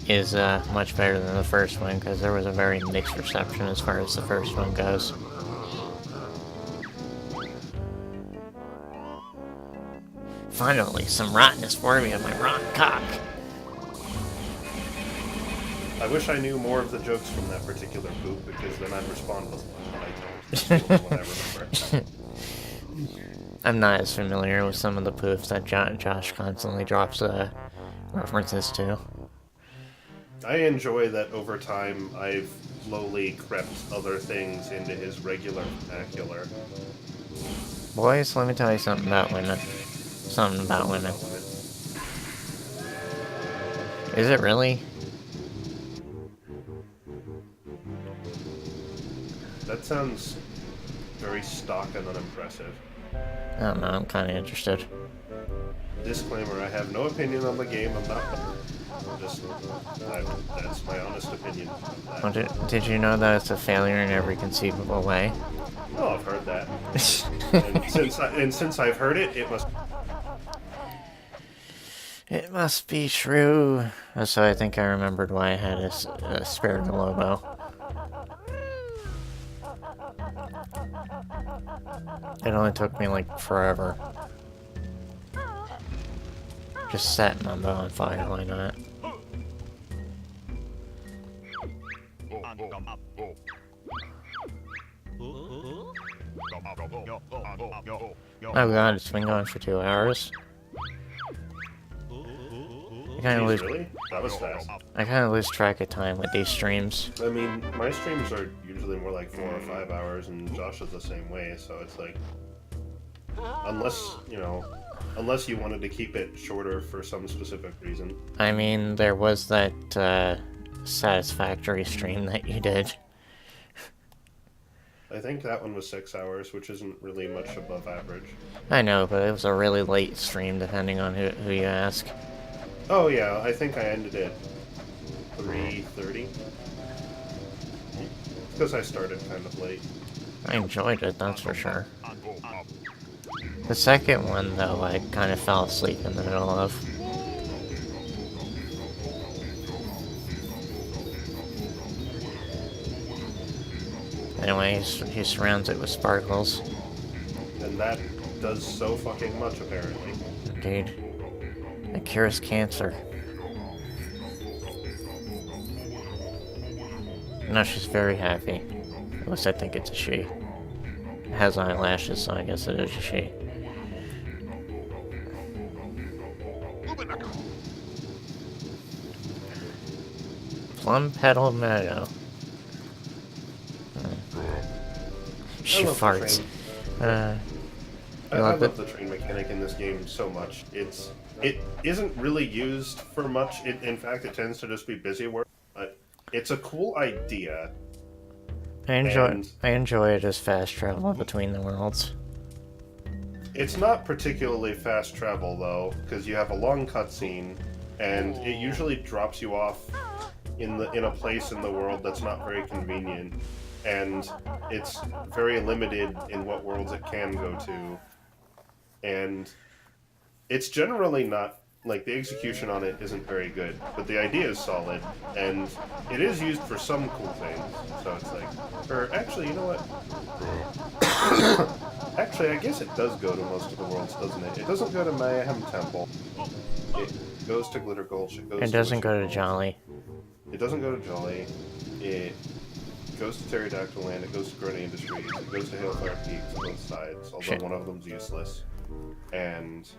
is, much better than the first one, because there was a very mixed reception as far as the first one goes. Finally, some rottenness for me on my rotten cock. I wish I knew more of the jokes from that particular poop, because then I'd respond with one, but I don't. That's what I remember. I'm not as familiar with some of the poofs that Josh constantly drops references to. I enjoy that over time I've slowly crept other things into his regular vernacular. Boys, let me tell you something about women. Something about women. Is it really? That sounds very stock and unimpressive. I don't know, I'm kind of interested. Disclaimer, I have no opinion on the game, I'm not... that's my honest opinion. Well, did you know that it's a failure in every conceivable way? Oh, I've heard that. and since I've heard it, it must... It must be true. So I think I remembered why I had a Spirit of the Lobo. It only took me forever. Just set Mumbo on fire, why not? Oh god, it's been going for 2 hours. kind of Jeez, lose. really? That was fast. I kind of lose track of time with these streams. I mean, my streams are usually more like 4 or 5 hours, and Josh is the same way. So it's like, unless you wanted to keep it shorter for some specific reason. I mean, there was that Satisfactory stream that you did. I think that one was 6 hours, which isn't really much above average. I know, but it was a really late stream, depending on who you ask. Oh yeah, I think I ended at 3:30. Because I started kind of late. I enjoyed it, that's for sure. The second one, though, I kind of fell asleep in the middle of. Anyway, he surrounds it with sparkles. And that does so fucking much, apparently. Indeed. It cures cancer. No, she's very happy. At least I think it's a she. It has eyelashes, so I guess it is a she. Plum Petal Meadow. She farts. I love the train mechanic in this game so much. It isn't really used for much. In fact, it tends to just be busy work. But it's a cool idea. I enjoy it as fast travel between the worlds. It's not particularly fast travel though, because you have a long cutscene, and it usually drops you off in a place in the world that's not very convenient, and it's very limited in what worlds it can go to, and it's generally not, like, the execution on it isn't very good, but the idea is solid, and it is used for some cool things, so it's like, or actually, you know what? Actually, I guess it does go to most of the worlds, doesn't it? It doesn't go to Mayhem Temple. It goes to Glitter Gulch. It doesn't go to Jolly. It doesn't go to Jolly. It goes to Pterodactyl Land. It goes to Grenade Industries. It goes to Hailfire Peaks on both sides, although one of them's useless. And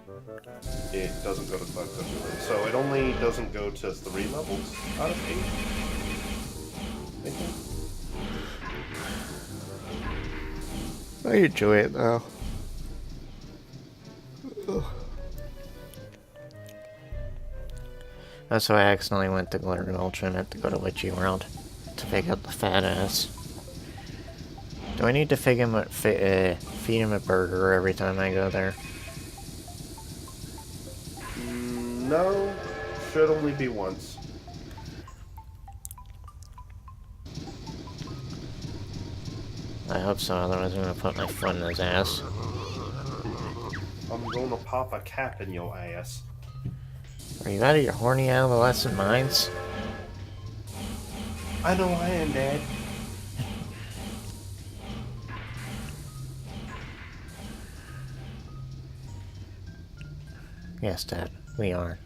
it doesn't go to Cloud Coast. So it only doesn't go to 3 levels out of 8. I think. I enjoy it though. That's why I accidentally went to Glitter Gulch and meant to go to Witchy World to pick up the fat ass. Do I need to feed him a burger every time I go there? No, should only be once. I hope so, otherwise I'm gonna put my foot in his ass. I'm gonna pop a cap in your ass. Are you out of your horny adolescent minds? I know I am, Dad. Yes, Dad, we are.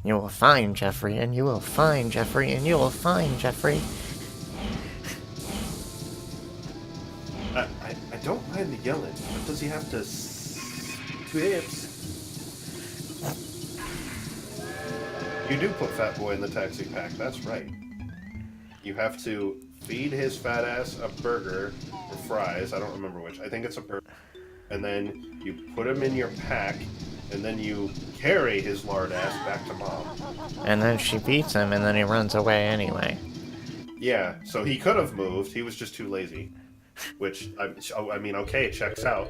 You will find Jeffrey, and you will find Jeffrey, and you will find Jeffrey. I don't mind the yelling, but does he have to hips? You do put Fat Boy in the taxi pack, that's right. You have to feed his fat ass a burger or fries, I don't remember which. I think it's a burger. And then you put him in your pack, and then you carry his lard ass back to Mom. And then she beats him, and then he runs away anyway. Yeah, so he could have moved, he was just too lazy. Which, I mean, okay, checks out.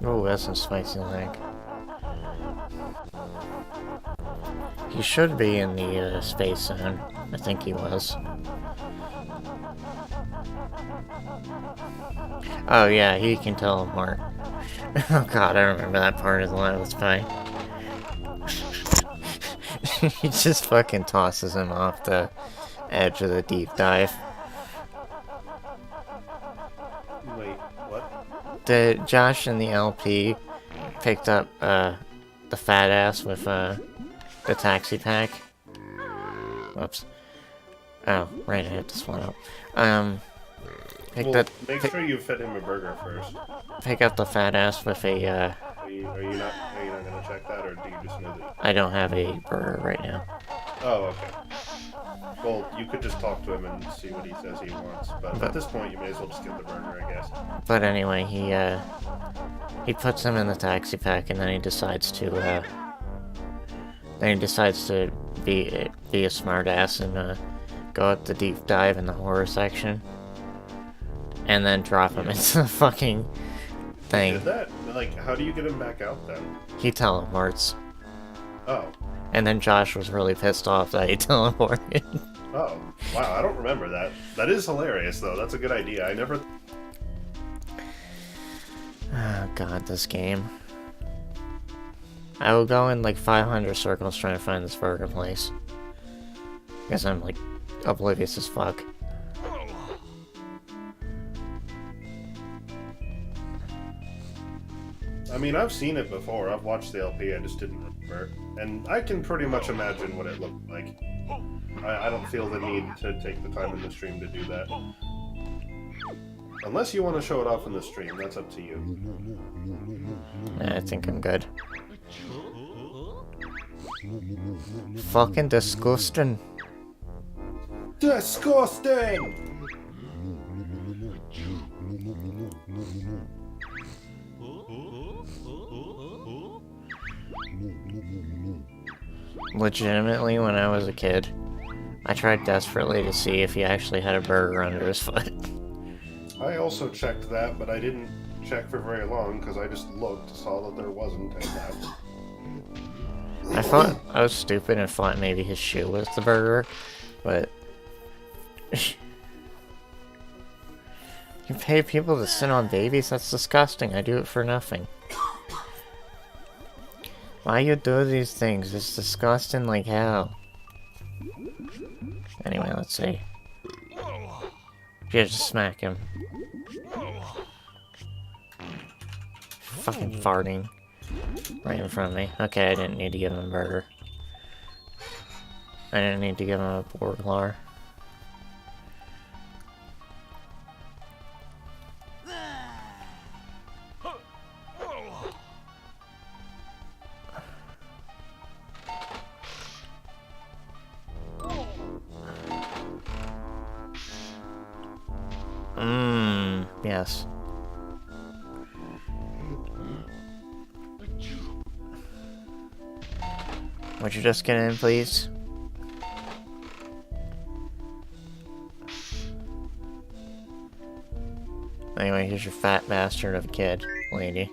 Oh, that's some spicy leg. He should be in the space zone. I think he was. Oh yeah, he can teleport. Oh god, I remember that part of the Let's Play. He just fucking tosses him off the edge of the deep dive. Wait, what? Josh and the LP picked up the fat ass with the taxi pack. Whoops. Oh, right, I have to swell out. Make sure you fit him a burger first. Pick up the fat ass with a, Are you not gonna check that, or do you just know that? I don't have a burger right now. Oh, okay. Well, you could just talk to him and see what he says he wants, but at this point you may as well just get the burger, I guess. But anyway, he puts him in the taxi pack, and then he decides to, be a smart ass and, go up the deep dive in the horror section. And then drop him into the fucking thing. Did that? Like, how do you get him back out then? He teleports. Oh. And then Josh was really pissed off that he teleported. Oh, wow, I don't remember that. That is hilarious, though. That's a good idea. I never... Oh, God, this game. I will go in, like, 500 circles trying to find this burger place. Because I'm, like, oblivious as fuck. I mean, I've seen it before. I've watched the LP, I just didn't remember. And I can pretty much imagine what it looked like. I don't feel the need to take the time in the stream to do that. Unless you want to show it off in the stream, that's up to you. I think I'm good. Fucking disgusting. Disgusting! Legitimately, when I was a kid, I tried desperately to see if he actually had a burger under his foot. I also checked that, but I didn't check for very long because I just looked, saw that there wasn't, and left. I thought I was stupid and thought maybe his shoe was the burger, but... You pay people to sit on babies? That's disgusting. I do it for nothing. Why you do these things? It's disgusting like hell. Anyway, let's see. Yeah, just smack him. Fucking farting. Right in front of me. Okay, I didn't need to give him a burger. I didn't need to give him a burglar. Yes. Would you just get in, please? Anyway, here's your fat bastard of a kid, lady.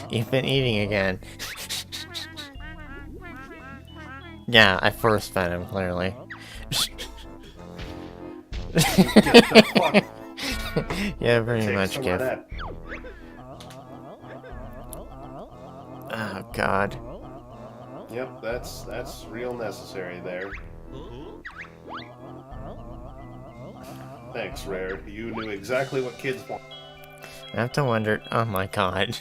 You've been eating again. Yeah, I first fed him, clearly. Yeah, pretty much, Gif. Oh, God. Yep, that's real necessary there. Thanks, Rare. You knew exactly what kids want. I have to wonder... Oh my God.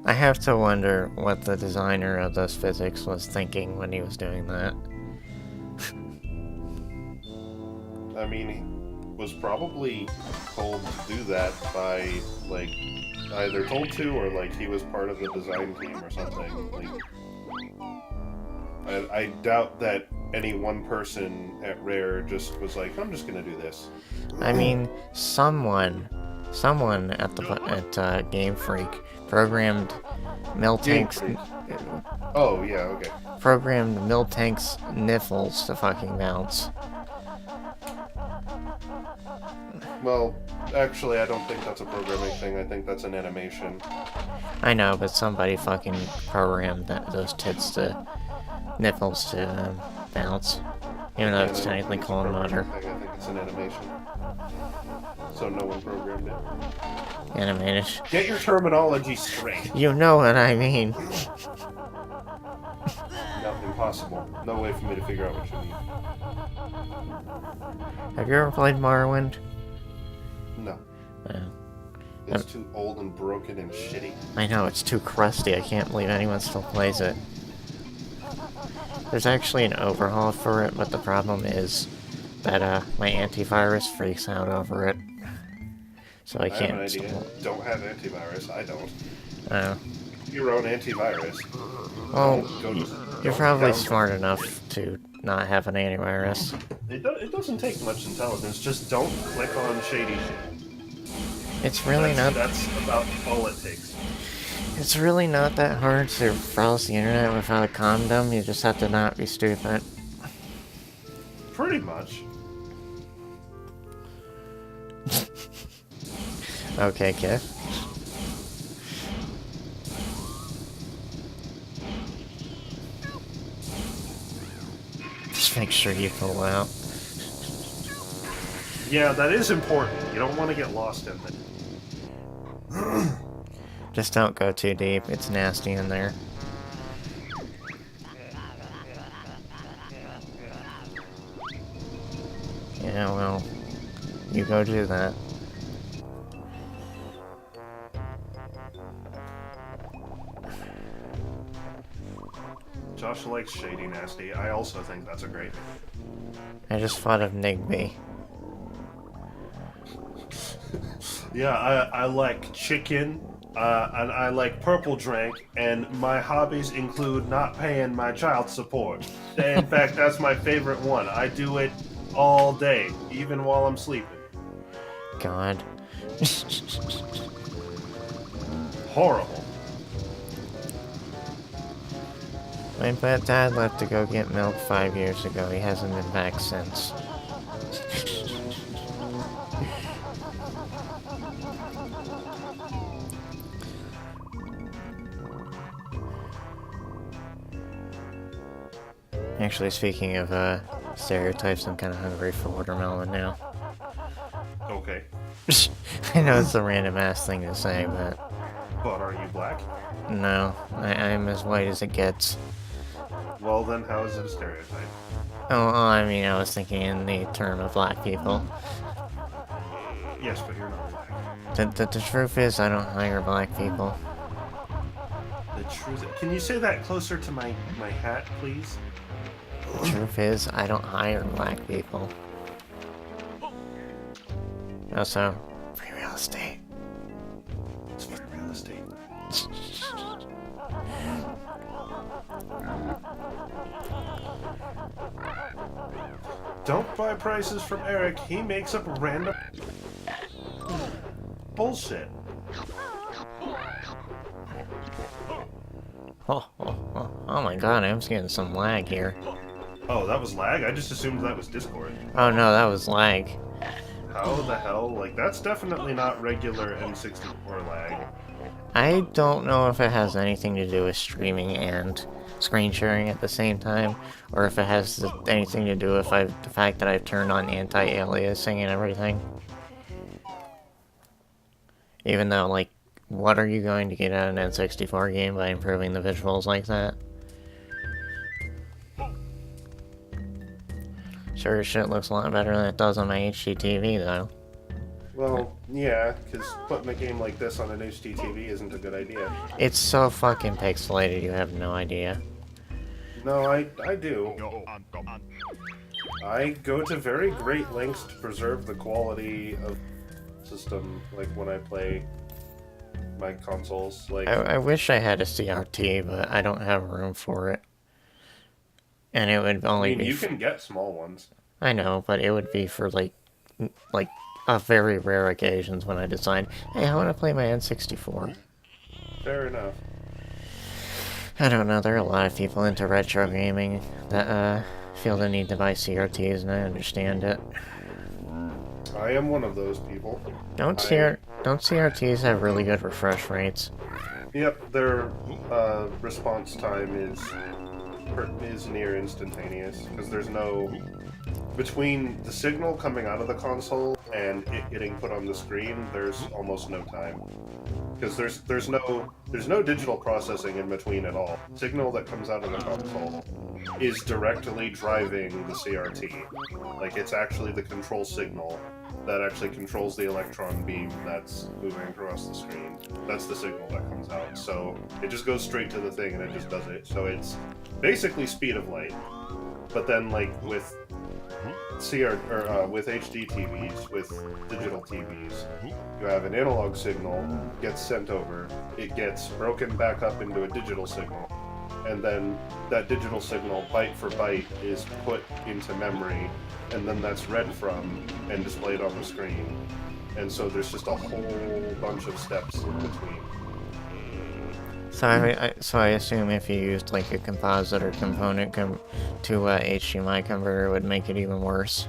I have to wonder what the designer of this physics was thinking when he was doing that. I mean, he was probably told to do that by, like, either told to or, like, he was part of the design team or something. Like, I doubt that any one person at Rare just was like, I'm just gonna do this. I mean, someone at Game Freak programmed Miltank's... Oh, yeah, okay. Programmed Miltank's nipples to fucking bounce. Well, actually, I don't think that's a programming thing. I think that's an animation. I know, but somebody fucking programmed those nipples to bounce. Even though it's technically cold water. I think it's an animation. So no one programmed it. Animated. Get your terminology straight. You know what I mean. No, impossible. No way for me to figure out what you need. Have you ever played Morrowind? No. Uh, It's too old and broken and shitty. I know, it's too crusty. I can't believe anyone still plays it. There's actually an overhaul for it, but the problem is that my antivirus freaks out over it. So I can't. I have an idea. Don't have antivirus. I don't. Oh. Your own antivirus. Well, you're probably smart enough to not have an antivirus. It doesn't take much intelligence. Just don't click on shady shit. It's really not. That's about all it takes. It's really not that hard to browse the internet without a condom. You just have to not be stupid. Pretty much. Okay, kid. Just make sure you pull out. Yeah, that is important. You don't want to get lost in it. Just don't go too deep. It's nasty in there. Yeah, well, you go do that. Josh likes shady nasty. I also think that's a great name. I just thought of Nigby. Yeah, I like chicken, and I like purple drink, and my hobbies include not paying my child support. In fact, that's my favorite one. I do it all day, even while I'm sleeping. God. Horrible. My dad left to go get milk 5 years ago. He hasn't been back since. Actually, speaking of stereotypes, I'm kind of hungry for watermelon now. Okay. I know it's a random ass thing to say, but But are you black? no, I'm as white as it gets. Well, then how is it a stereotype? Oh, I mean, I was thinking in the term of black people. Yes, but you're not black. The truth is, I don't hire black people. The truth. Can you say that closer to my hat, please? The truth is, I don't hire black people. Also, free real estate. It's for real estate. Don't buy prices from Eric. He makes up random bullshit. Oh my god, I'm getting some lag here. Oh, that was lag? I just assumed that was Discord. Oh no, that was lag. How the hell? Like, that's definitely not regular N64 lag. I don't know if it has anything to do with streaming and screen sharing at the same time, or if it has anything to do with the fact that I've turned on anti-aliasing and everything. Even though, like, what are you going to get out of an N64 game by improving the visuals like that? Sure as shit looks a lot better than it does on my HD TV, though. Well, yeah, because putting a game like this on an HD TV isn't a good idea. It's so fucking pixelated, you have no idea. No, I do. I go to very great lengths to preserve the quality of the system, like when I play my consoles. Like, I wish I had a CRT, but I don't have room for it. And it would only be... you can get small ones. I know, but it would be for, like very rare occasions when I decide, hey, I want to play my N64. Fair enough. I don't know, there are a lot of people into retro gaming that, feel the need to buy CRTs, and I understand it. I am one of those people. Don't CRTs have really good refresh rates? Yep, their response time is near instantaneous, because there's no... Between the signal coming out of the console and it getting put on the screen, there's almost no time. Because there's no digital processing in between at all. Signal that comes out of the console is directly driving the CRT. Like, it's actually the control signal that actually controls the electron beam that's moving across the screen. That's the signal that comes out. So it just goes straight to the thing and it just does it. So it's basically speed of light. But then, like, with with HD TVs, with digital TVs, you have an analog signal, gets sent over, it gets broken back up into a digital signal, and then that digital signal, byte for byte, is put into memory, and then that's read from and displayed on the screen. And so there's just a whole bunch of steps in between. So I assume if you used like a composite or component to HDMI converter, it would make it even worse.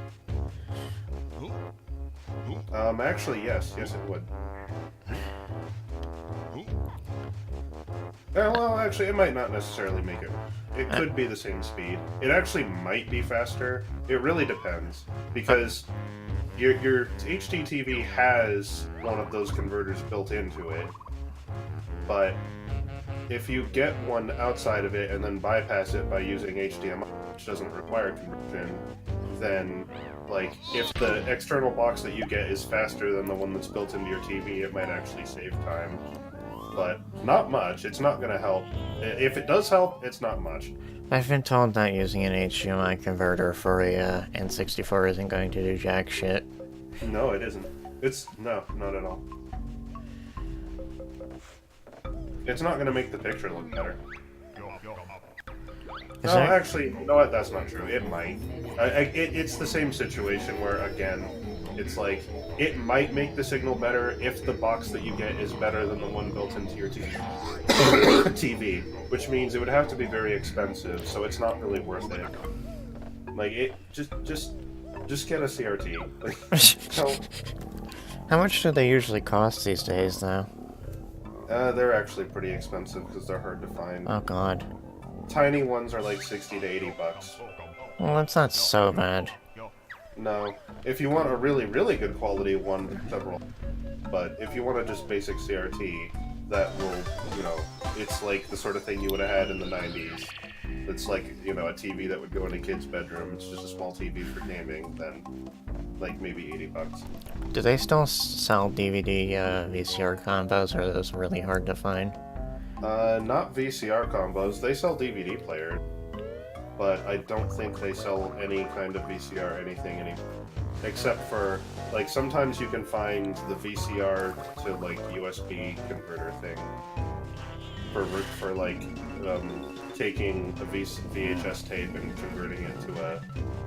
Actually, yes, it would. Well, actually, it might not necessarily make it. It could be the same speed. It actually might be faster. It really depends, because your HD TV has one of those converters built into it, but if you get one outside of it and then bypass it by using HDMI, which doesn't require conversion, then, like, if the external box that you get is faster than the one that's built into your TV, it might actually save time. But not much. It's not going to help. If it does help, it's not much. I've been told that using an HDMI converter for a N64 isn't going to do jack shit. No, it isn't. No, not at all. It's not going to make the picture look better. Actually, you know what? That's not true. It might. It's the same situation where, again, it's like, it might make the signal better if the box that you get is better than the one built into your TV, which means it would have to be very expensive, so it's not really worth it. Like, just get a CRT. How much do they usually cost these days, though? They're actually pretty expensive because they're hard to find. Oh god. Tiny ones are like 60 to 80 bucks. Well, that's not so bad. No. If you want a really, really good quality one, several. But if you want a just basic CRT, that will, it's like the sort of thing you would have had in the 90s. It's like, a TV that would go in a kid's bedroom. It's just a small TV for gaming, then, like, maybe 80 bucks. Do they still sell DVD VCR combos, or are those really hard to find? Not VCR combos. They sell DVD players, but I don't think they sell any kind of VCR anything anymore. Except for, like, sometimes you can find the VCR to, like, USB converter thing. For like, taking a VHS tape and converting it to a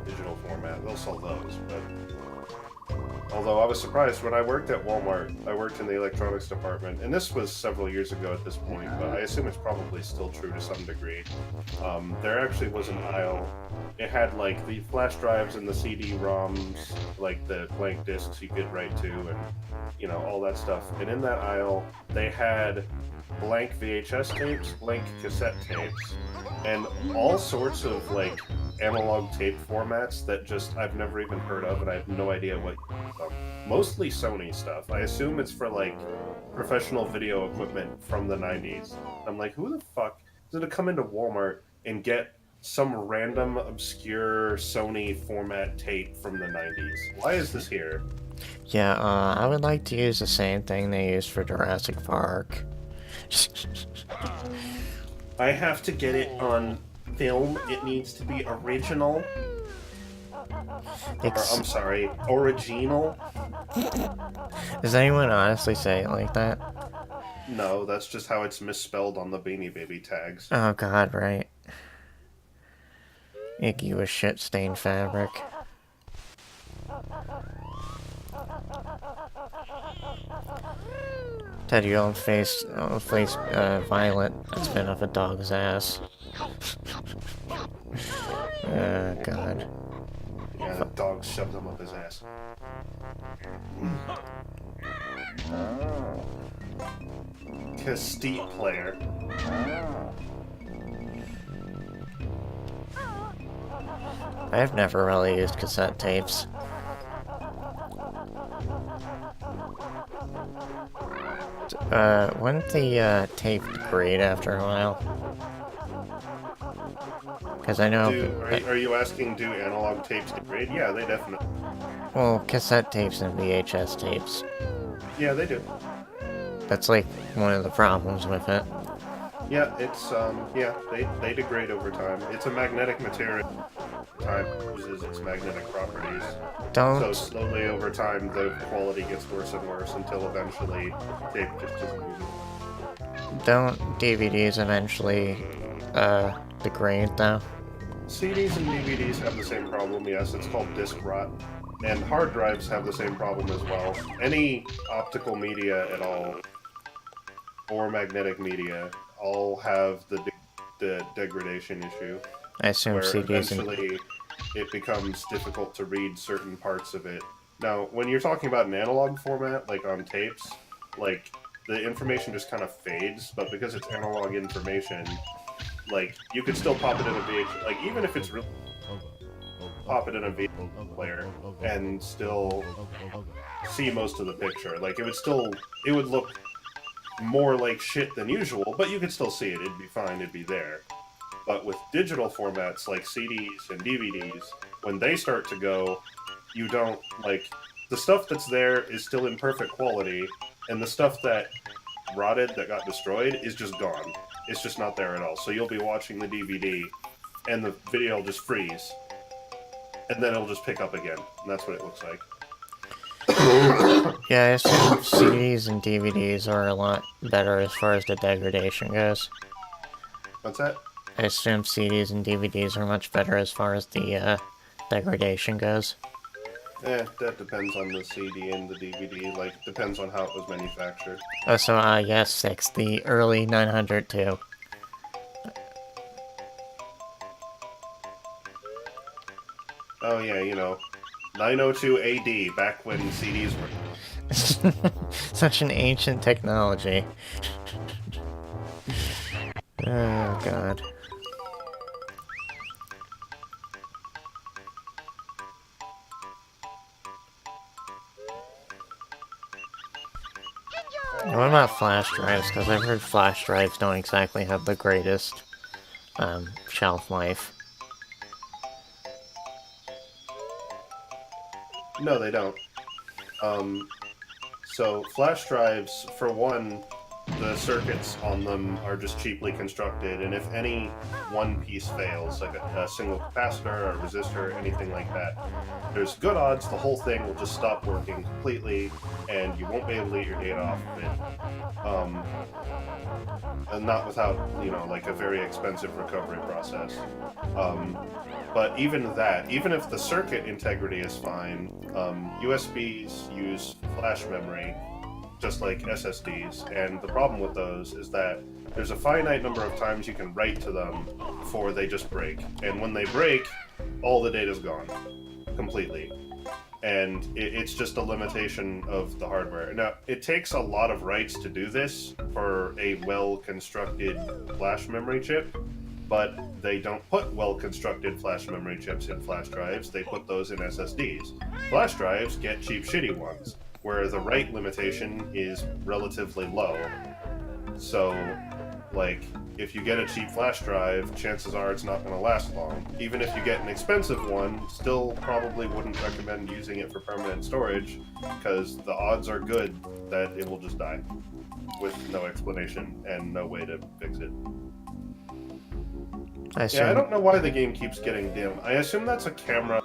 digital format. They'll sell those, but... Although I was surprised, when I worked at Walmart, I worked in the electronics department, and this was several years ago at this point, but I assume it's probably still true to some degree. There actually was an aisle. It had, like, the flash drives and the CD-ROMs, like the blank discs you could write to, and, all that stuff. And in that aisle, they had blank VHS tapes, blank cassette tapes, and all sorts of, like, analog tape formats that I've never even heard of, and I have no idea what. Mostly Sony stuff. I assume it's for, like, professional video equipment from the 90s. I'm like, who the fuck is going to come into Walmart and get some random, obscure Sony format tape from the 90s? Why is this here? Yeah, I would like to use the same thing they used for Jurassic Park. I have to get it on film. It needs to be original. I'm sorry, original. Does anyone honestly say it like that? No, that's just how it's misspelled on the Beanie Baby tags. Oh god, right. Icky with shit-stained fabric. Teddy old face Violet. That's been off a dog's ass. Oh god. Yeah, the dog shoved him up his ass. Cassette player. I've never really used cassette tapes. Wouldn't the, tape degrade after a while? Because I know... Are you asking, do analog tapes degrade? Yeah, they definitely... Well, cassette tapes and VHS tapes. Yeah, they do. That's, like, one of the problems with it. Yeah, it's, yeah, they degrade over time. It's a magnetic material. Time loses its magnetic properties. So slowly over time, the quality gets worse and worse until eventually tape just doesn't use it. Don't DVDs eventually, degrade, though? CDs and DVDs have the same problem, yes. It's called disc rot. And hard drives have the same problem as well. Any optical media at all, or magnetic media, all have the degradation issue. I assume where CDs eventually it becomes difficult to read certain parts of it. Now, when you're talking about an analog format, like on tapes, like, the information just kind of fades, but because it's analog information, like, you could still pop it in a VHS, like, even if it's really pop it in a VHS player and still see most of the picture. Like, it would look more like shit than usual, but you could still see it. It'd be fine. It'd be there. But with digital formats like CDs and DVDs, when they start to go, you don't, like, the stuff that's there is still in perfect quality, and the stuff that rotted, that got destroyed, is just gone. It's just not there at all. So you'll be watching the DVD, and the video will just freeze. And then it'll just pick up again. And that's what it looks like. Yeah, I assume CDs and DVDs are a lot better as far as the degradation goes. What's that? I assume CDs and DVDs are much better as far as the, degradation goes. That depends on the CD and the DVD. Like, depends on how it was manufactured. Oh, so, yes, 6, the early 902. Oh, yeah, you know, 902 AD, back when CDs were... Such an ancient technology. Oh, God. What about flash drives? Because I've heard flash drives don't exactly have the greatest, shelf life. No, they don't. So flash drives, for one, the circuits on them are just cheaply constructed, and if any one piece fails, like a single capacitor or a resistor, anything like that, there's good odds the whole thing will just stop working completely, and you won't be able to get your data off of it. And not without, you know, like a very expensive recovery process. But even that, even if the circuit integrity is fine, USBs use flash memory, just like SSDs, and the problem with those is that there's a finite number of times you can write to them before they just break. And when they break, all the data's gone. Completely. And it's just a limitation of the hardware. Now, it takes a lot of writes to do this for a well-constructed flash memory chip, but they don't put well-constructed flash memory chips in flash drives, they put those in SSDs. Flash drives get cheap, shitty ones, where the write limitation is relatively low. So, like, if you get a cheap flash drive, chances are it's not going to last long. Even if you get an expensive one, still probably wouldn't recommend using it for permanent storage, because the odds are good that it will just die, with no explanation and no way to fix it. Yeah, I don't know why the game keeps getting dim. I assume that's a camera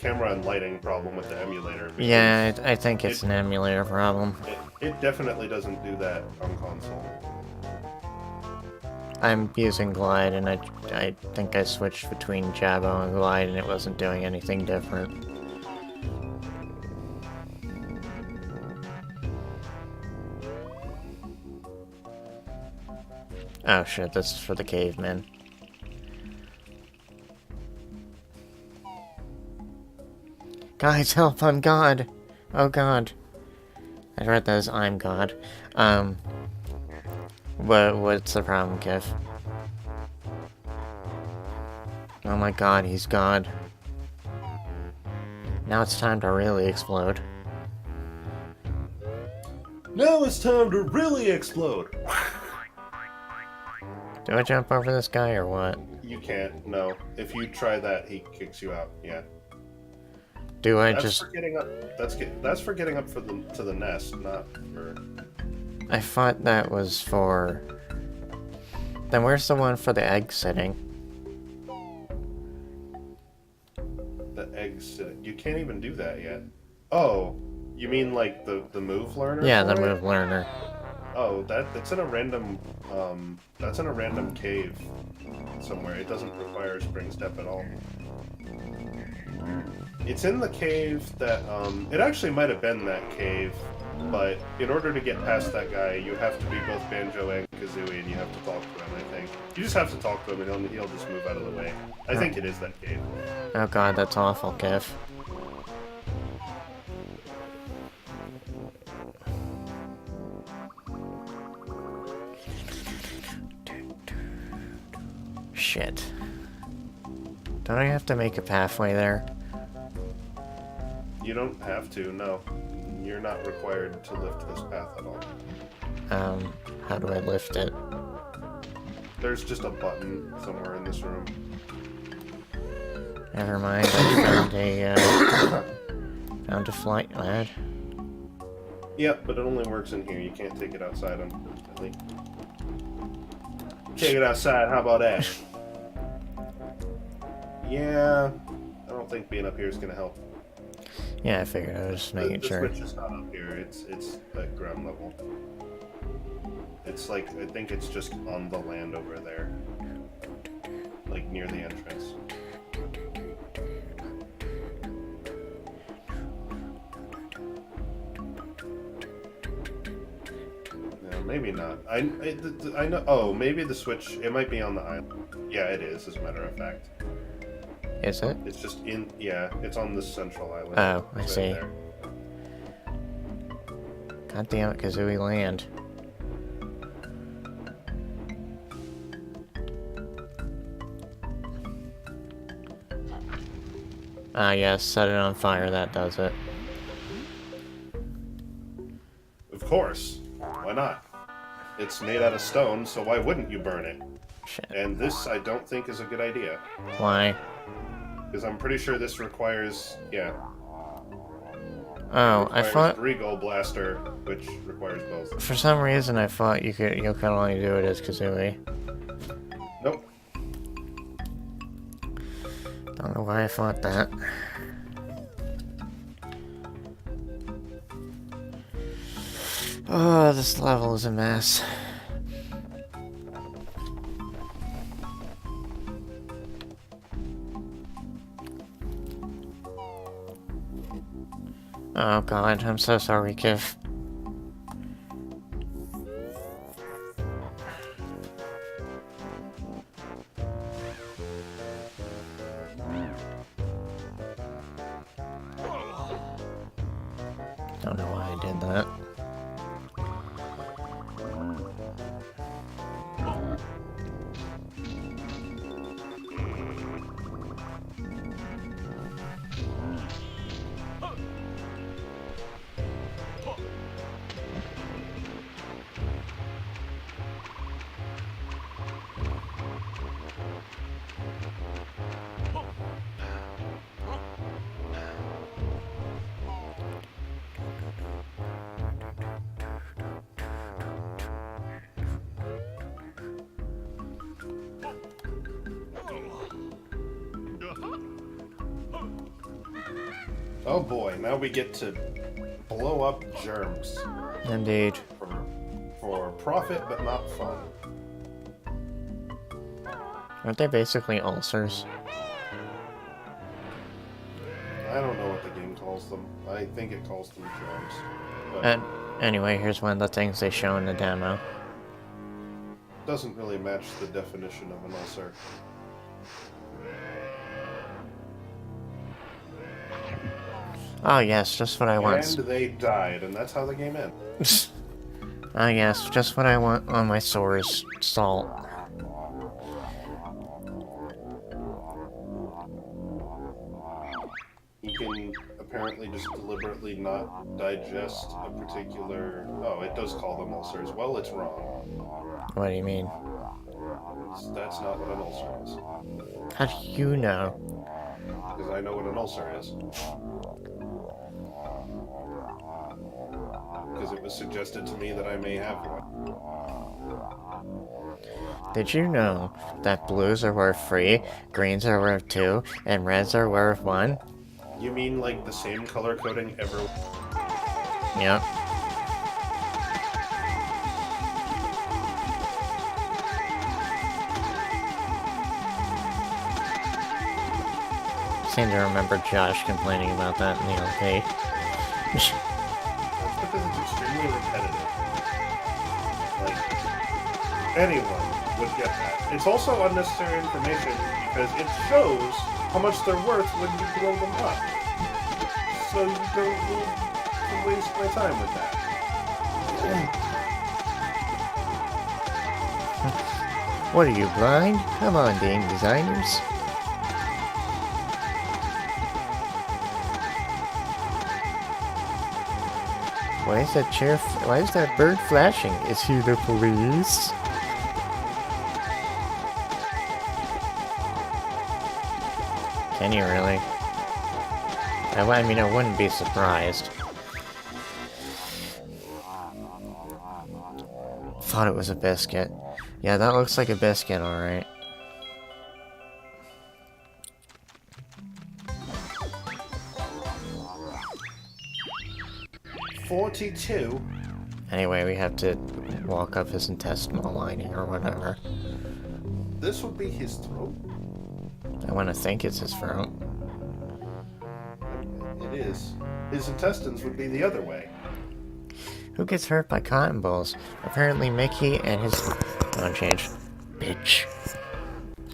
and lighting problem with the emulator. Yeah, I think it's an emulator problem. It definitely doesn't do that on console. I'm using Glide, and I think I switched between Jabo and Glide, and it wasn't doing anything different. Oh shit, this is for the cavemen. Guys, help, I'm God! Oh God. I read that as I'm God. What's the problem, Kiff? Oh my God, he's God. Now it's time to really explode. Now it's time to really explode. Do I jump over this guy or what? You can't. No. If you try that, he kicks you out. Yeah. Do I That's just... for getting up. That's for getting up to the nest, not for. I thought that was for... Then where's the one for the egg sitting? The egg sitting. You can't even do that yet. Oh, you mean like the move learner? Yeah, the move learner. Oh, that's in a random. That's in a random cave somewhere. It doesn't require a spring step at all. It's in the cave that, it actually might have been that cave, but in order to get past that guy, you have to be both Banjo and Kazooie, and you have to talk to him, I think. You just have to talk to him, and he'll just move out of the way. I think it is that cave. Oh god, that's awful, Kev. Shit. Don't I have to make a pathway there? You don't have to, no. You're not required to lift this path at all. How do I lift it? There's just a button somewhere in this room. Never mind, I found a flight lad. Yep, but it only works in here. You can't take it outside, unfortunately. Take it outside, how about that? Yeah, I don't think being up here is gonna help. Yeah, I figured. I was just making the sure. switch is not up here. It's at ground level. It's like, I think it's just on the land over there, like near the entrance. No, maybe not. I know. Oh, maybe the switch. It might be on the island. Yeah, it is. As a matter of fact. Is it? It's just in. Yeah, it's on the central island. Oh, I right see. there. God damn it, Kazooie Land. Ah, yes, set it on fire, that does it. Of course. Why not? It's made out of stone, so why wouldn't you burn it? Shit. And this, I don't think, is a good idea. Why? Because I'm pretty sure this requires, yeah. Oh, I thought... 3 Gold Blaster, which requires both. For some reason, I thought you could only do it as Kazooie. Nope. Don't know why I thought that. Oh, this level is a mess. Oh god, I'm so sorry, Kiff. Don't know why I did that. Oh boy, now we get to blow up germs. Indeed. For profit, but not fun. Aren't they basically ulcers? I don't know what the game calls them. I think it calls them germs. But And anyway, here's one of the things they show in the demo. doesn't really match the definition of an ulcer. Oh yes, just what I want. And they died, and that's how the game ends. Ah yes, just what I want on my sores. Salt. You can apparently just deliberately not digest a particular... Oh, it does call them ulcers. Well, it's wrong. What do you mean? That's not what an ulcer is. How do you know? Because I know what an ulcer is. Because it was suggested to me that I may have one. Did you know that blues are worth 3, greens are worth 2, and reds are worth 1? You mean like the same color coding ever? Yep. Seem to remember Josh complaining about that in the LP. That's because it's extremely repetitive. Like, anyone would get that. It's also unnecessary information because it shows how much they're worth when you blow them up. So you don't need to waste my time with that. What are you, blind? Come on, dang designers. Why is that bird flashing? Is he the police? Can you really? I mean, I wouldn't be surprised. Thought it was a biscuit. Yeah, that looks like a biscuit, alright. $42. Anyway, we have to walk up his intestinal lining or whatever. This would be his throat. I want to think it's his throat. It is. His intestines would be the other way. Who gets hurt by cotton balls? Apparently Mickey and his... Don't change. Bitch.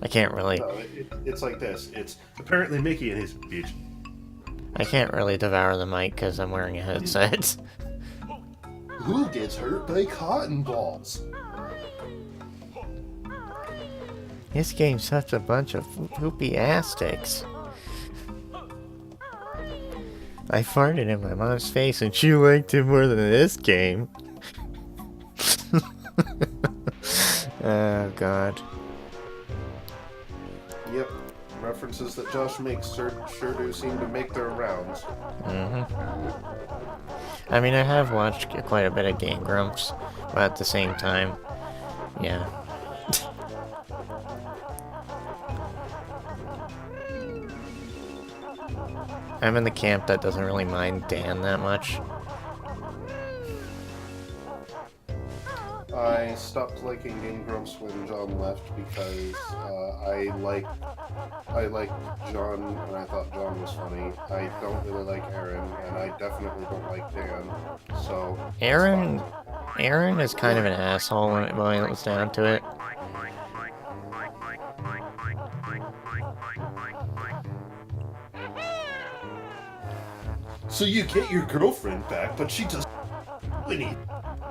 I can't really... No, it's like this. It's apparently Mickey and his bitch. I can't really devour the mic because I'm wearing a headset. Who gets hurt by cotton balls? This game's such a bunch of poopy ass-sticks. I farted in my mom's face and she liked it more than this game. Oh, God. Yep. References that Josh makes sure do seem to make their rounds. I mean, I have watched quite a bit of Game Grumps, but at the same time, yeah. I'm in the camp that doesn't really mind Dan that much. I stopped liking Game Grumps when John left because I liked John and I thought John was funny. I don't really like Aaron and I definitely don't like Dan. So Aaron is kind of an asshole when it boils down to it. So you get your girlfriend back, but she doesn't do anything.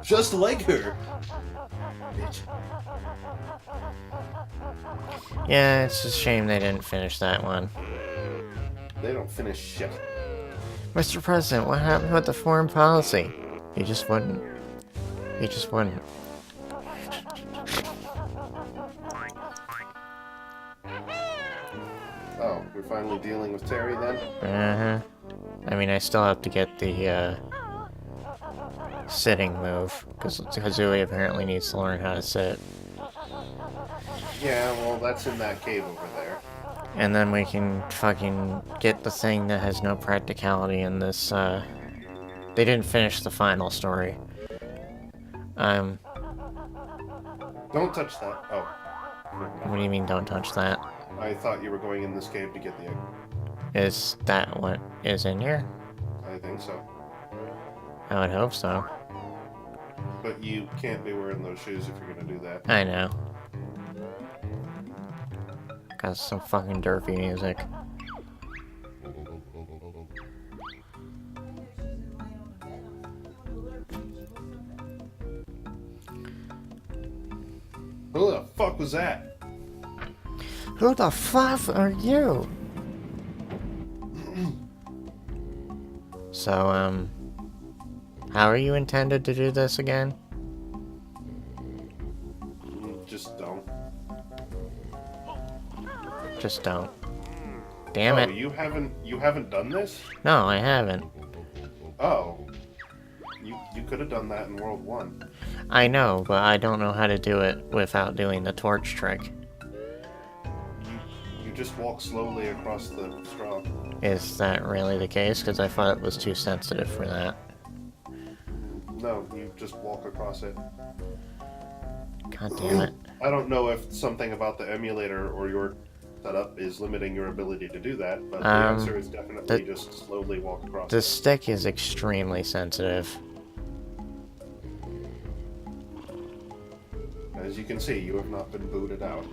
Just like her. Bitch. Yeah, it's a shame they didn't finish that one. They don't finish shit. Mr. President, what happened with the foreign policy? He just wouldn't. He just wouldn't. Oh, we're finally dealing with Terry then? Uh-huh. I mean, I still have to get the, sitting move, because Kazooie apparently needs to learn how to sit. Yeah, well, that's in that cave over there. And then we can fucking get the thing that has no practicality in this, They didn't finish the final story. Don't touch that. Oh. What do you mean, don't touch that? I thought you were going in this cave to get the egg. Is that what is in here? I think so. I would hope so. But you can't be wearing those shoes if you're gonna do that. I know. Got some fucking derpy music. Who the fuck was that? Who the fuck are you? So, how are you intended to do this again? Just don't. Just don't. Damn it. You haven't done this? No, I haven't. Oh. You could have done that in World 1. I know, but I don't know how to do it without doing the torch trick. You just walk slowly across the straw. Is that really the case? Because I thought it was too sensitive for that. No, you just walk across it. God damn it. I don't know if something about the emulator or your setup is limiting your ability to do that, but the answer is definitely just slowly walk across The it. stick is extremely sensitive. As you can see, you have not been booted out.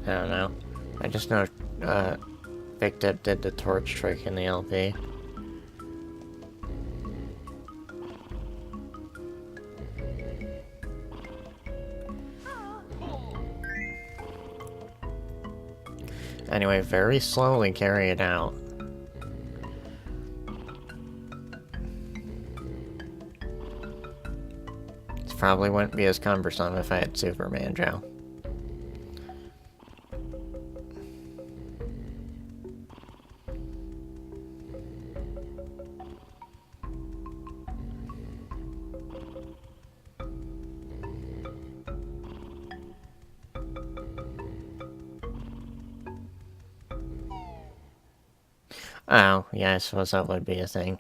I don't know. I just know, Big Dip did the torch trick in the LP. Anyway, very slowly carry it out. This probably wouldn't be as cumbersome if I had Super Banjo. Oh, yeah, I suppose that would be a thing.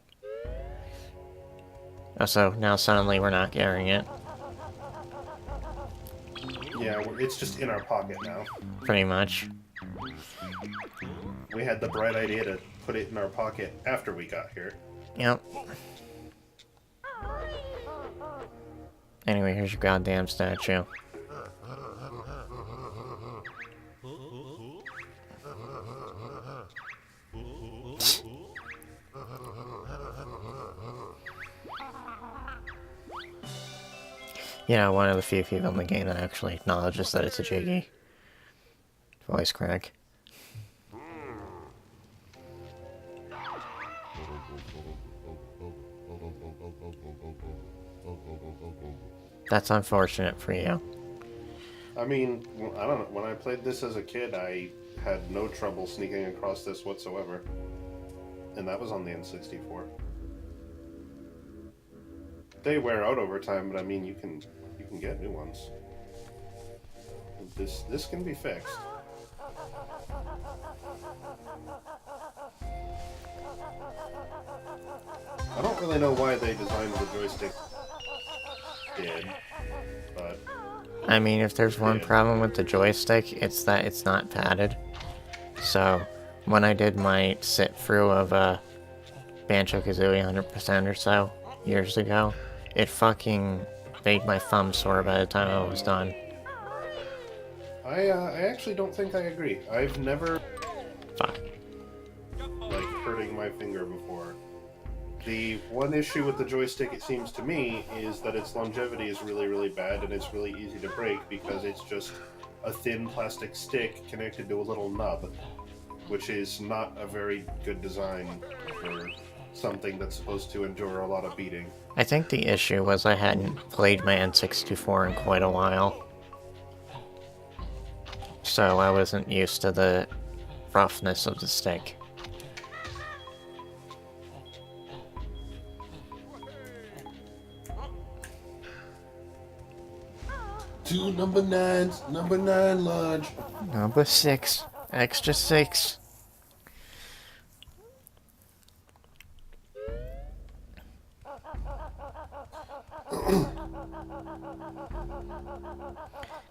Oh, so now suddenly we're not carrying it. Yeah, it's just in our pocket now. Pretty much. We had the bright idea to put it in our pocket after we got here. Yep. Anyway, here's your goddamn statue. Yeah, one of the few people in the game that actually acknowledges that it's a Jiggy. Voice crack. That's unfortunate for you. I mean, I don't know. When I played this as a kid, I had no trouble sneaking across this whatsoever. And that was on the N64. They wear out over time, but I mean, you can get new ones. This can be fixed. I don't really know why they designed the joystick did, but I mean, if there's one problem with the joystick, it's that it's not padded. So, when I did my sit-through of Banjo-Kazooie 100% or so, years ago, it fucking made my thumb sore by the time I was done. I actually don't think I agree. I've never Fuck. like hurting my finger before. The one issue with the joystick, it seems to me, is that its longevity is really, really bad, and it's really easy to break because it's just a thin plastic stick connected to a little nub, which is not a very good design for something that's supposed to endure a lot of beating. I think the issue was I hadn't played my N64 in quite a while. So I wasn't used to the roughness of the stick. Two number 9s, number 9 large. Number 6. Extra 6.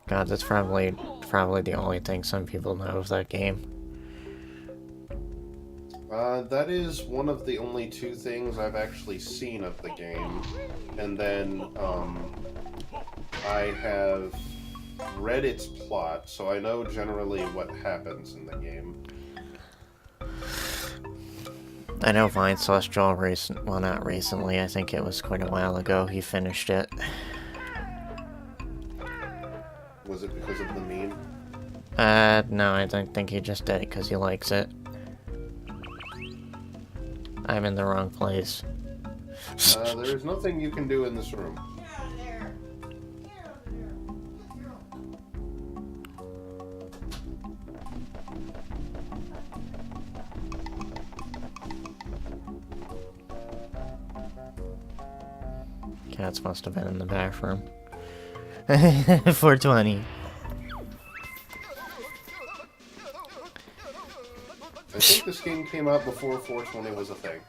God, that's probably the only thing some people know of that game. That is one of the only two things I've actually seen of the game. And then, I have read its plot, so I know generally what happens in the game. I know Vine Celestial well, not recently, I think it was quite a while ago, he finished it. Was it because of the meme? No, I don't think he just did it because he likes it. I'm in the wrong place. There's nothing you can do in this room. Cats must have been in the bathroom. 420. I think this game came out before 420 was a thing.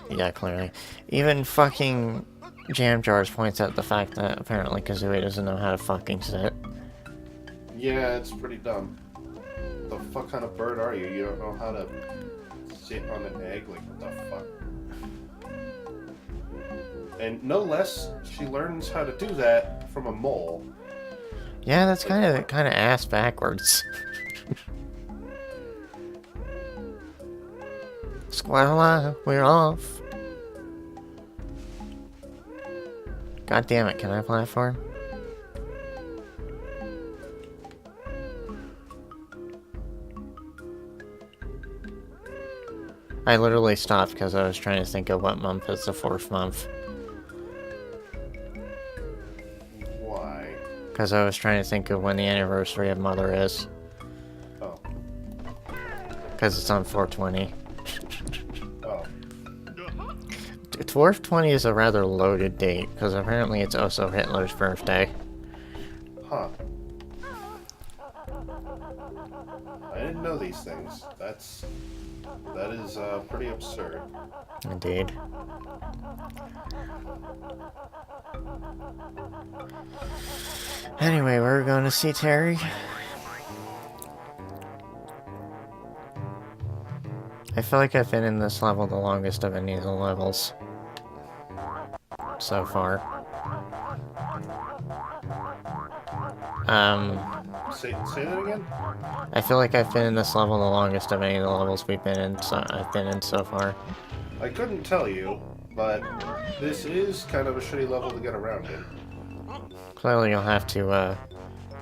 Yeah, clearly. Even fucking Jam Jars points out the fact that apparently Kazooie doesn't know how to fucking sit. Yeah, it's pretty dumb. The fuck kind of bird are you? You don't know how to sit on an egg? Like, what the fuck? And no less, she learns how to do that from a mole. Yeah, that's kind of ass backwards. Squirrel, we're off. God damn it, can I platform? I literally stopped because I was trying to think of what month is the 4th month. Why? Because I was trying to think of when the anniversary of Mother is. Oh. Because it's on 420. Oh. 420 is a rather loaded date, because apparently it's also Hitler's birthday. Huh. I didn't know these things. That is pretty absurd. Indeed. Anyway, we're going to see Terry. I feel like I've been in this level the longest of any of the levels so far. Say that again? I feel like I've been in this level the longest of any of the levels I've been in so far. I couldn't tell you, but this is kind of a shitty level to get around in. Clearly you'll have to,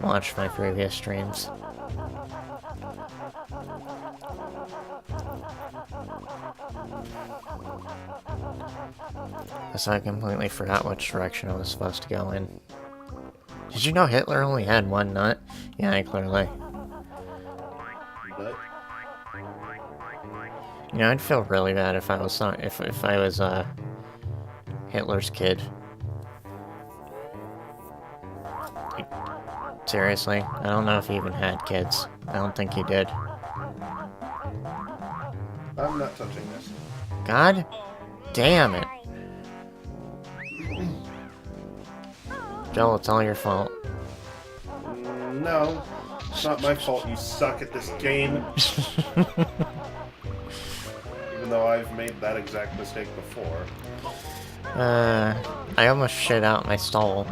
watch my previous streams. So I completely forgot which direction I was supposed to go in. Did you know Hitler only had one nut? Yeah, clearly. Nut? You know, I'd feel really bad if I was not, if I was Hitler's kid. Like, seriously, I don't know if he even had kids. I don't think he did. I'm not touching this. God damn it. Joel, it's all your fault. No, it's not my fault you suck at this game. Even though I've made that exact mistake before. I almost shit out my stall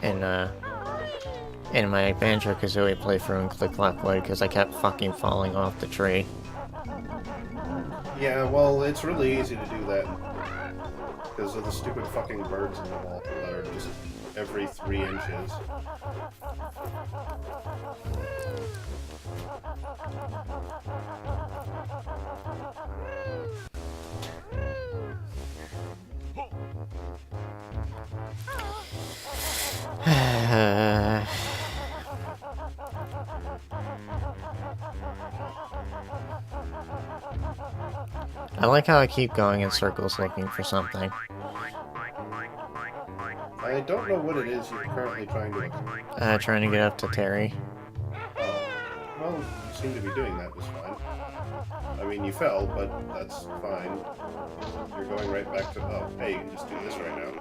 in my Banjo Kazooie playthrough in Click Lockwood because I kept fucking falling off the tree. Yeah, well, it's really easy to do that. Because of the stupid fucking birds in the wall that are just every 3 inches. I like how I keep going in circles looking for something. I don't know what it is you're currently trying to... Trying to get up to Terry. Oh. Well, you seem to be doing that just fine. I mean, you fell, but that's fine. You're going right back to... Oh, hey, you can just do this right now.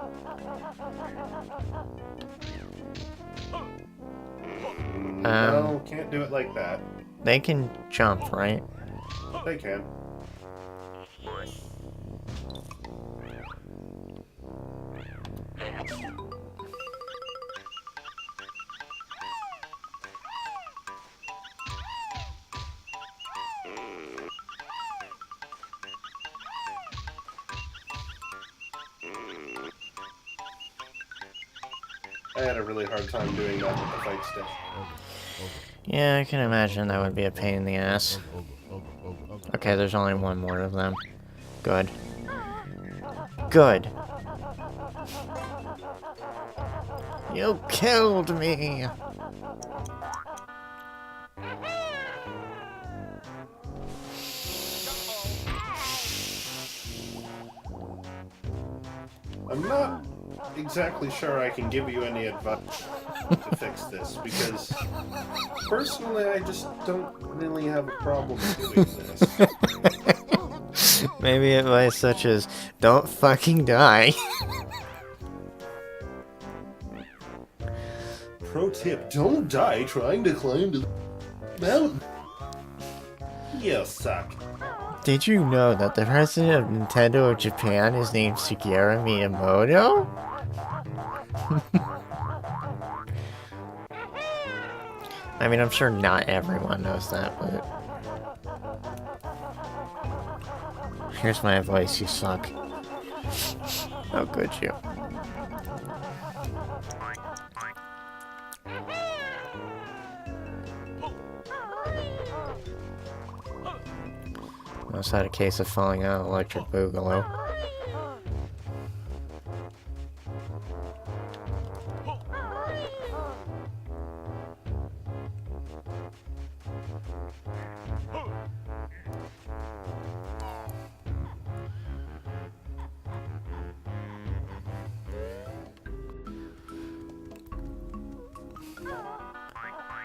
No, can't do it like that. They can jump, right? They can. I had a really hard time doing that with the fight stick. Yeah, I can imagine that would be a pain in the ass. Okay, there's only one more of them. Good. Good. You killed me! I'm not exactly sure I can give you any advice to fix this, because personally I just don't really have a problem doing this. Maybe advice such as, don't fucking die. Pro tip, don't die trying to climb to the mountain. You suck. Did you know that the president of Nintendo of Japan is named Shigeru Miyamoto? I mean, I'm sure not everyone knows that, but... Here's my advice, you suck. How could you? I also had a case of falling out of electric boogaloo.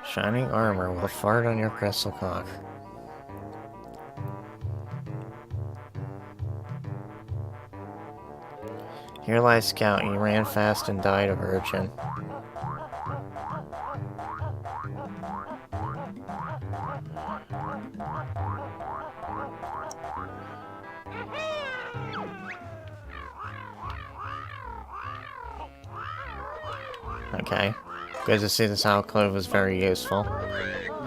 Shining armor will fart on your crystal cock. Here lies Scout, he ran fast and died a virgin. Okay. Good to see this alcove was very useful.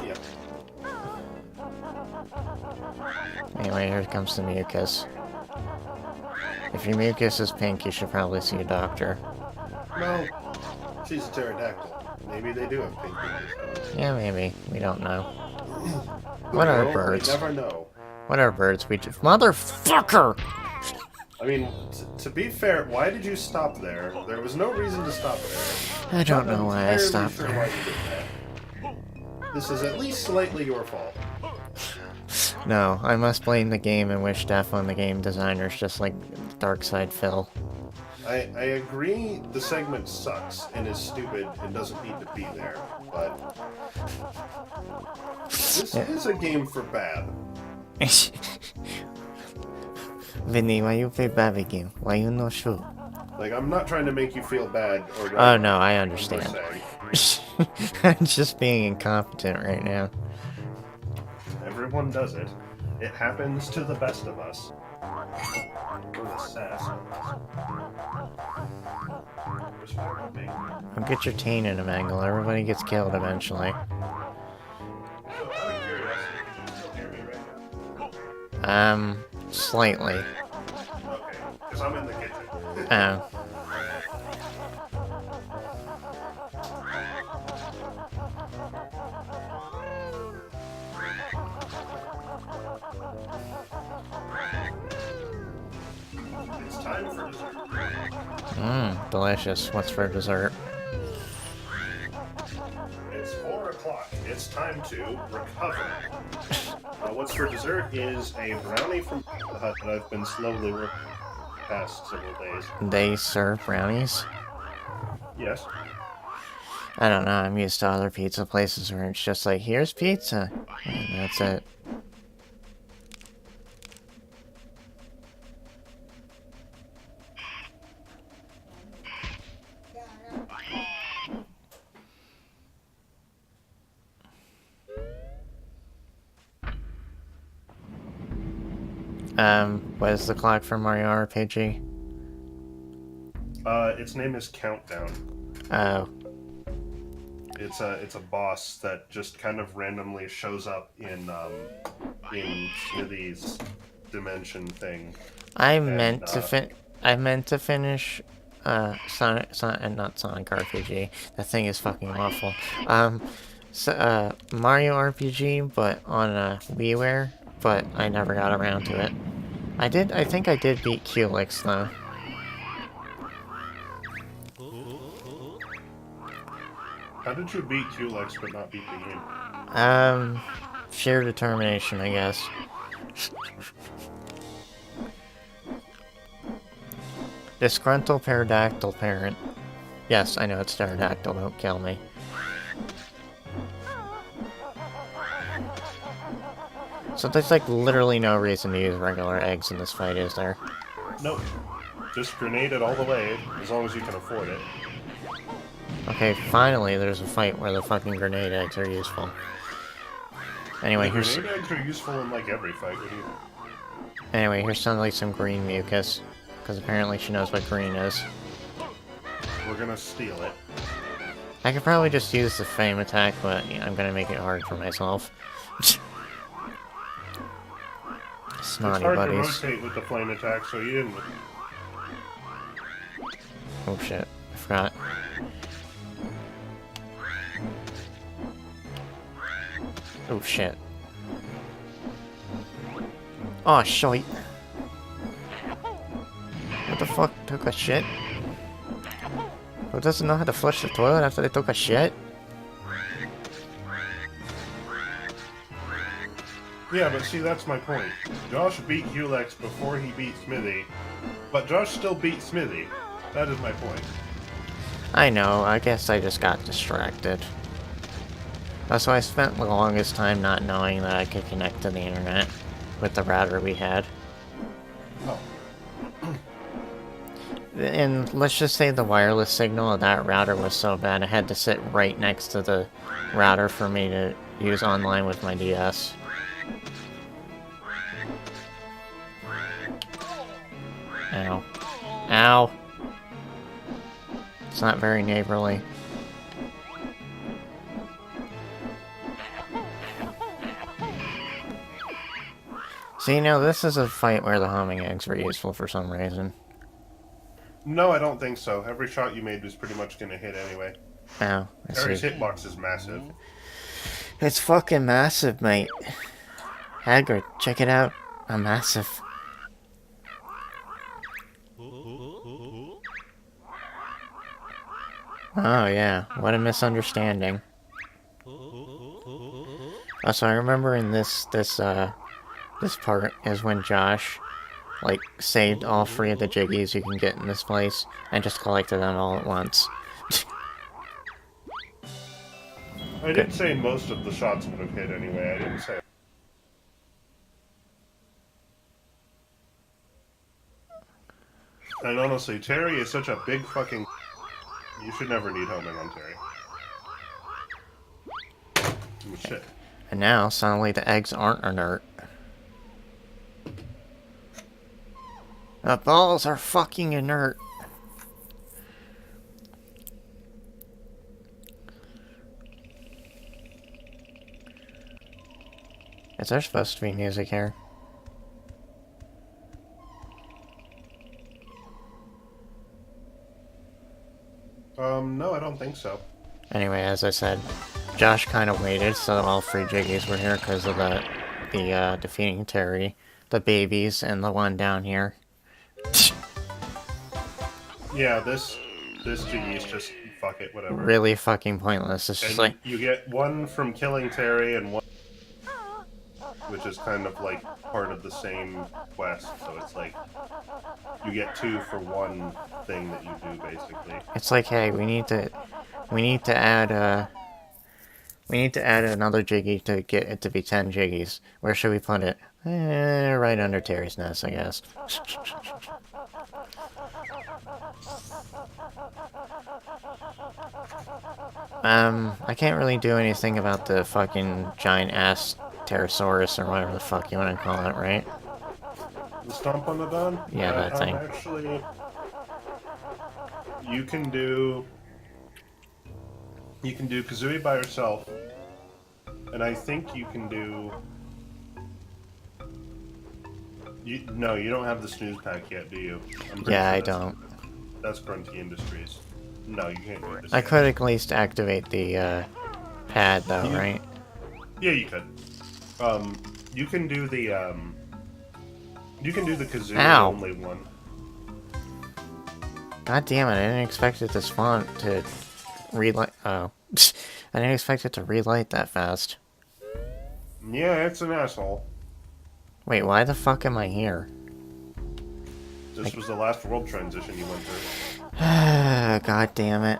Yep. Anyway, here comes the mucus. If your mucus is pink, you should probably see a doctor. Well, she's a pterodactyl. Maybe they do have pink mucus. Yeah, maybe. We don't know. Who What are knows? birds? We never know. What are birds? We just... Motherfucker! I mean, to be fair, why did you stop there? There was no reason to stop there. I don't know why I entirely stopped sure there. why you did that. This is at least slightly your fault. No, I must blame the game and wish death on the game designers, just like Darkside Phil. I agree the segment sucks and is stupid and doesn't need to be there, but this is a game for bad. Vinny, why you play bad game? Why you no shoot? Like, I'm not trying to make you feel bad or Oh no, I per understand. se. I'm just being incompetent right now. Everyone does it. It happens to the best of us. Or the sass of us. Respect of me. Don't get your teen in a mangle. Everybody gets killed eventually. So, out of curiosity, can you still hear me right now? Slightly. Okay, because I'm in the kitchen. Oh. It's time for dessert. Delicious. What's for dessert? It's 4 o'clock. It's time to recover. What's for dessert is a brownie from the hut that I've been slowly working past several days. They serve brownies? Yes. I don't know. I'm used to other pizza places where it's just like, here's pizza. And that's it. What is the clock for Mario RPG? Its name is Countdown. Oh. It's a boss that just kind of randomly shows up in Smithy's dimension thing. I meant to finish not Sonic RPG. That thing is fucking awful. Mario RPG, but on WiiWare, but I never got around to it. I think I did beat Culex, though. How did you beat Culex but not beat the game? Sheer determination, I guess. Disgruntled pterodactyl parent. Yes, I know it's pterodactyl, don't kill me. So there's like literally no reason to use regular eggs in this fight, is there? Nope. Just grenade it all the way, as long as you can afford it. Okay, finally there's a fight where the fucking grenade eggs are useful. Anyway, here's... Grenade eggs are useful in like every fight. Anyway, here's suddenly some green mucus. Because apparently she knows what green is. We're gonna steal it. I could probably just use the flame attack, but I'm gonna make it hard for myself. Snotty it's hard buddies. to rotate with the flame attack, so you didn't... Oh shit, I forgot. Oh shit. Oh shite. What the fuck? Took a shit? Who doesn't know how to flush the toilet after they took a shit? Yeah, but see, that's my point. Josh beat Culex before he beat Smithy, but Josh still beat Smithy. That is my point. I know, I guess I just got distracted. That's why I spent the longest time not knowing that I could connect to the internet with the router we had. Oh. And let's just say the wireless signal of that router was so bad I had to sit right next to the router for me to use online with my DS. Ow. Ow! It's not very neighborly. See, now this is a fight where the homing eggs were useful for some reason. No, I don't think so. Every shot you made was pretty much gonna hit anyway. Ow, I Terry's see. hitbox is massive. It's fucking massive, mate. Hagrid, check it out. I'm massive. Oh yeah, what a misunderstanding. Also, I remember in this part is when Josh, like, saved all 3 of the Jiggies you can get in this place, and just collected them all at once. I did say most of the shots would have hit anyway. I didn't say... And honestly, Terry is such a big fucking... You should never need homing on Terry. Oh, shit. And now, suddenly the eggs aren't inert. The balls are fucking inert. Is there supposed to be music here? No, I don't think so. Anyway, as I said, Josh kind of waited so all 3 Jiggies were here because of the defeating Terry, the babies, and the one down here. Yeah, this Jiggy is just fuck it, whatever. Really fucking pointless. It's just And like... you get 1 from killing Terry and 1... Which is kind of like part of the same quest, so it's like... You get 2 for 1 thing that you do, basically. It's like, hey, we need to add another Jiggy to get it to be 10 Jiggies. Where should we put it? Right under Terry's nest, I guess. I can't really do anything about the fucking giant ass Pterosaurus or whatever the fuck you want to call it, right? The Stomp on the Dawn? Yeah, that thing. Actually, you can do Kazooie by herself, and I think you can do... No, you don't have the snooze pack yet, do you? Yeah, I don't. That's Grunty Industries. No, you can't do this. I could at least activate the pad, though, right? Yeah, you could. You can do the You can do the Kazooie Ow. only one. God damn it, I didn't expect it to spawn to relight. Oh. I didn't expect it to relight that fast. Yeah, it's an asshole. Wait, why the fuck am I here? This was the last world transition you went through. God damn it.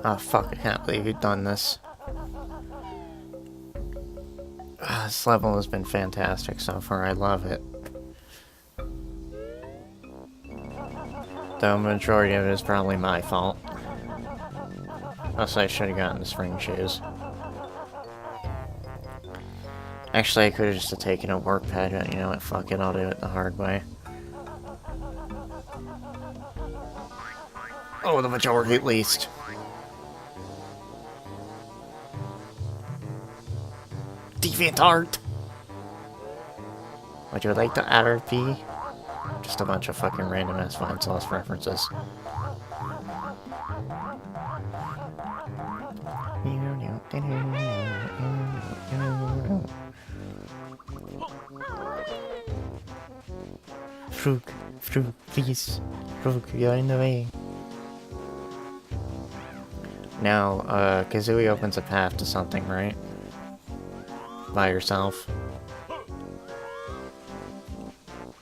Oh fuck, I can't believe you've done this. This level has been fantastic so far, I love it. The majority of it is probably my fault. Also, I should have gotten the spring shoes. Actually, I could have just taken a work pad, but you know what, fuck it, I'll do it the hard way. Oh, the majority at least. Deviant art! Would you like the RP? Just a bunch of fucking random ass fine sauce references. Frug, please. Frug, you're in the way. Now, Kazooie opens a path to something, right? By yourself.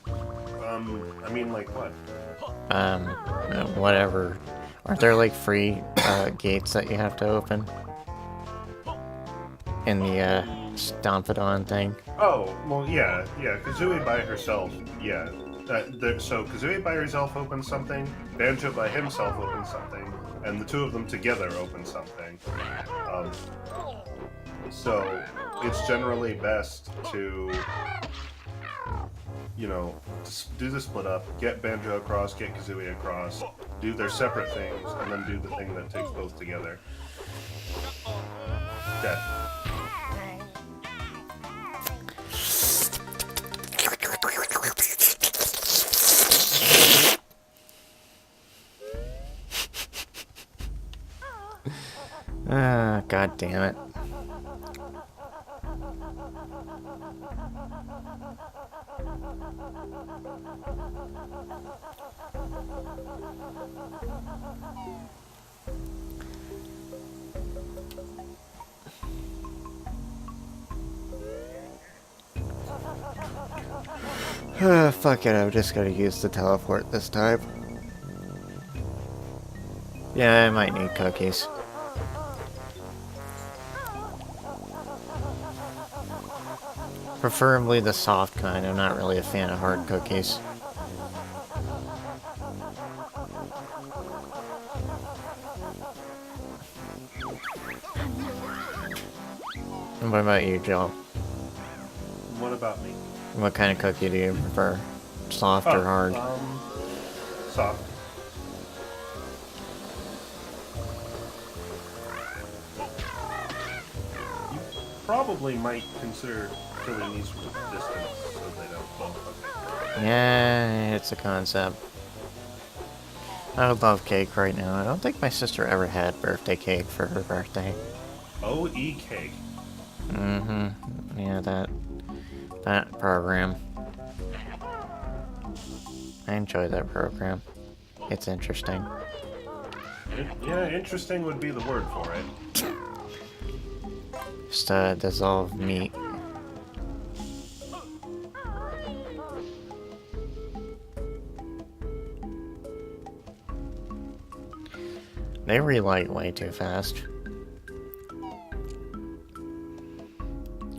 I mean, like what? Whatever. Aren't there like free gates that you have to open? In the Stompidon thing? Oh, well, yeah. Kazooie by herself, yeah. So Kazooie by herself opens something, Banjo by himself opens something, and the two of them together open something. So it's generally best to, you know, do the split up, get Banjo across, get Kazooie across, do their separate things, and then do the thing that takes both together. Dead. God damn it. Fuck it, I'm just gonna use the teleport this time. Yeah, I might need cookies. Preferably the soft kind, I'm not really a fan of hard cookies. And what about you, Joe? What about me? What kind of cookie do you prefer? Soft or hard? Soft. You probably might consider killing these from a distance so they don't bump. Yeah, it's a concept. I would love cake right now. I don't think my sister ever had birthday cake for her birthday. OE cake. Mm-hmm. Yeah, that program. I enjoy that program. It's interesting. Yeah, interesting would be the word for it. Just dissolve meat. They relight way too fast.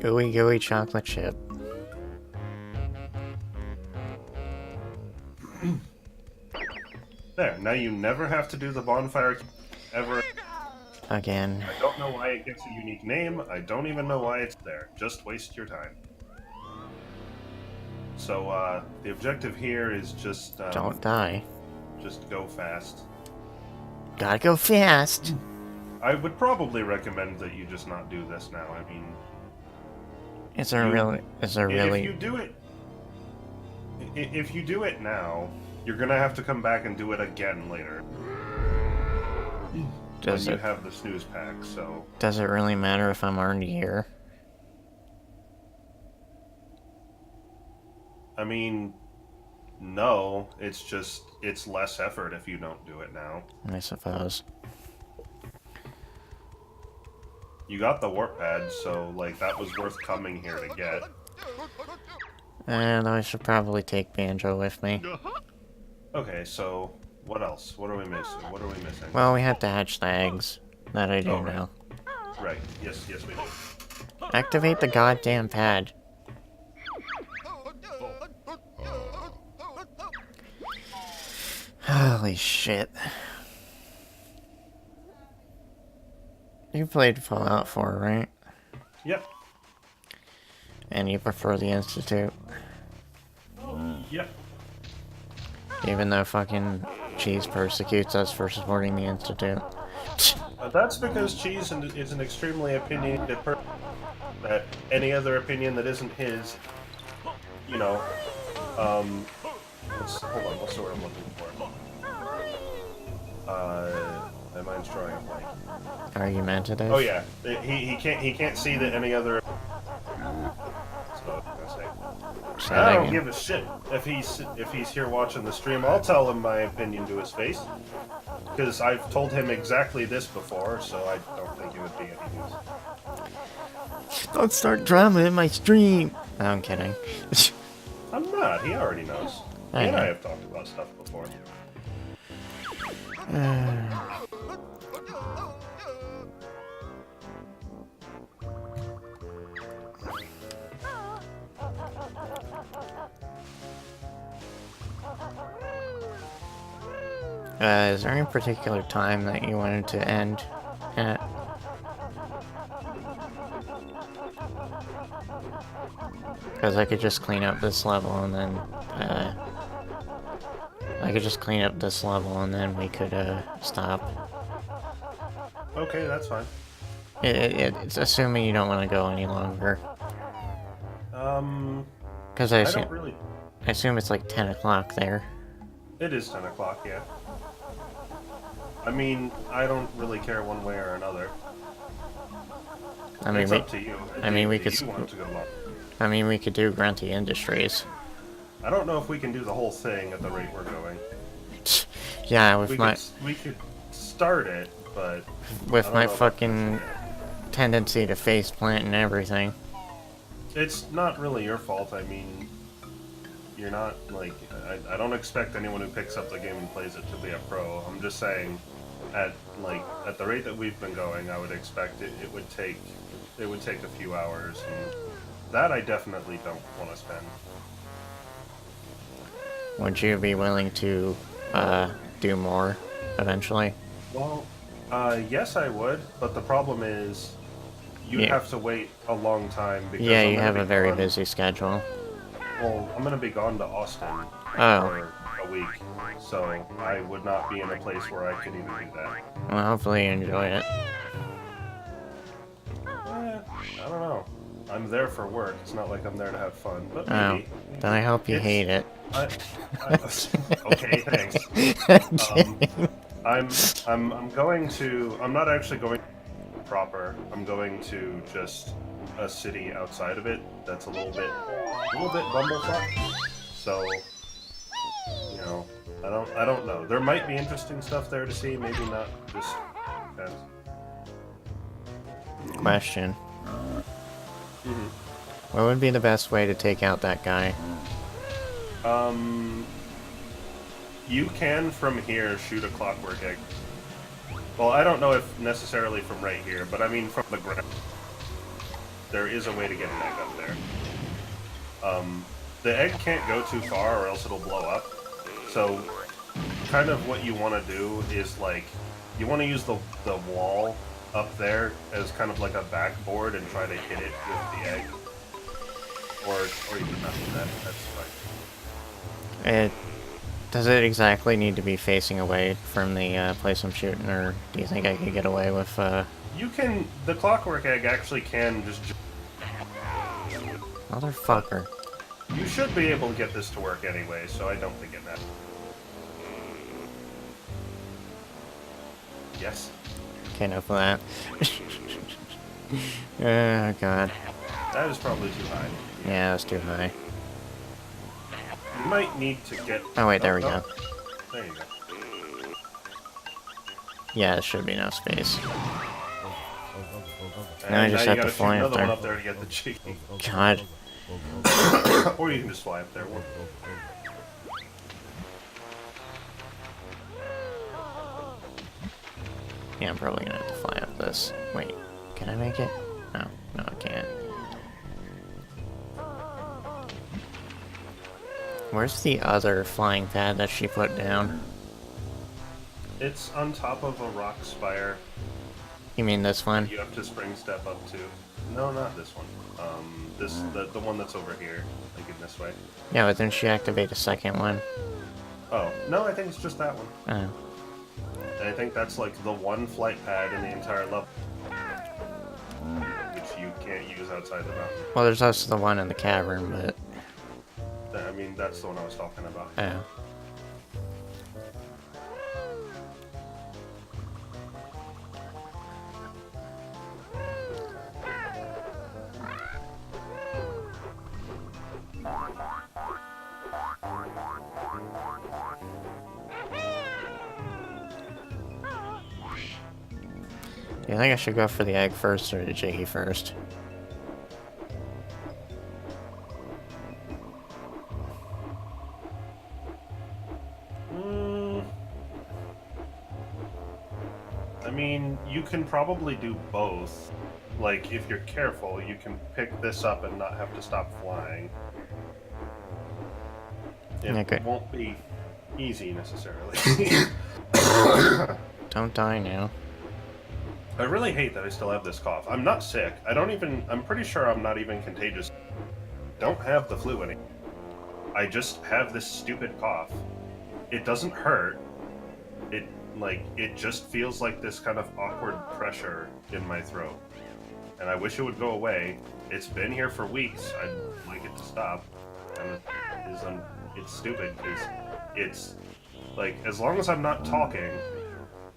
Gooey gooey chocolate chip. There, now you never have to do the bonfire ever. Again. I don't know why it gets a unique name. I don't even know why it's there. Just waste your time. So, the objective here is just... don't die. Just go fast. Gotta go fast! I would probably recommend that you just not do this now. I mean... Is there really... If you do it... If you do it now, you're gonna have to come back and do it again later. When you have the snooze pack, so... Does it really matter if I'm already here? I mean, no. It's just, it's less effort if you don't do it now. I suppose. You got the warp pad, so, like, that was worth coming here to get. And I should probably take Banjo with me. Okay, so, what else? What are we missing? What are we missing? Well, we have to hatch the eggs. That I do right. know. Right. Yes, we do. Activate the goddamn pad. Holy shit. You played Fallout 4, right? Yep. And you prefer the Institute? Yep. Even though fucking Cheese persecutes us for supporting the Institute. That's because Cheese is an extremely opinionated person. That any other opinion that isn't his, you know, hold on, what's the word I'm looking for? My mind's drawing a blank. Argumentative? Oh yeah, he can't see that any other. That's what I was gonna say. I don't give a shit if he's here watching the stream. I'll tell him my opinion to his face because I've told him exactly this before, so I don't think it would be any news. Don't start drama in my stream! No, I'm kidding. I'm not. He already knows. He and I have talked about stuff before. Is there any particular time that you wanted to end at? Because I could just clean up this level and then, we could, stop. Okay, that's fine. It's assuming you don't want to go any longer. Because I assume it's like 10 o'clock there. It is 10 o'clock, yeah. I mean, I don't really care one way or another. I mean, it's up to you. we could. You want to go long. I mean, we could do Grunty Industries. I don't know if we can do the whole thing at the rate we're going. Yeah, we could start it, but with my fucking tendency to face plant and everything. It's not really your fault. I mean, you're not like I don't expect anyone who picks up the game and plays it to be a pro. I'm just saying, at the rate that we've been going, I would expect it would take a few hours, and that I definitely don't want to spend. Would you be willing to do more eventually? Well, yes, I would, but the problem is you have to wait a long time because you have a very busy schedule. Well, I'm going to be gone to Austin for a week, so I would not be in a place where I could even do that. Well, hopefully you enjoy it. I don't know. I'm there for work. It's not like I'm there to have fun, but maybe. Then I hope you hate it. Okay, thanks. I'm going to. I'm not actually going proper. I'm going to just a city outside of it. That's a little bit bumblefuck. So, you know, I don't know. There might be interesting stuff there to see. Maybe not. Just depends. Question. What would be the best way to take out that guy? You can from here shoot a clockwork egg. Well, I don't know if necessarily from right here, but I mean from the ground. There is a way to get an egg up there. The egg can't go too far or else it'll blow up. So, kind of what you want to do is like, you want to use the wall up there as kind of like a backboard and try to hit it with the egg. Or you can not do that, that's fine. Does it exactly need to be facing away from the place I'm shooting, or do you think I could get away with, You can, the clockwork egg actually can just... Motherfucker. You should be able to get this to work anyway, so I don't think it matters. Yes? Okay, enough of that. Oh, God. That is probably too high. Yeah, that's too high. You might need to get... Oh wait, there we go. There you go. Yeah, there should be no space. And Now I just have to fly up another there. one up there to get the chicken. God. Or you can just fly up there. Yeah, I'm probably gonna have to fly up this. Wait, can I make it? No, no I can't. Where's the other flying pad that she put down? It's on top of a rock spire. You mean this one? You have to spring step up to. No, not this one. The one that's over here. Like in this way. Yeah, but didn't she activate a second one? Oh, no, I think it's just that one. Oh. And I think that's like the one flight pad in the entire level. Which you can't use outside the mountain. Well, there's also the one in the cavern, but... I mean, that's the one I was talking about. Oh. Do you think I should go for the egg first or the jiggy first? I mean, you can probably do both. Like, if you're careful, you can pick this up and not have to stop flying. It won't be easy, necessarily. Don't die now. I really hate that I still have this cough. I'm not sick. I'm pretty sure I'm not even contagious. Don't have the flu anymore. I just have this stupid cough. It doesn't hurt. It just feels like this kind of awkward pressure in my throat. And I wish it would go away. It's been here for weeks. I'd like it to stop. And it's stupid because it's like, as long as I'm not talking,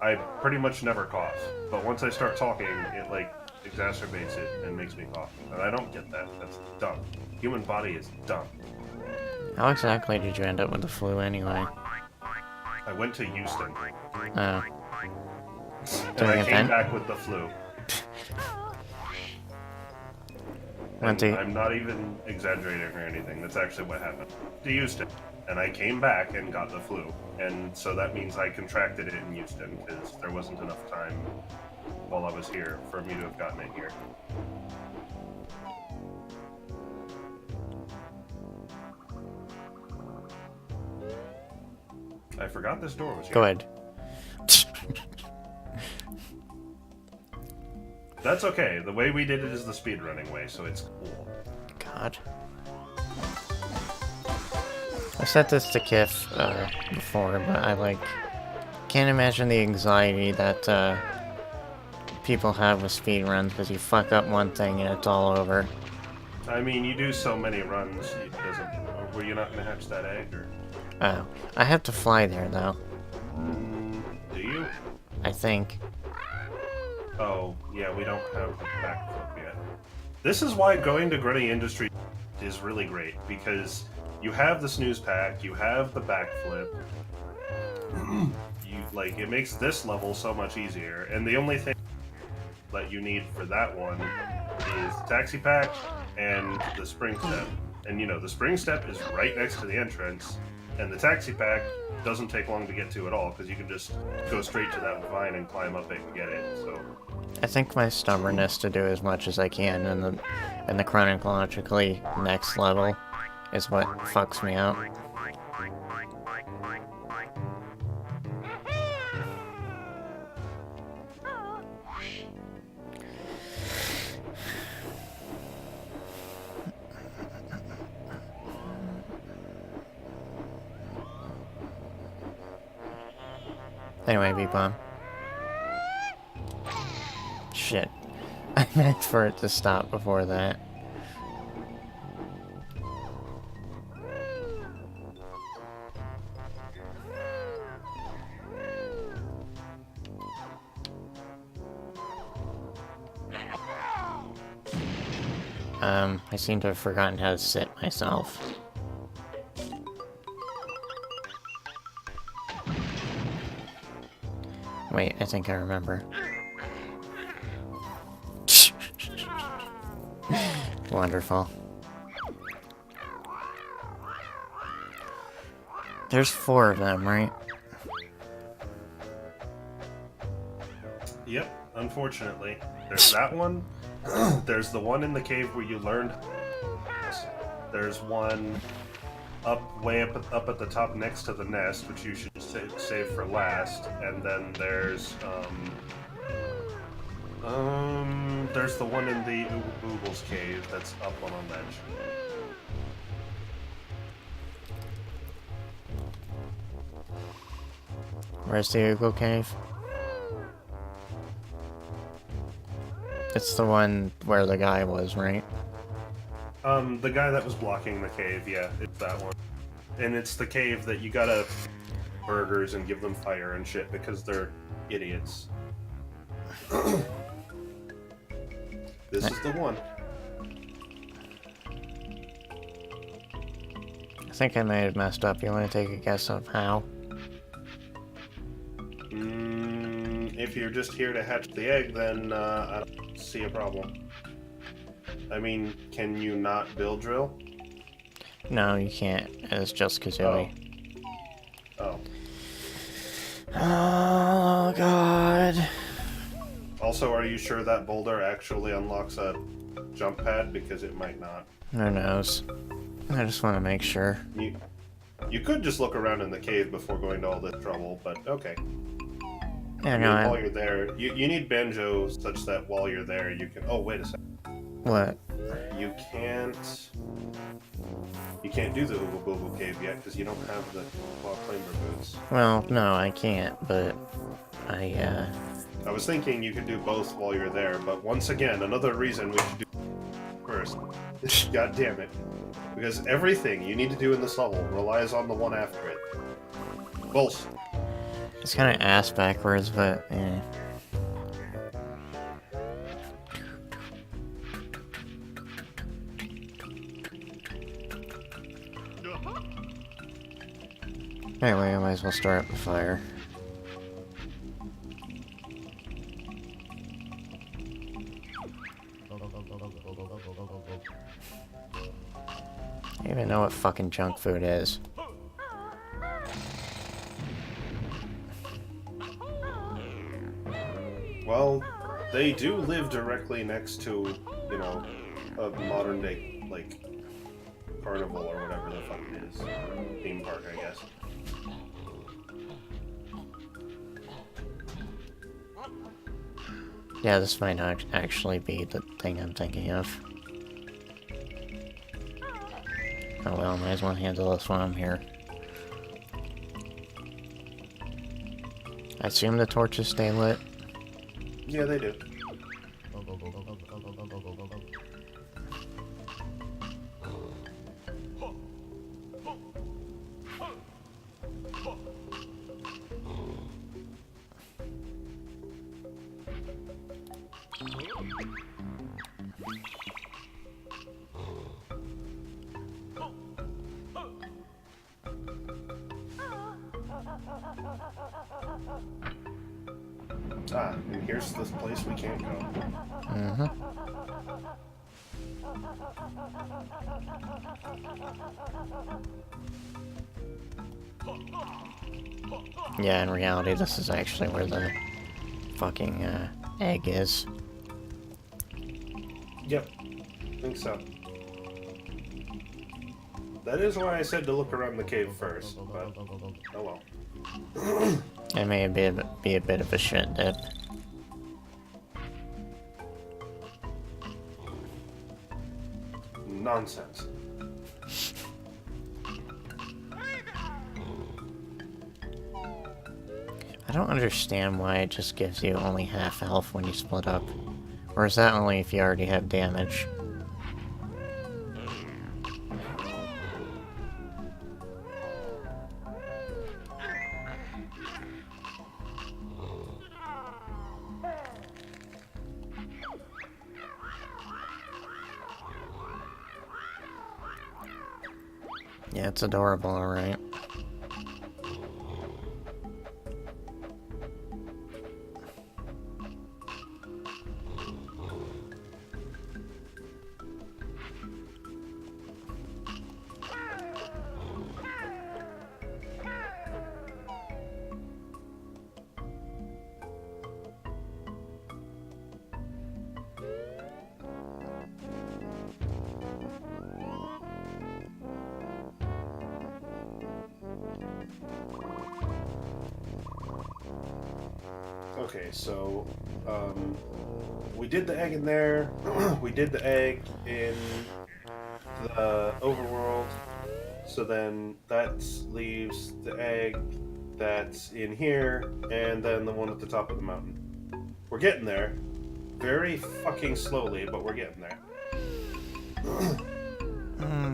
I pretty much never cough. But once I start talking, it like exacerbates it and makes me cough. And I don't get that. That's dumb. Human body is dumb. How exactly did you end up with the flu anyway? I went to Houston. Oh. And I came back with the flu. I'm not even exaggerating or anything. That's actually what happened. To Houston. And I came back and got the flu. And so that means I contracted it in Houston because there wasn't enough time while I was here for me to have gotten it here. I forgot this door was here. Go ahead. That's okay. The way we did it is the speedrunning way, so it's cool. God. I said this to Kif before, but I can't imagine the anxiety that people have with speedruns because you fuck up one thing and it's all over. I mean, you do so many runs. Were you not going to hatch that egg, or? Oh, I have to fly there though. Do you? I think. Oh, yeah, we don't have the backflip yet. This is why going to Gritty Industry is really great, because you have the snooze pack, you have the backflip. It makes this level so much easier, and the only thing that you need for that one is the taxi pack and the spring step. And the spring step is right next to the entrance, and the taxi pack doesn't take long to get to at all, because you can just go straight to that vine and climb up it and get it, so... I think my stubbornness to do as much as I can in the chronologically next level is what fucks me out. Anyway, B-bomb. Shit. I meant for it to stop before that. I seem to have forgotten how to sit myself. Wait, I think I remember. Wonderful. There's 4 of them, right? Yep, unfortunately. There's that one. There's the one in the cave where you learned. There's one way up at the top next to the nest, which you should save for last. And then there's the one in the Oogles cave that's up on a ledge. Where's the Oogle cave? It's the one where the guy was, right? The guy that was blocking the cave, yeah, it's that one. And it's the cave that you gotta burgers and give them fire and shit because they're idiots. This is the one. I think I may have messed up. You want to take a guess of how? If you're just here to hatch the egg, then I don't see a problem. I mean, can you not build drill? No, you can't. It's just Kazooie. Oh. Oh, God. Also, are you sure that boulder actually unlocks a jump pad? Because it might not. Who knows? I just want to make sure. You could just look around in the cave before going to all this trouble, but okay. Yeah, no, while you're there, you need Banjo such that while you're there you can... Oh, wait a second. What? You can't do the Oogle Boogle cave yet because you don't have the claw climber boots. Well, no, I can't, but I was thinking you could do both while you're there, but once again, another reason we should do first. God damn it. Because everything you need to do in this level relies on the one after it. Bullshit. It's kind of ass backwards, but eh. Anyway, I might as well start up the fire. I don't even know what fucking junk food is. Well, they do live directly next to, you know, a modern day, like, carnival or whatever the fuck it is. Theme park, I guess. Yeah, this might not actually be the thing I'm thinking of. Oh well, might as well handle this while I'm here. I assume the torches stay lit. Yeah, they do. Ah, and here's this place we can't go. Mm-hmm. Yeah, in reality, this is actually where the fucking egg is. Yep, I think so. That is why I said to look around the cave first, but oh well. It may be a bit of a shit dip. Nonsense. I don't understand why it just gives you only half health when you split up. Or is that only if you already have damage? Yeah, it's adorable, alright. Okay, so we did the egg in there. We did the egg in the overworld. So then that leaves the egg that's in here, and then the one at the top of the mountain. We're getting there. Very fucking slowly, but we're getting there.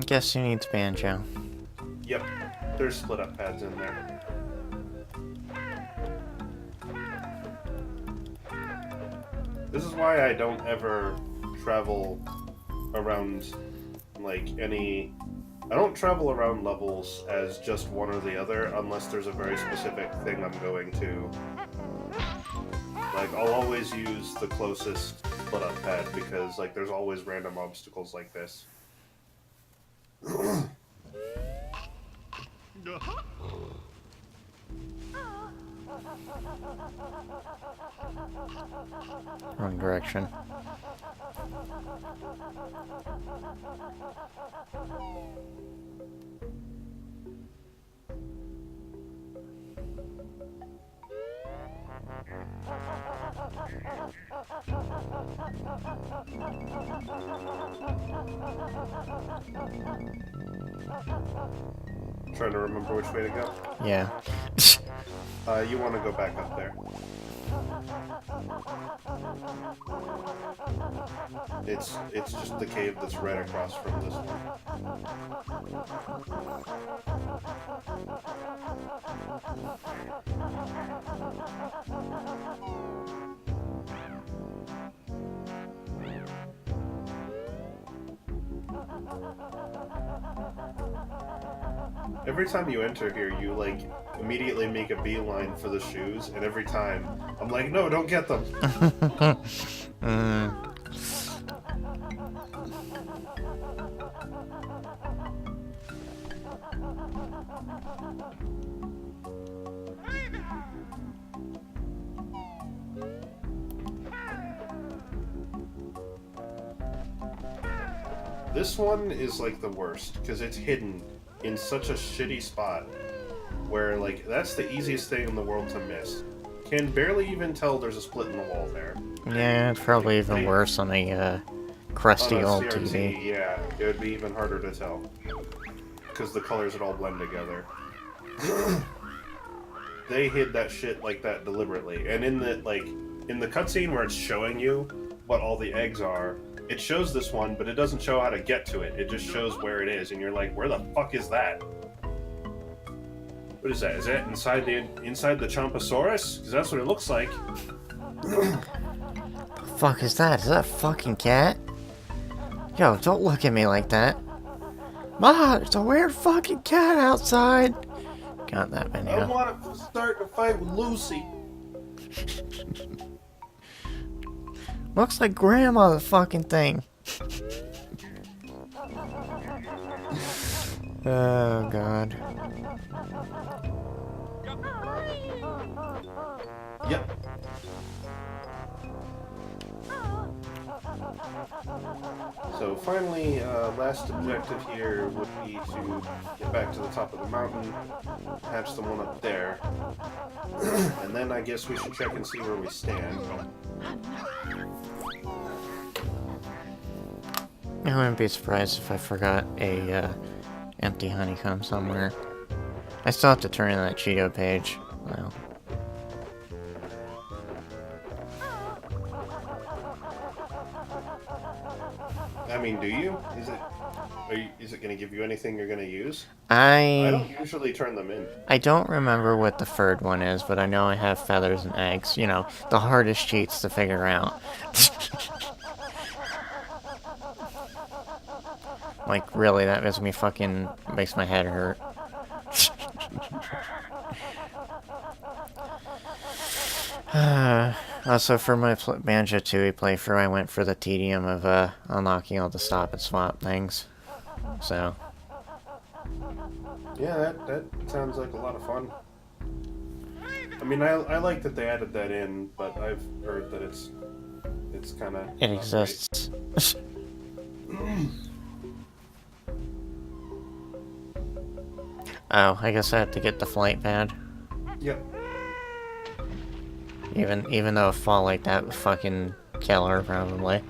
Guess who needs Banjo? Yep, there's split up pads in there. This is why I don't ever travel around, like, any... I don't travel around levels as just one or the other unless there's a very specific thing I'm going to. Like, I'll always use the closest split up pad because, like, there's always random obstacles like this. Wrong direction. Trying to remember which way to go. Yeah. You want to go back up there. It's just the cave that's right across from this one. Every time you enter here, you, like, immediately make a beeline for the shoes, and every time, I'm like, no, don't get them! This one is, like, the worst, because it's hidden in such a shitty spot where, like, that's the easiest thing in the world to miss. Can barely even tell there's a split in the wall there. Yeah, it's probably even worse on a crusty on a old CRT, TV. yeah, it would be even harder to tell because the colors would all blend together. They hid that shit like that deliberately, and in the cutscene where it's showing you what all the eggs are, it shows this one, but it doesn't show how to get to it. It just shows where it is, and you're like, where the fuck is that? What is that? Is that inside the Chomposaurus? Because that's what it looks like. The fuck is that? Is that a fucking cat? Yo, don't look at me like that. Ma, there's a weird fucking cat outside. Got that I video. want to start a fight with Lucy. Looks like grandma, the fucking thing. Oh god. Yep. So finally, last objective here would be to get back to the top of the mountain, hatch the one up there, and then I guess we should check and see where we stand. I wouldn't be surprised if I forgot a empty honeycomb somewhere. I still have to turn in that Cheeto page. Well. I mean, do you? Is it going to give you anything you're going to use? I don't usually turn them in. I don't remember what the third one is, but I know I have feathers and eggs. You know, the hardest cheats to figure out. Like, really, that makes my head hurt. Also, for my Banjo Tooie playthrough, I went for the tedium of unlocking all the stop and swap things. So. Yeah, that sounds like a lot of fun. I mean, I like that they added that in, but I've heard that it's kind of... It exists. Oh, I guess I have to get the flight pad. Yep. Even though a fall like that would fucking kill her, probably.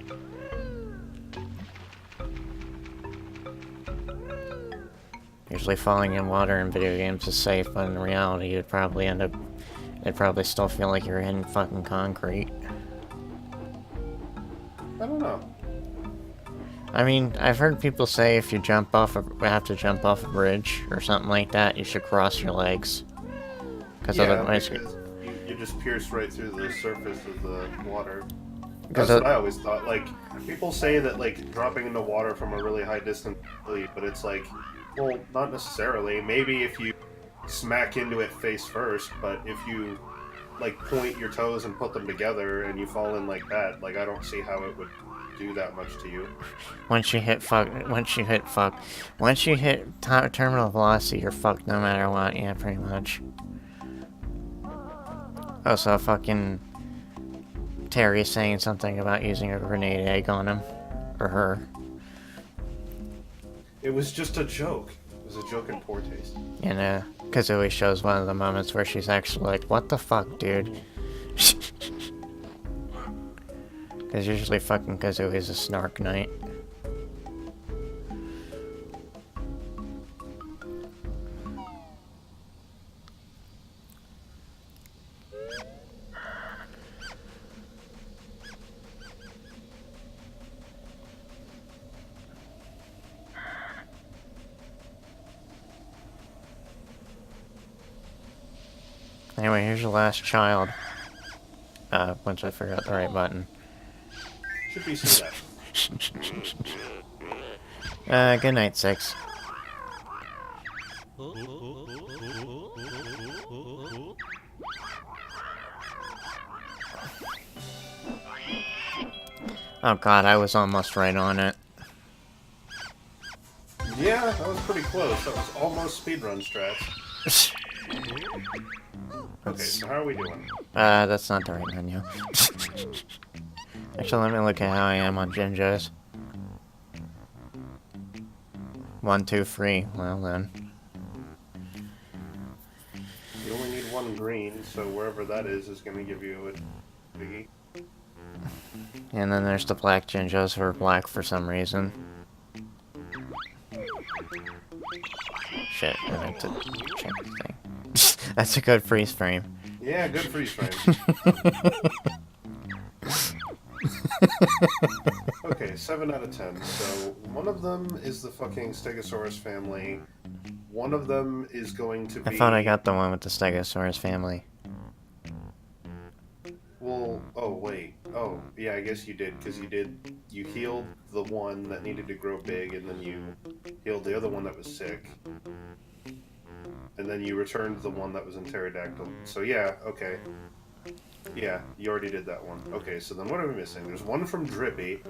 Usually falling in water in video games is safe, but in reality you'd probably end up... It'd probably still feel like you're in fucking concrete. I don't know. I mean, I've heard people say if you have to jump off a bridge or something like that, you should cross your legs. Yeah, Otherwise... because you just pierce right through the surface of the water. That's what I always thought. Like, people say that, like, dropping into water from a really high distance, but it's like, well, not necessarily. Maybe if you smack into it face first, but if you, like, point your toes and put them together and you fall in like that, like, I don't see how it would do that much to you. Once you hit terminal velocity, you're fucked no matter what. Yeah, pretty much. Also, fucking Terry saying something about using a grenade egg on him. Or her. It was just a joke. It was a joke in poor taste. And, Kazooie shows one of the moments where she's actually like, what the fuck, dude? Because usually fucking Kazooie's a snark knight. Anyway, here's your last child. Once I figure out the right button. Should be see that. Good night, 6. Oh god, I was almost right on it. Yeah, that was pretty close. That was almost speedrun strats. Okay, so how are we doing? That's not the right menu. Actually, let me look at how I am on Jinjos. 1, 2, 3. Well then. You only need one green, so wherever that is going to give you a biggie. And then there's the black Jinjos who are black for some reason. Shit, I meant to check the thing. That's a good freeze frame. Yeah, good freeze frame. Okay, 7 out of 10. So, one of them is the fucking Stegosaurus family. One of them is going to be... I thought I got the one with the Stegosaurus family. Well, oh, wait. Oh, yeah, I guess you did, because you healed the one that needed to grow big, and then you healed the other one that was sick. And then you returned the one that was in pterodactyl. So yeah, okay. Yeah, you already did that one. Okay, so then what are we missing? There's one from Drippy.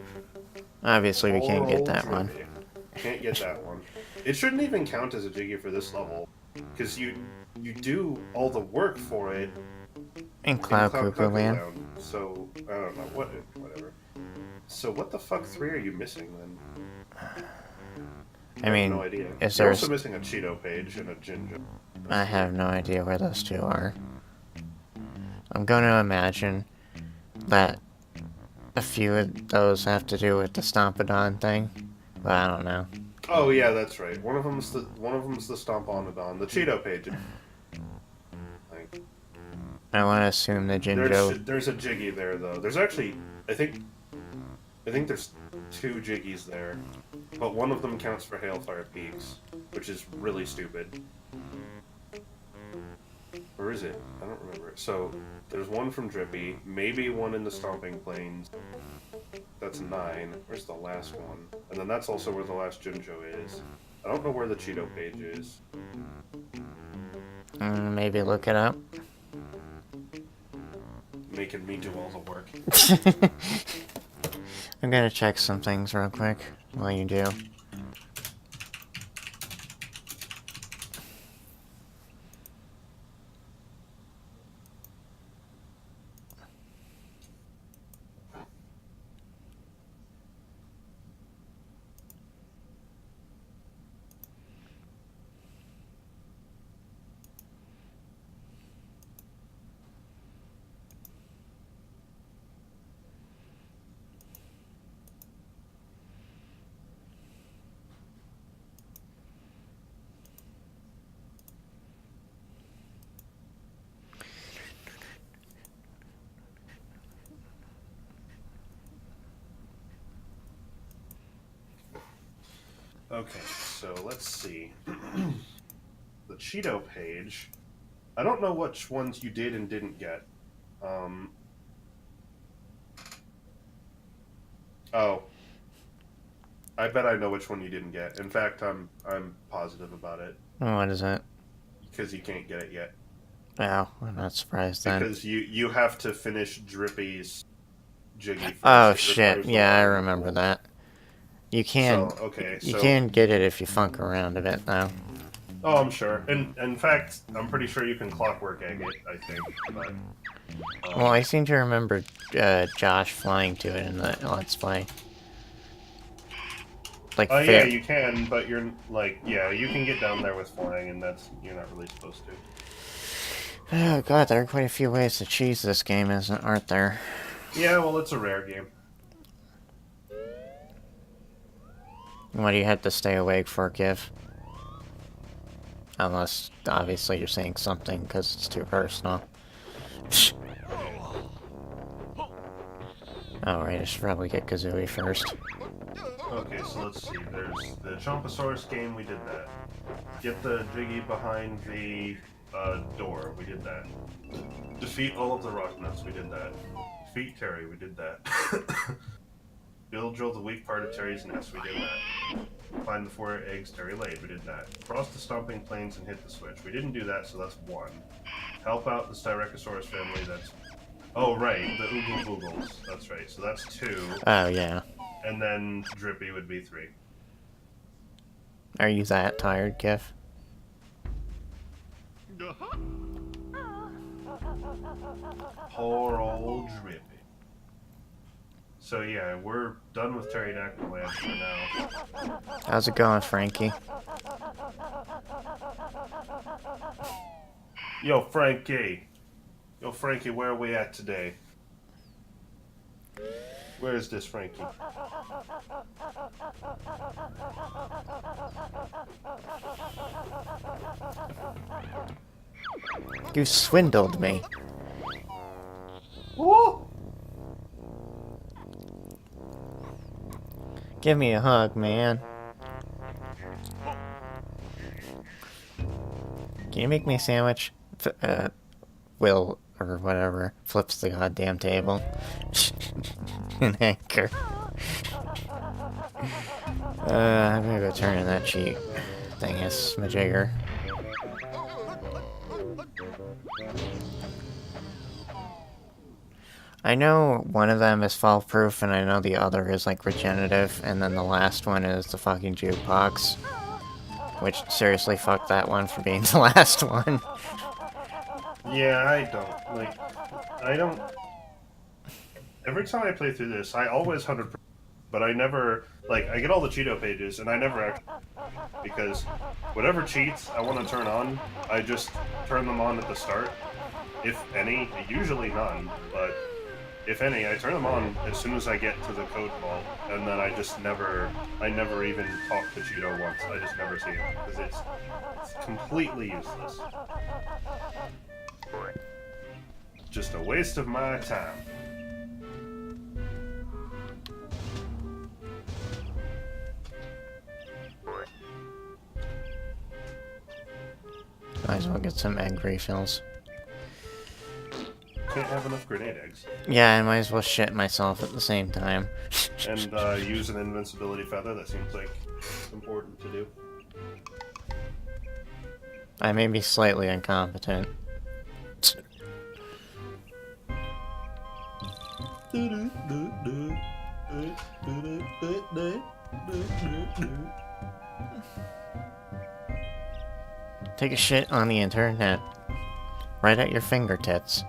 Obviously we can't get that one. Can't get that one. It shouldn't even count as a Jiggy for this level. Because you do all the work for it in Cloud Cuckoo Land. So, I don't know, whatever. So what the fuck 3 are you missing then? I mean, no idea. You're also missing a Cheeto page and a Ginger. I have no idea where those two are. I'm going to imagine that a few of those have to do with the Stompodon thing, but I don't know. Oh yeah, that's right. One of them's the Stomponodon, the Cheeto page. I want to assume the Jinjo. There's a Jiggy there though. There's actually, I think there's 2 Jiggies there, but one of them counts for Hailfire Peaks, which is really stupid. Or is it? I don't remember. So, there's one from Drippy, maybe one in the Stomping Plains. That's 9. Where's the last one? And then that's also where the last Jinjo is. I don't know where the Cheeto page is. Maybe look it up. Making me do all the work. I'm gonna check some things real quick while you do. Okay, so let's see. The Cheeto page. I don't know which ones you did and didn't get. Oh, I bet I know which one you didn't get. In fact, I'm positive about it Oh, what is that? because you can't get it yet. Oh, I'm not surprised then. Because you have to finish Drippy's Jiggy first. Oh shit! Yeah, I remember that. You can So, okay, you so can get it if you funk around a bit though. oh, I'm sure. And in fact, I'm pretty sure you can clockwork egg it. I think. But, Well, I seem to remember Josh flying to it in the Let's Play. Like, yeah, you can, but you're like, yeah, you can get down there with flying, and you're not really supposed to. Oh god, there are quite a few ways to cheese this game, aren't there? Yeah, well, it's a rare game. What do you have to stay awake for, Give? Unless, obviously, you're saying something because it's too personal. Alright, I should probably get Kazooie first. Okay, so let's see. There's the Chomposaurus game, we did that. Get the Jiggy behind the door, we did that. Defeat all of the rock nuts, we did that. Defeat Terry, we did that. Drill the weak part of Terry's nest, we did that. Find the 4 eggs Terry laid, we did that. Cross the stomping plains and hit the switch. We didn't do that, so that's 1. Help out the Styracosaurus family, that's... Oh, right, the Oogle Boogles, that's right, so that's 2. Oh, yeah. And then Drippy would be 3. Are you that tired, Kif? Poor old Drippy. So yeah, we're done with Pterodactyl Land for now. How's it going, Frankie? Yo, Frankie! Yo, Frankie, where are we at today? Where is this, Frankie? You swindled me. Woo! Give me a hug, man. Can you make me a sandwich? Will, or whatever, flips the goddamn table. An anchor. I'm gonna go turn in that cheat thingus majigger. I know one of them is fall-proof, and I know the other is, like, regenerative, and then the last one is the fucking jukebox. Which, seriously, fuck that one for being the last one. Yeah, I don't... Every time I play through this, I always 100%, but I never, like, I get all the Cheeto pages, and I never actually... Because whatever cheats I want to turn on, I just turn them on at the start. If any, usually none, but... If any, I turn them on as soon as I get to the code vault, and then I never even talk to Cheeto once. I just never see him, because it's completely useless. Just a waste of my time. Might as well get some egg refills. Can't have enough grenade eggs. Yeah, I might as well shit myself at the same time. And use an invincibility feather, that seems like important to do. I may be slightly incompetent. Take a shit on the internet. Right at your fingertips.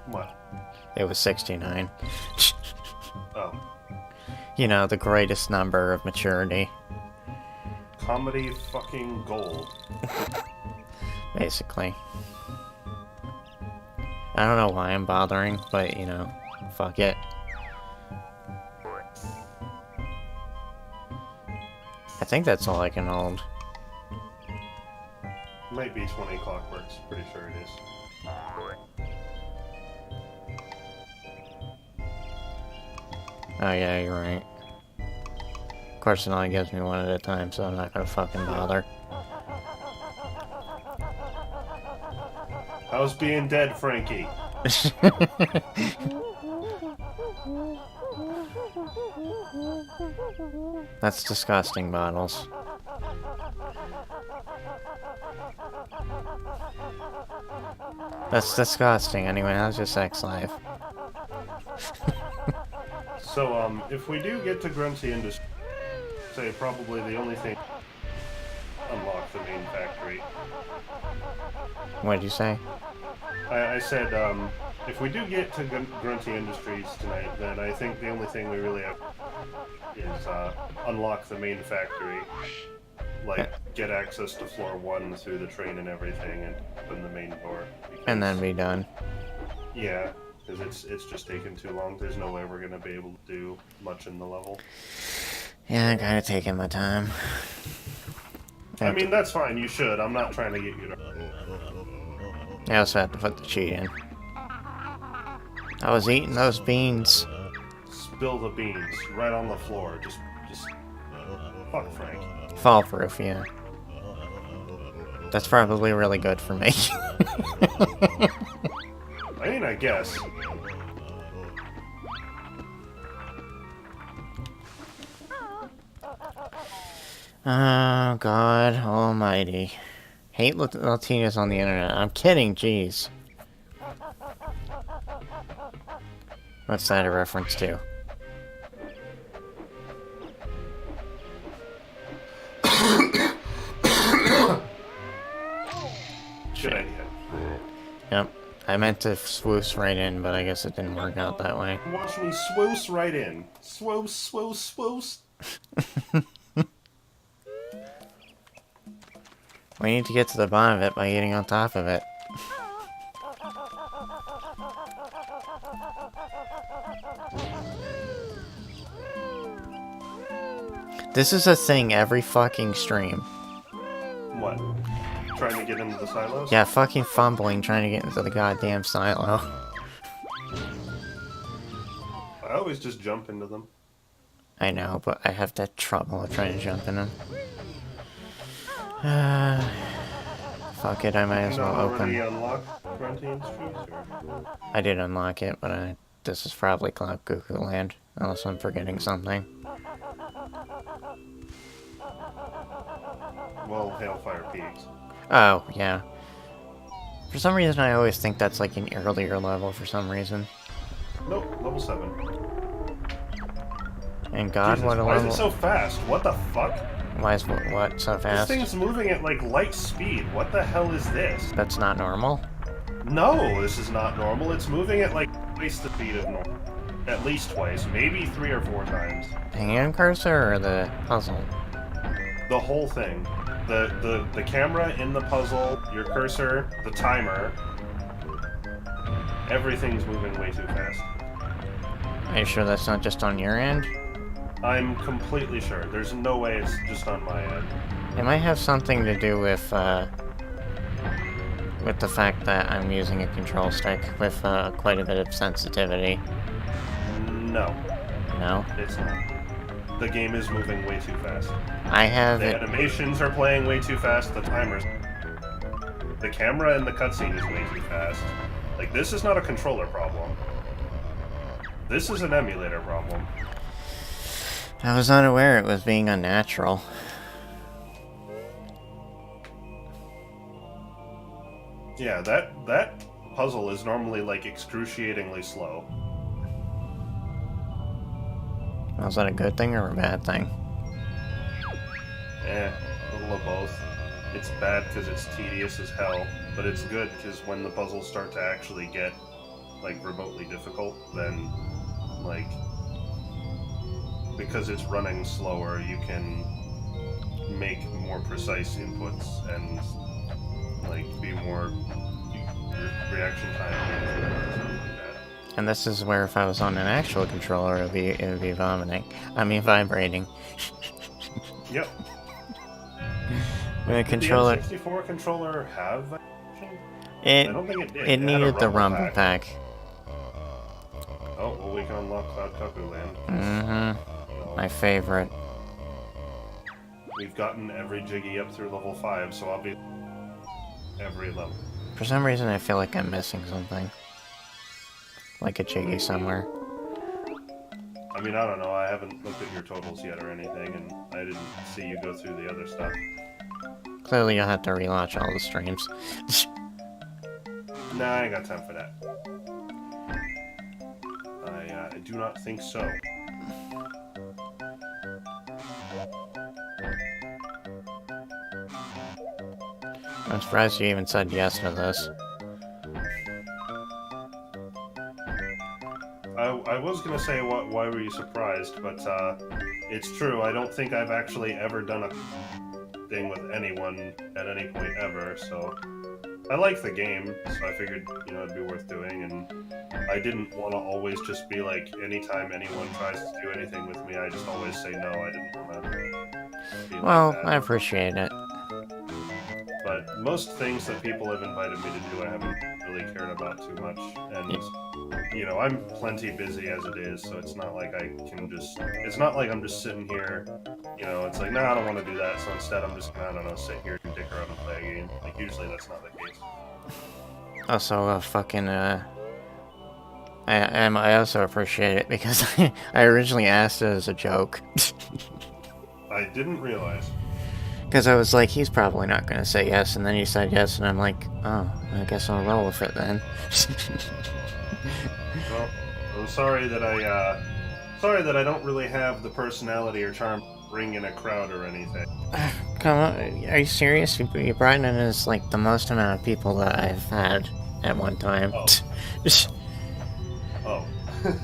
What? It was 69. Oh. You know, the greatest number of maturity. Comedy fucking gold. Basically. I don't know why I'm bothering, but, you know, fuck it. I think that's all I can hold. Might be 20 clockworks, pretty sure it is. Oh yeah, you're right. Of course, it only gives me one at a time, so I'm not gonna fucking bother. How's being dead, Frankie? That's disgusting, Bottles. That's disgusting. Anyway, how's your sex life? So, if we do get to Grunty Industry, say probably the only thing unlock the main factory. What'd you say? I said, if we do get to Grunty Industries tonight, then I think the only thing we really have is unlock the main factory. Like, get access to floor 1 through the train and everything, and open the main door. Because, And then be done. Yeah, because it's just taking too long. There's no way we're going to be able to do much in the level. Yeah, I'm kinda taking my time. I mean, that's fine, you should. I'm not trying to get you to... I also have to put the cheat in. I was eating those beans. Spill the beans right on the floor. Just fuck Frank. Fall proof, yeah. That's probably really good for me. I mean, I guess. Oh, God almighty. Hate Latinos on the internet. I'm kidding, jeez. What's that a reference to? Good idea. Yep. I meant to swoosh right in, but I guess it didn't work out that way. Watch me swoos right in. Swoos, swoos, swoos. We need to get to the bottom of it by getting on top of it. This is a thing every fucking stream. What? Trying to get into the silos? Yeah, fucking fumbling trying to get into the goddamn silo. I always just jump into them. I know, but I have that trouble of trying to jump in them. Fuck it, I might as well open. Unlock Grunty Industries, or? I did unlock it, but this is probably Cloud Cuckoo Land, unless I'm forgetting something. Well, Hailfire Peaks. Oh, yeah. For some reason, I always think that's like an earlier level for some reason. Nope, level 7. And God, Jesus, what a why level. is it so fast? What the fuck? Why is what so This fast? thing's moving at like light speed. What the hell is this? That's not normal. No, this is not normal. It's moving at like twice the speed of normal. At least twice, maybe 3 or 4 times. The hand cursor or the puzzle? The whole thing. The camera in the puzzle, your cursor, the timer. Everything's moving way too fast. Are you sure that's not just on your end? I'm completely sure. There's no way it's just on my end. It might have something to do with the fact that I'm using a control stick with quite a bit of sensitivity. No. No? It's not. The game is moving way too fast. I have The it. animations are playing way too fast, the timers... The camera and the cutscene is way too fast. Like, this is not a controller problem. This is an emulator problem. I was unaware it was being unnatural. Yeah, that puzzle is normally, like, excruciatingly slow. Was that a good thing or a bad thing? A little of both. It's bad because it's tedious as hell, but it's good because when the puzzles start to actually get, like, remotely difficult, then, like, because it's running slower, you can make more precise inputs and, like, be more reaction time and something like that. And this is where if I was on an actual controller, it would be vomiting. I mean, vibrating. Yep. With a controller, Did the N64 controller have vibration? it I don't think it did. it It had a needed the rumble rumble pack. Oh, well, we can unlock Cloud Cuckoo Land. Mm-hmm. My favorite. We've gotten every Jiggy up through level 5, so I'll be every level. For some reason, I feel like I'm missing something. Like a Jiggy somewhere. I mean, I don't know. I haven't looked at your totals yet or anything, and I didn't see you go through the other stuff. Clearly, you'll have to relaunch all the streams. Nah, I ain't got time for that. I do not think so. I'm surprised you even said yes to this. I was gonna say why were you surprised, but it's true. I don't think I've actually ever done a thing with anyone at any point ever. So I like the game, so I figured it'd be worth doing, and I didn't want to always just be like anytime anyone tries to do anything with me, I just always say no. I didn't want to. Well, like I appreciate it. But most things that people have invited me to do, I haven't really cared about too much, and. I'm plenty busy as it is, so it's not like I can just... It's not like I'm just sitting here, it's like, nah, I don't want to do that, so instead I'm just gonna, I don't know, sit here and dick around and play a game. Like, usually that's not the case. Also, fucking, I also appreciate it because I originally asked it as a joke. I didn't realize. Because I was like, he's probably not gonna say yes, and then you said yes, and I'm like, oh, I guess I'll roll with it then. Well, I'm sorry that I don't really have the personality or charm to bring in a crowd or anything. Come on, are you serious? You brought in as, like, the most amount of people that I've had at one time. Oh. Oh.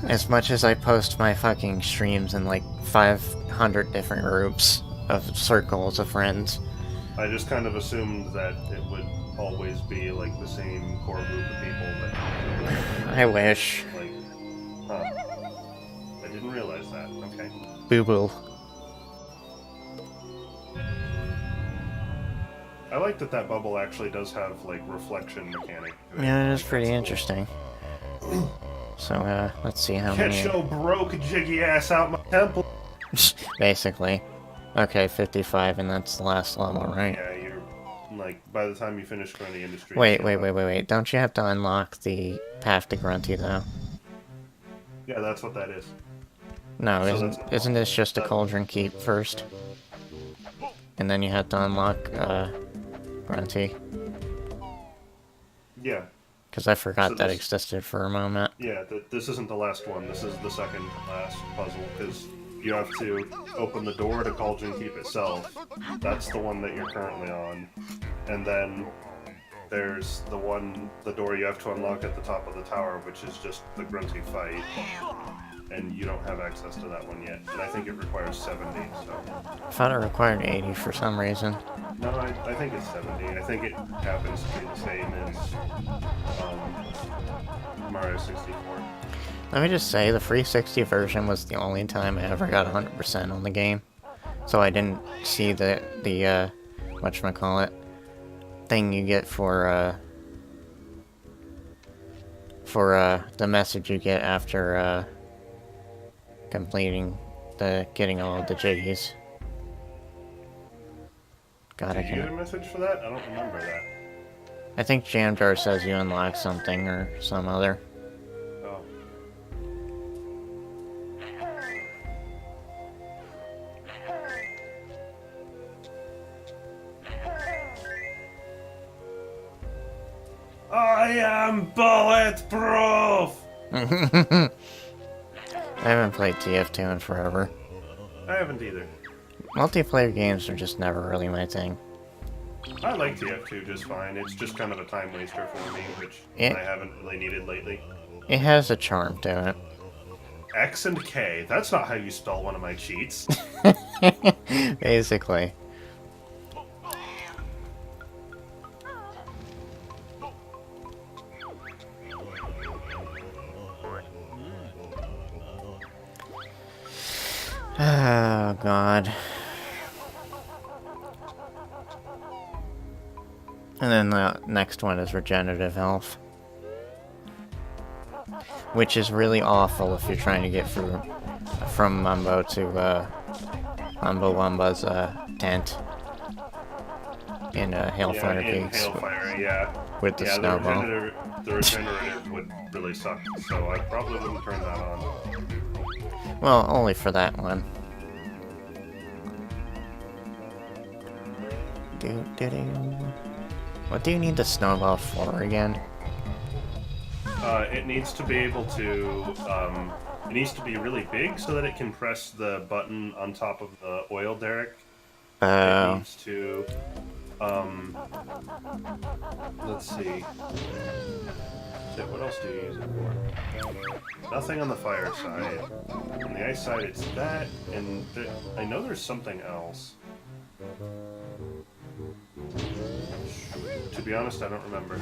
As much as I post my fucking streams in, like, 500 different groups of circles of friends. I just kind of assumed that it would always be, like, the same core group of people that... I wish. Like, huh. I didn't realize that. Okay. Boo-boo. I like that bubble actually does have, like, reflection mechanic. Yeah, it is pretty interesting. So, let's see how many... Get your broke jiggy ass out my temple! Basically. Okay, 55, and that's the last level, right? Yeah, you're... Like, by the time you finish going to the industry... Wait. Don't you have to unlock the path to Grunty, though? Yeah, that's what that is. No, So isn't this just a Cauldron Keep first? And then you have to unlock, Grunty? Yeah. Because I forgot So that this- existed for a moment. Yeah, this isn't the last one. This is the second last puzzle, because you have to open the door to Cauldron Keep itself. That's the one that you're currently on. And then there's the door you have to unlock at the top of the tower, which is just the Grunty fight. And you don't have access to that one yet. And I think it requires 70, so... I thought it required 80 for some reason. No, I think it's 70. I think it happens to be the same as Mario 64. Let me just say, the 360 version was the only time I ever got 100% on the game. So I didn't see the whatchamacallit, thing you get for the message you get after, completing getting all of the jiggies. God, Did you get a message for that? I don't remember that. I think Jamjar says you unlock something or some other. Oh. I am bulletproof! I haven't played TF2 in forever. I haven't either. Multiplayer games are just never really my thing. I like TF2 just fine. It's just kind of a time waster for me, which I haven't really needed lately. It has a charm to it. X and K. That's not how you spell one of my cheats. Basically. Oh, God. And then the next one is regenerative health. which is really awful if you're trying to get from Mumbo to Mumbo Wumba's tent in Hailfire Peaks Hailfire, yeah. with the snowball. The regenerative would really suck, so I probably wouldn't turn that on. Well, only for that one. What do you need the snowball for again? It needs to be able to, it needs to be really big so that it can press the button on top of the oil derrick. It needs to, let's see. Shit, what else do you use it for? Nothing on the fire side. On the ice side, it's that, and I know there's something else. To be honest, I don't remember.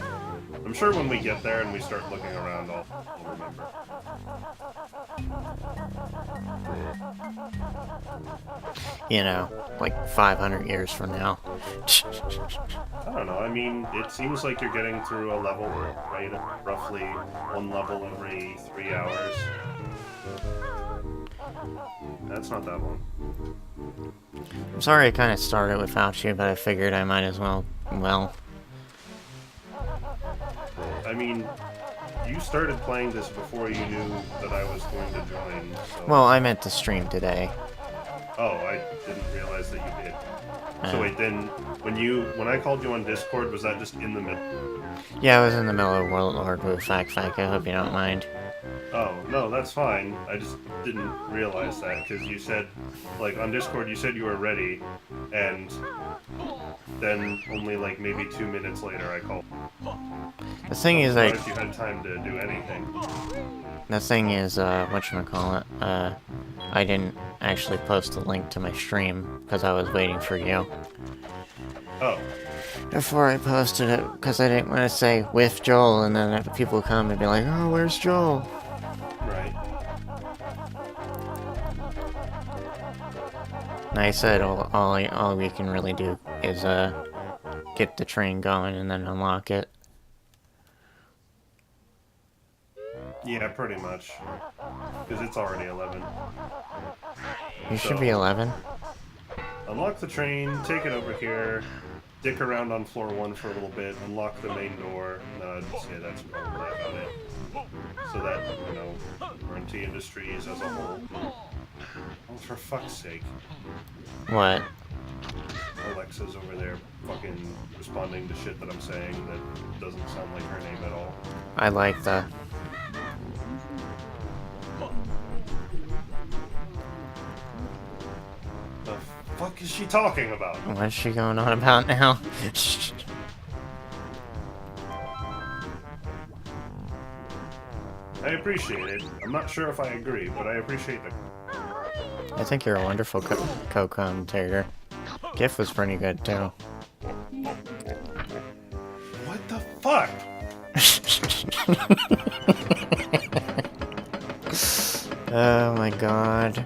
I'm sure when we get there and we start looking around, I'll remember. You know, like 500 years from now. I don't know, I mean, it seems like you're getting through a level, right? Roughly one level every 3 hours. That's not that long. I'm sorry I kind of started without you, but I figured I might as well, I mean, you started playing this before you knew that I was going to join, so... Well, I meant to stream today. Oh, I didn't realize that you did. So wait, then, when I called you on Discord, was that just in the middle? Yeah, I was in the middle of World Lord with Fact, I hope you don't mind. Oh, no, that's fine. I just didn't realize that, because you said, like, on Discord you said you were ready, and then only, like, maybe 2 minutes later I called. The thing is, like... if you had time to do anything. The thing is, whatchamacallit, I didn't actually post a link to my stream, because I was waiting for you. Oh. Before I posted it, because I didn't want to say, with Joel, and then people come and be like, oh, where's Joel? Right. And I said all we can really do is get the train going and then unlock it. Yeah, pretty much. Because it's already 11. You should be 11. Unlock the train, take it over here, dick around on floor 1 for a little bit, unlock the main door. No, I'd say that's probably about it. So that, you know, Warranty Industries as a whole. Oh, for fuck's sake. What? Alexa's over there fucking responding to shit that I'm saying that doesn't sound like her name at all. I like that. The fuck is she talking about? What is she going on about now? I appreciate it. I'm not sure if I agree, but I appreciate it. I think you're a wonderful co-commentator. GIF was pretty good, too. What the fuck? Oh my god.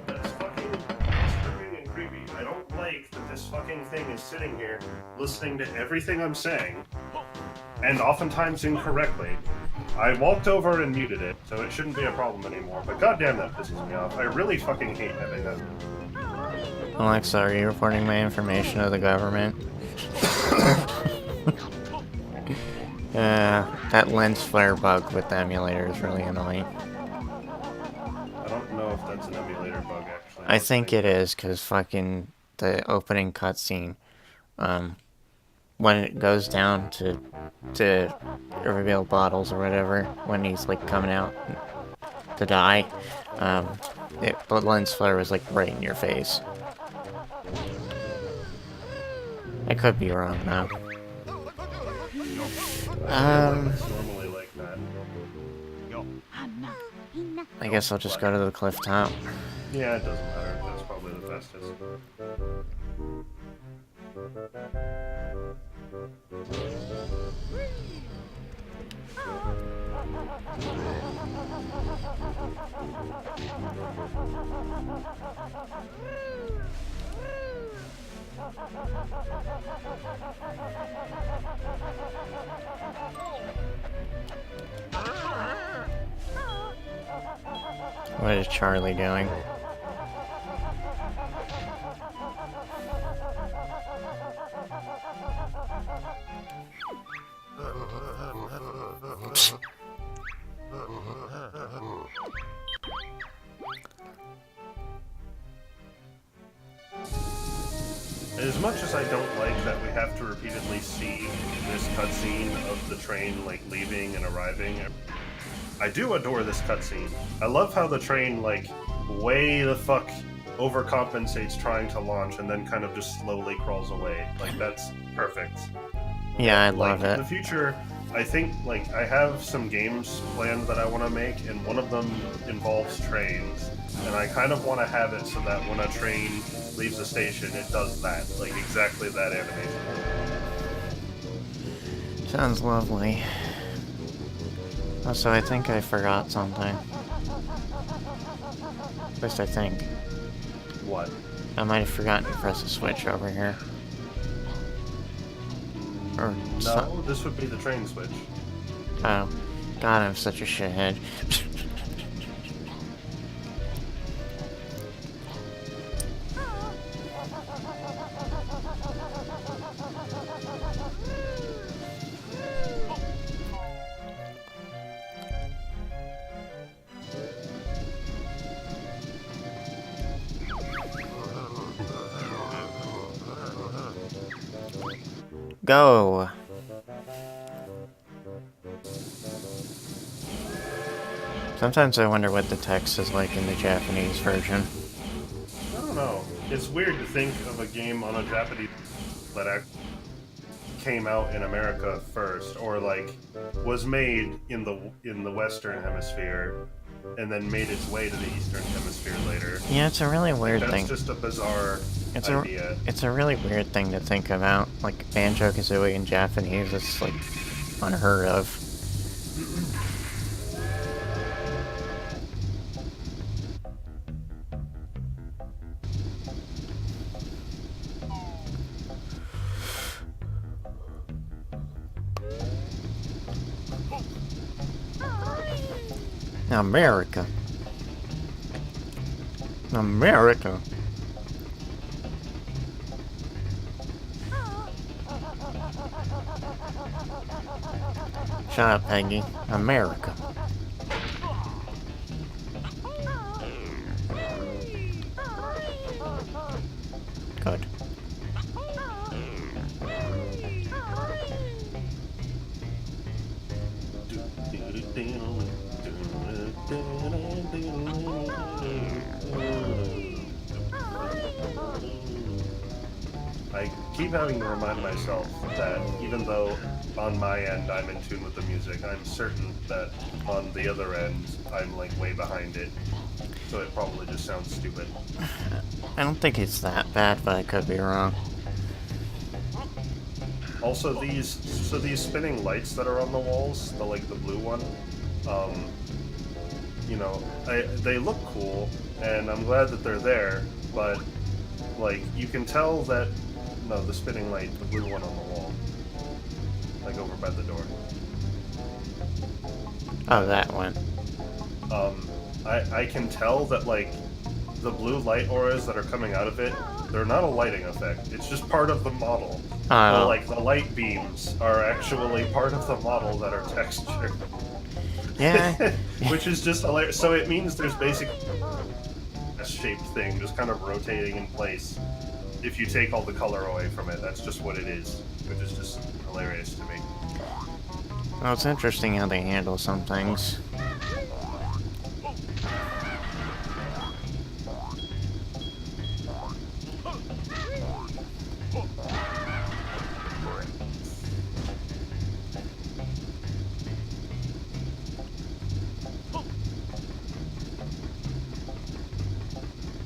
That's fucking disturbing and creepy. I don't like that this fucking thing is sitting here listening to everything I'm saying, and oftentimes incorrectly. I walked over and muted it, so it shouldn't be a problem anymore, but goddamn that pisses me off. I really fucking hate having that. Alexa, are you reporting my information to the government? That lens flare bug with the emulator is really annoying. I don't know if that's an emulator bug, actually. I think it is, because fucking the opening cutscene, when it goes down to reveal bottles or whatever, when he's like coming out to die, the lens flare was like right in your face. I could be wrong though. It's normally like that. I guess I'll just go to the cliff top. Yeah, it doesn't matter. That's probably the fastest. What is Charlie doing? As much as I don't like that we have to repeatedly see this cutscene of the train, like, leaving and arriving, I do adore this cutscene. I love how the train, like, way the fuck overcompensates trying to launch and then kind of just slowly crawls away. Like, that's perfect. Yeah, I love it. In the future, I think, like, I have some games planned that I want to make, and one of them involves trains. And I kind of want to have it so that when a train leaves a station, it does that. Like, exactly that animation. Sounds lovely. Also, I think I forgot something. At least I think. What? I might have forgotten to press the switch over here. Or No, this would be the train switch. Oh. God, I'm such a shithead. Go! Sometimes I wonder what the text is like in the Japanese version. I don't know. It's weird to think of a game on a Japanese that came out in America first, or like was made in the Western Hemisphere, and then made its way to the Eastern Hemisphere later. Yeah, it's a really weird thing. That's just a bizarre idea. It's a really weird thing to think about. Like, Banjo-Kazooie in Japanese is, like, unheard of. America. America. Shut up, Peggy. America. Good. I keep having to remind myself that even though on my end I'm in tune with the music, I'm certain that on the other end I'm like way behind it. So it probably just sounds stupid. I don't think it's that bad, but I could be wrong. Also, these spinning lights that are on the walls, the blue one, you know, they look cool, and I'm glad that they're there, but like you can tell that the spinning light, the blue one on the wall, like over by the door. Oh, that one. I can tell that like the blue light auras that are coming out of it, they're not a lighting effect. It's just part of the model. Oh. Like the light beams are actually part of the model that are textured. Yeah. Which is just hilarious. So it means there's basically a shaped thing just kind of rotating in place. If you take all the color away from it, that's just what it is, which is just hilarious to me. Well, it's interesting how they handle some things.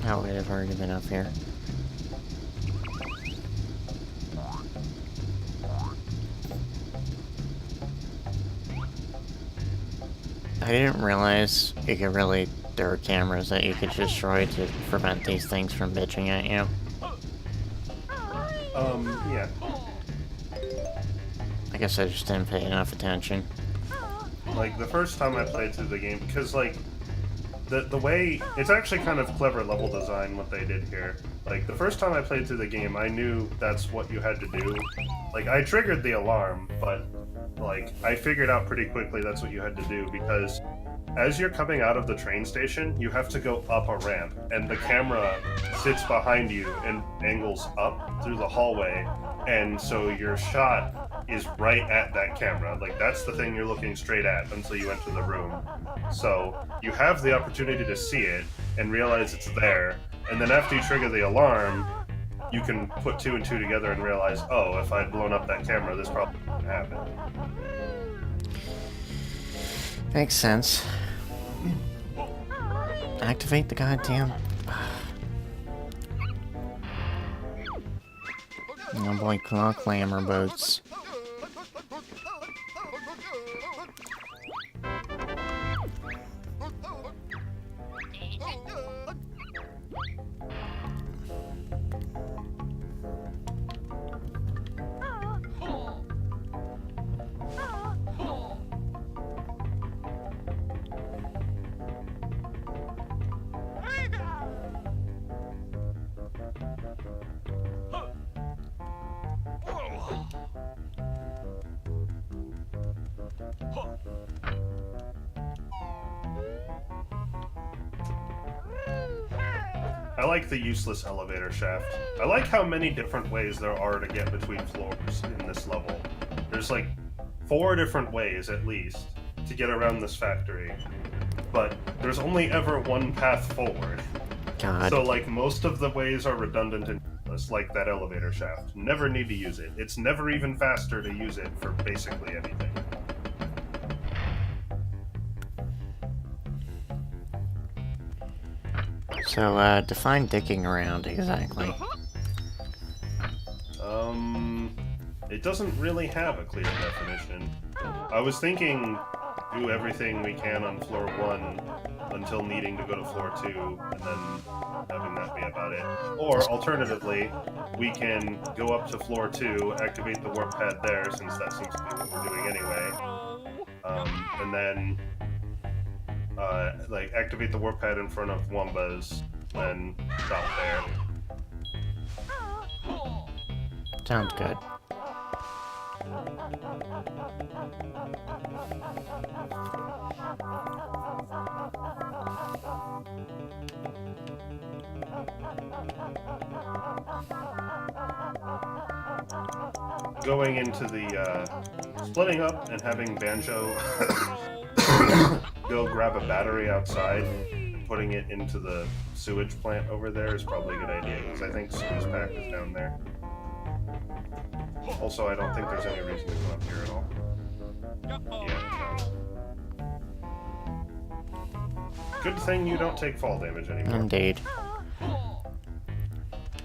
Oh, wait, I've already been up here. I didn't realize you could really... there were cameras that you could destroy to prevent these things from bitching at you. Yeah. I guess I just didn't pay enough attention. Like, the first time I played through the game, because, like, the way... It's actually kind of clever level design, what they did here. Like, the first time I played through the game, I knew that's what you had to do. Like, I triggered the alarm, but, like, I figured out pretty quickly that's what you had to do, because as you're coming out of the train station, you have to go up a ramp, and the camera sits behind you and angles up through the hallway, and so your shot is right at that camera. Like, that's the thing you're looking straight at until you enter the room. So, you have the opportunity to see it and realize it's there, and then after you trigger the alarm, you can put 2 and 2 together and realize, oh, if I'd blown up that camera, this probably wouldn't happen. Makes sense. Activate the goddamn... Oh boy, claw clamor boats. I like the useless elevator shaft. I like how many different ways there are to get between floors in this level. There's like 4 different ways, at least, to get around this factory. But there's only ever one path forward. God. So, like, most of the ways are redundant and useless, like that elevator shaft. Never need to use it. It's never even faster to use it for basically anything. So, define dicking around, exactly. It doesn't really have a clear definition. I was thinking do everything we can on floor 1 until needing to go to floor 2, and then having that be about it. Or, alternatively, we can go up to floor 2, activate the warp pad there, since that seems to be what we're doing anyway. And then, like, activate the warp pad in front of Wumba's, then stop there. Sounds good. Going into the, splitting up and having Banjo go grab a battery outside and putting it into the sewage plant over there is probably a good idea, because I think Sue's pack is down there. Also, I don't think there's any reason to come up here at all. Yeah, no. Good thing you don't take fall damage anymore. Indeed.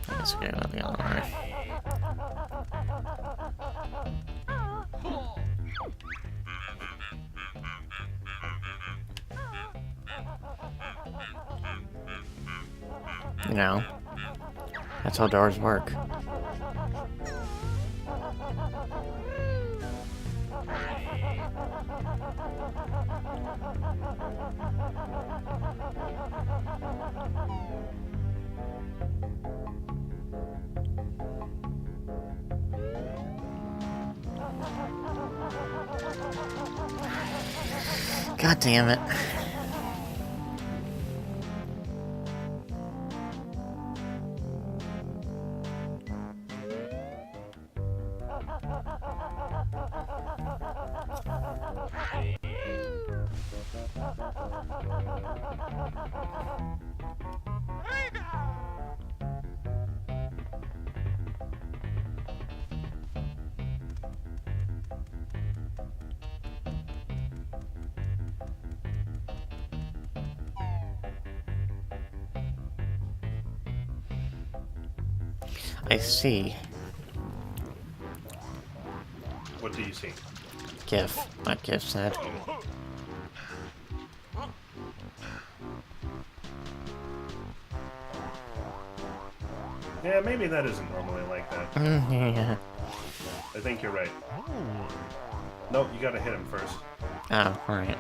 Let's go the other way. You know, that's how doors work. God damn it. I see. What do you see? GIF. What GIF said. Yeah, maybe that isn't normally like that. Yeah. I think you're right. Nope, you gotta hit him first. Oh, right.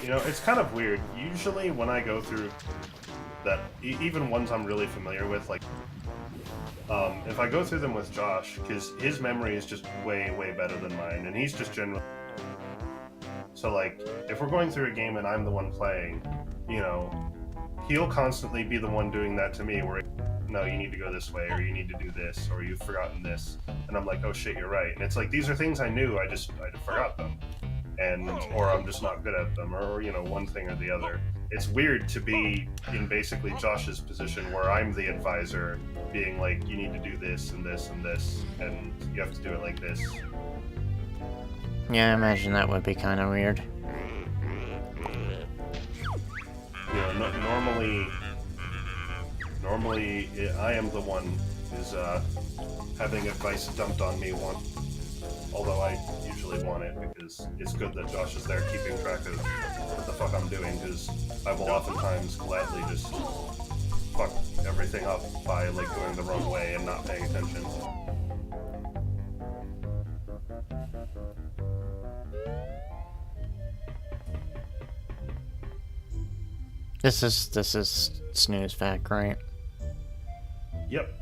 You know, it's kind of weird. Usually when I go through that, even ones I'm really familiar with, like, if I go through them with Josh, because his memory is just way, way better than mine, and he's just generally... So, like, if we're going through a game and I'm the one playing, you know, he'll constantly be the one doing that to me, where, no, you need to go this way, or you need to do this, or you've forgotten this. And I'm like, oh shit, you're right. And it's like, these are things I knew, I forgot them. And, or I'm just not good at them, or, you know, one thing or the other. It's weird to be in basically Josh's position, where I'm the advisor, being like, you need to do this, and this, and this, and you have to do it like this. Yeah, I imagine that would be kind of weird. You know, normally I am the one who's having advice dumped on me although I usually want it, because it's good that Josh is there keeping track of what the fuck I'm doing, because I will oftentimes gladly just fuck everything up by, like, going the wrong way and not paying attention. This is snooze fact, right? Yep.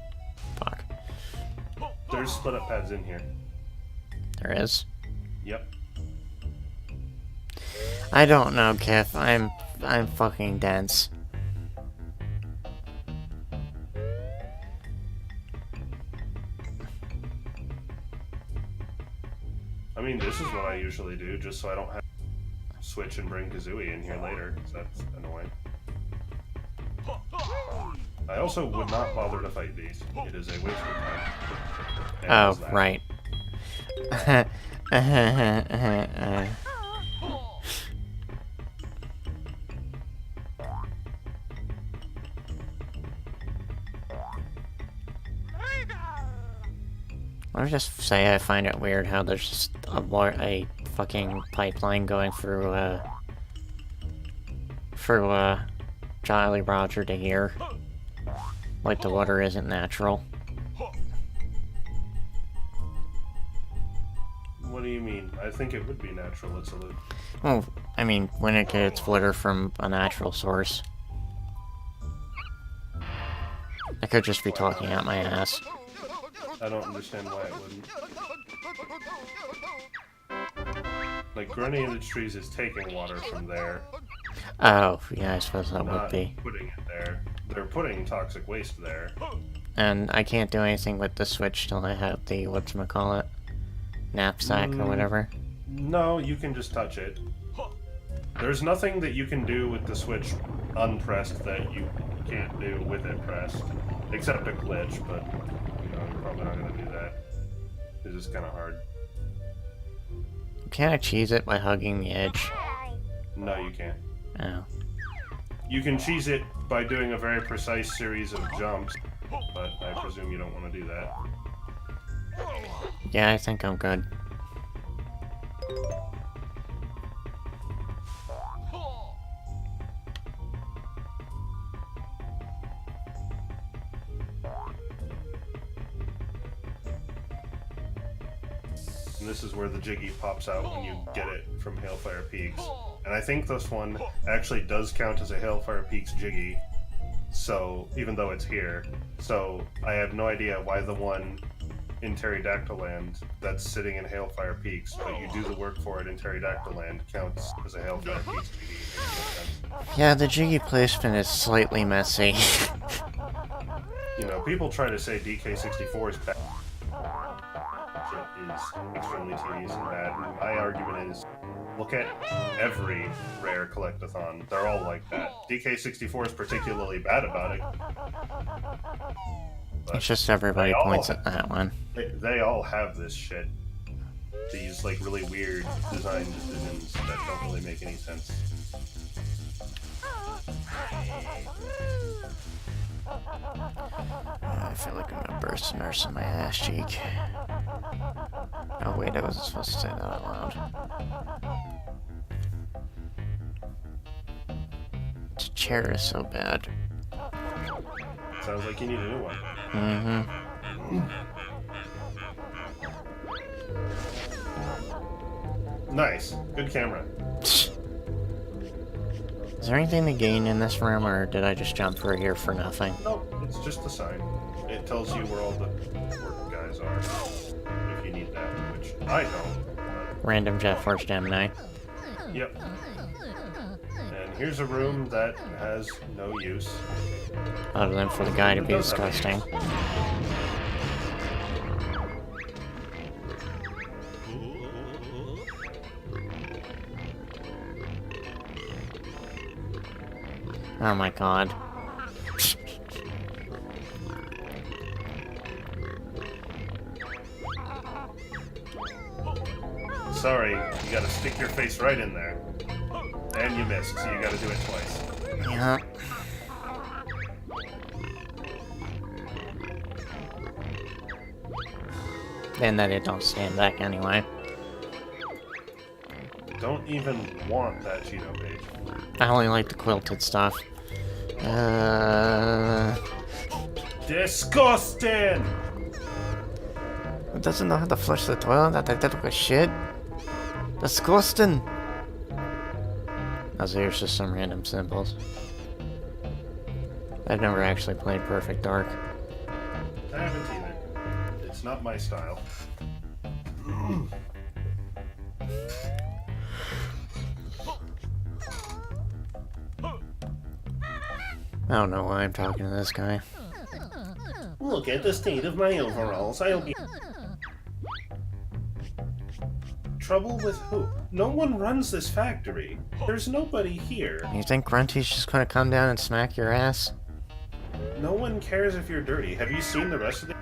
Fuck. There's split up pads in here. There is? Yep. I don't know, Kef. I'm fucking dense. I mean, this is what I usually do, just so I don't have to switch and bring Kazooie in here later, because that's annoying. I also would not bother to fight these. It is a waste of time. And Oh, right. Let me just say I find it weird how there's just a fucking pipeline going through Jolly Roger to here. Like the water isn't natural. What do you mean? I think it would be natural. It's a loop. Well, I mean, when it gets water from a natural source. I could just be talking out my ass. I don't understand why it wouldn't. Like, Granny Industries is taking water from there. Oh, yeah, I suppose that would be. Putting it there. They're putting toxic waste there. And I can't do anything with the Switch till I have the, whatchamacallit, knapsack or whatever. No, you can just touch it. There's nothing that you can do with the Switch unpressed that you can't do with it pressed. Except a glitch, but, you know, you're probably not going to do that. It's just kind of hard. Can I cheese it by hugging the edge? No, you can't. Oh. You can cheese it by doing a very precise series of jumps, but I presume you don't want to do that. Yeah, I think I'm good. And this is where the Jiggy pops out when you get it from Hailfire Peaks. And I think this one actually does count as a Hailfire Peaks Jiggy, so even though it's here. So I have no idea why the one in Pterodactyl Land that's sitting in Hailfire Peaks, but you do the work for it in Pterodactyl Land, counts as a Hailfire Peaks Jiggy. Yeah, the Jiggy placement is slightly messy. You know, people try to say DK64 is bad. It is extremely tedious and bad. And my argument is, look at every rare collectathon. They're all like that. DK64 is particularly bad about it. But It's just everybody points at that one. They all have this shit. These, like, really weird design decisions that don't really make any sense. I feel like I'm gonna burst a nurse in my ass cheek. Oh wait, I wasn't supposed to say that out loud. This chair is so bad. Sounds like you need a new one. Mm-hmm. Nice. Good camera. Is there anything to gain in this room, or did I just jump through here for nothing? Nope, it's just a sign. It tells you where all the work guys are, if you need that, which I don't. Random Jet Force Gemini. Yep. And here's a room that has no use. Other than for the guy to be disgusting. Oh my god. Sorry, you gotta stick your face right in there. And you missed, so you gotta do it twice. Yeah. And that it don't stand back anyway. Don't even want that Cheeto page. I only like the quilted stuff. Disgusting! It doesn't know how to flush the toilet? That did look like shit? Disgusting! Oh, so here's just some random symbols. I've never actually played Perfect Dark. I haven't either. It's not my style. I don't know why I'm talking to this guy. Look at the state of my overalls. I'll be... Trouble with who? No one runs this factory. There's nobody here. You think Grunty's just gonna come down and smack your ass? No one cares if you're dirty. Have you seen the rest of the...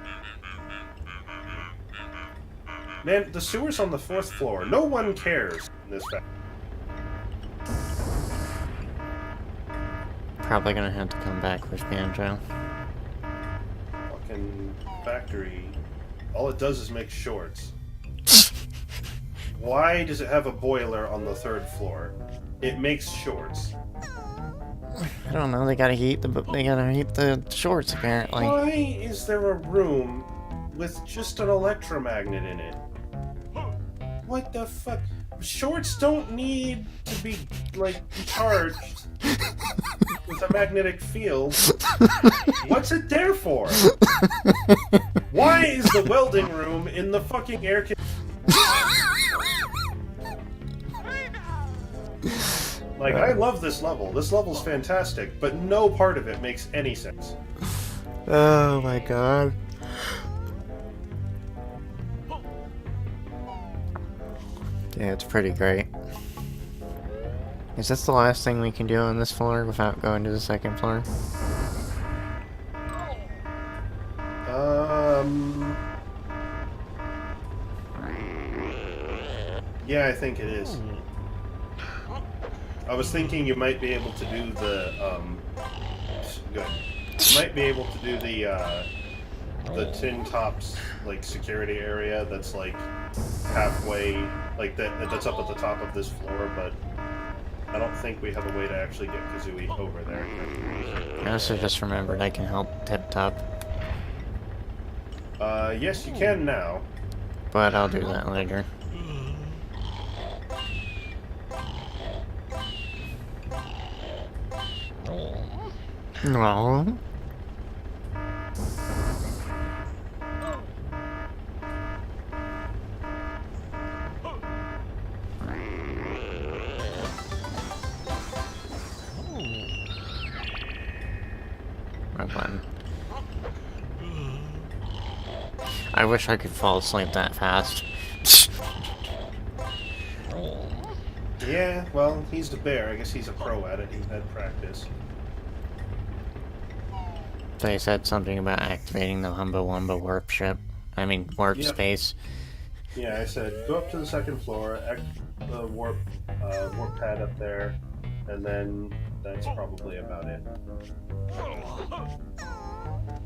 Man, the sewer's on the 4th floor. No one cares in this factory. Probably gonna have to come back with Banjo. Fucking factory. All it does is make shorts. Why does it have a boiler on the 3rd floor? It makes shorts. I don't know, they gotta heat the shorts apparently. Why is there a room with just an electromagnet in it? What the fuck? Shorts don't need to be, like, charged with a magnetic field. What's it there for? Why is the welding room in the fucking air conditioning? Like, I love this level. This level's fantastic, but no part of it makes any sense. Oh my god. Yeah, it's pretty great. Is this the last thing we can do on this floor without going to the 2nd floor? Yeah, I think it is. I was thinking you might be able to do the, good. You might be able to do the Tin Tops, like, security area that's, like, halfway, like, that's up at the top of this floor, but I don't think we have a way to actually get Kazooie over there. I also just remembered I can help Tip Top. Yes, you can now. But I'll do that later. No. My button. I wish I could fall asleep that fast. Yeah, well, he's the bear. I guess he's a pro at it. He's had practice. They said something about activating the Humba Wumba warp ship. I mean, warp space. Yeah, I said, go up to the 2nd floor, the warp pad up there, and then that's probably about it.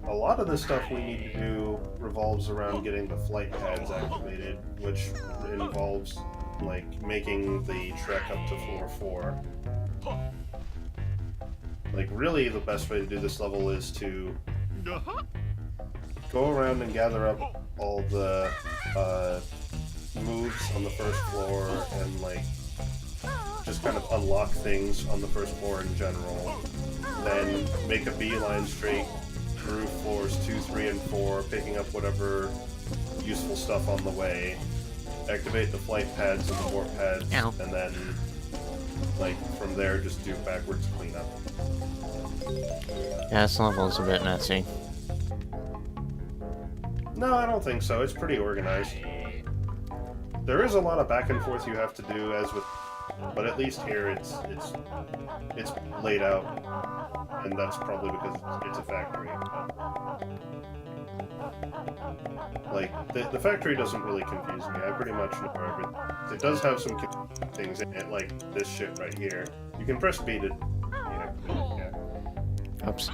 a lot of the stuff we need to do revolves around getting the flight pads activated, which involves, like, making the trek up to floor 4. Like, really, the best way to do this level is to go around and gather up all the moves on the first floor and, like, just kind of unlock things on the first floor in general. Then make a beeline straight through floors 2, 3, and 4, picking up whatever useful stuff on the way. Activate the flight pads and the warp pads, Ow. and then, like, from there, just do backwards cleanup. Yeah, this level's a bit messy. No, I don't think so. It's pretty organized. There is a lot of back and forth you have to do, as with, but at least here it's laid out, and that's probably because it's a factory. Like, the factory doesn't really confuse me. I pretty much know everything. It does have some things in it, like this shit right here. You can press B to deactivate it, yeah. Oops.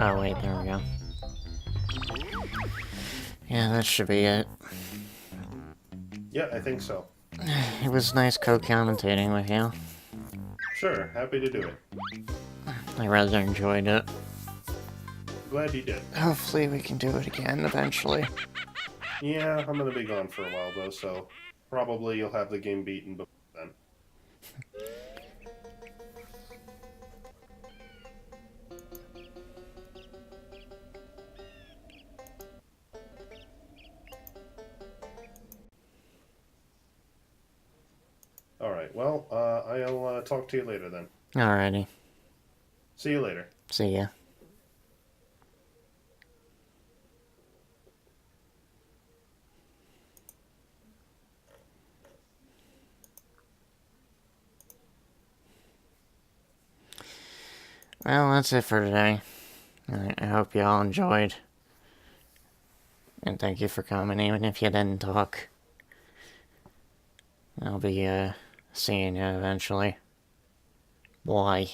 Oh wait, there we go. Yeah, that should be it. Yeah, I think so. It was nice co-commentating with you. Sure, happy to do it. I rather enjoyed it. Glad you did. Hopefully we can do it again eventually. Yeah, I'm gonna be gone for a while though, so probably you'll have the game beaten before then. Alright, well, I'll talk to you later then. Alrighty. See you later. See ya. Well, that's it for today. I hope you all enjoyed. And thank you for coming, even if you didn't talk. I'll be, seeing you eventually. Bye.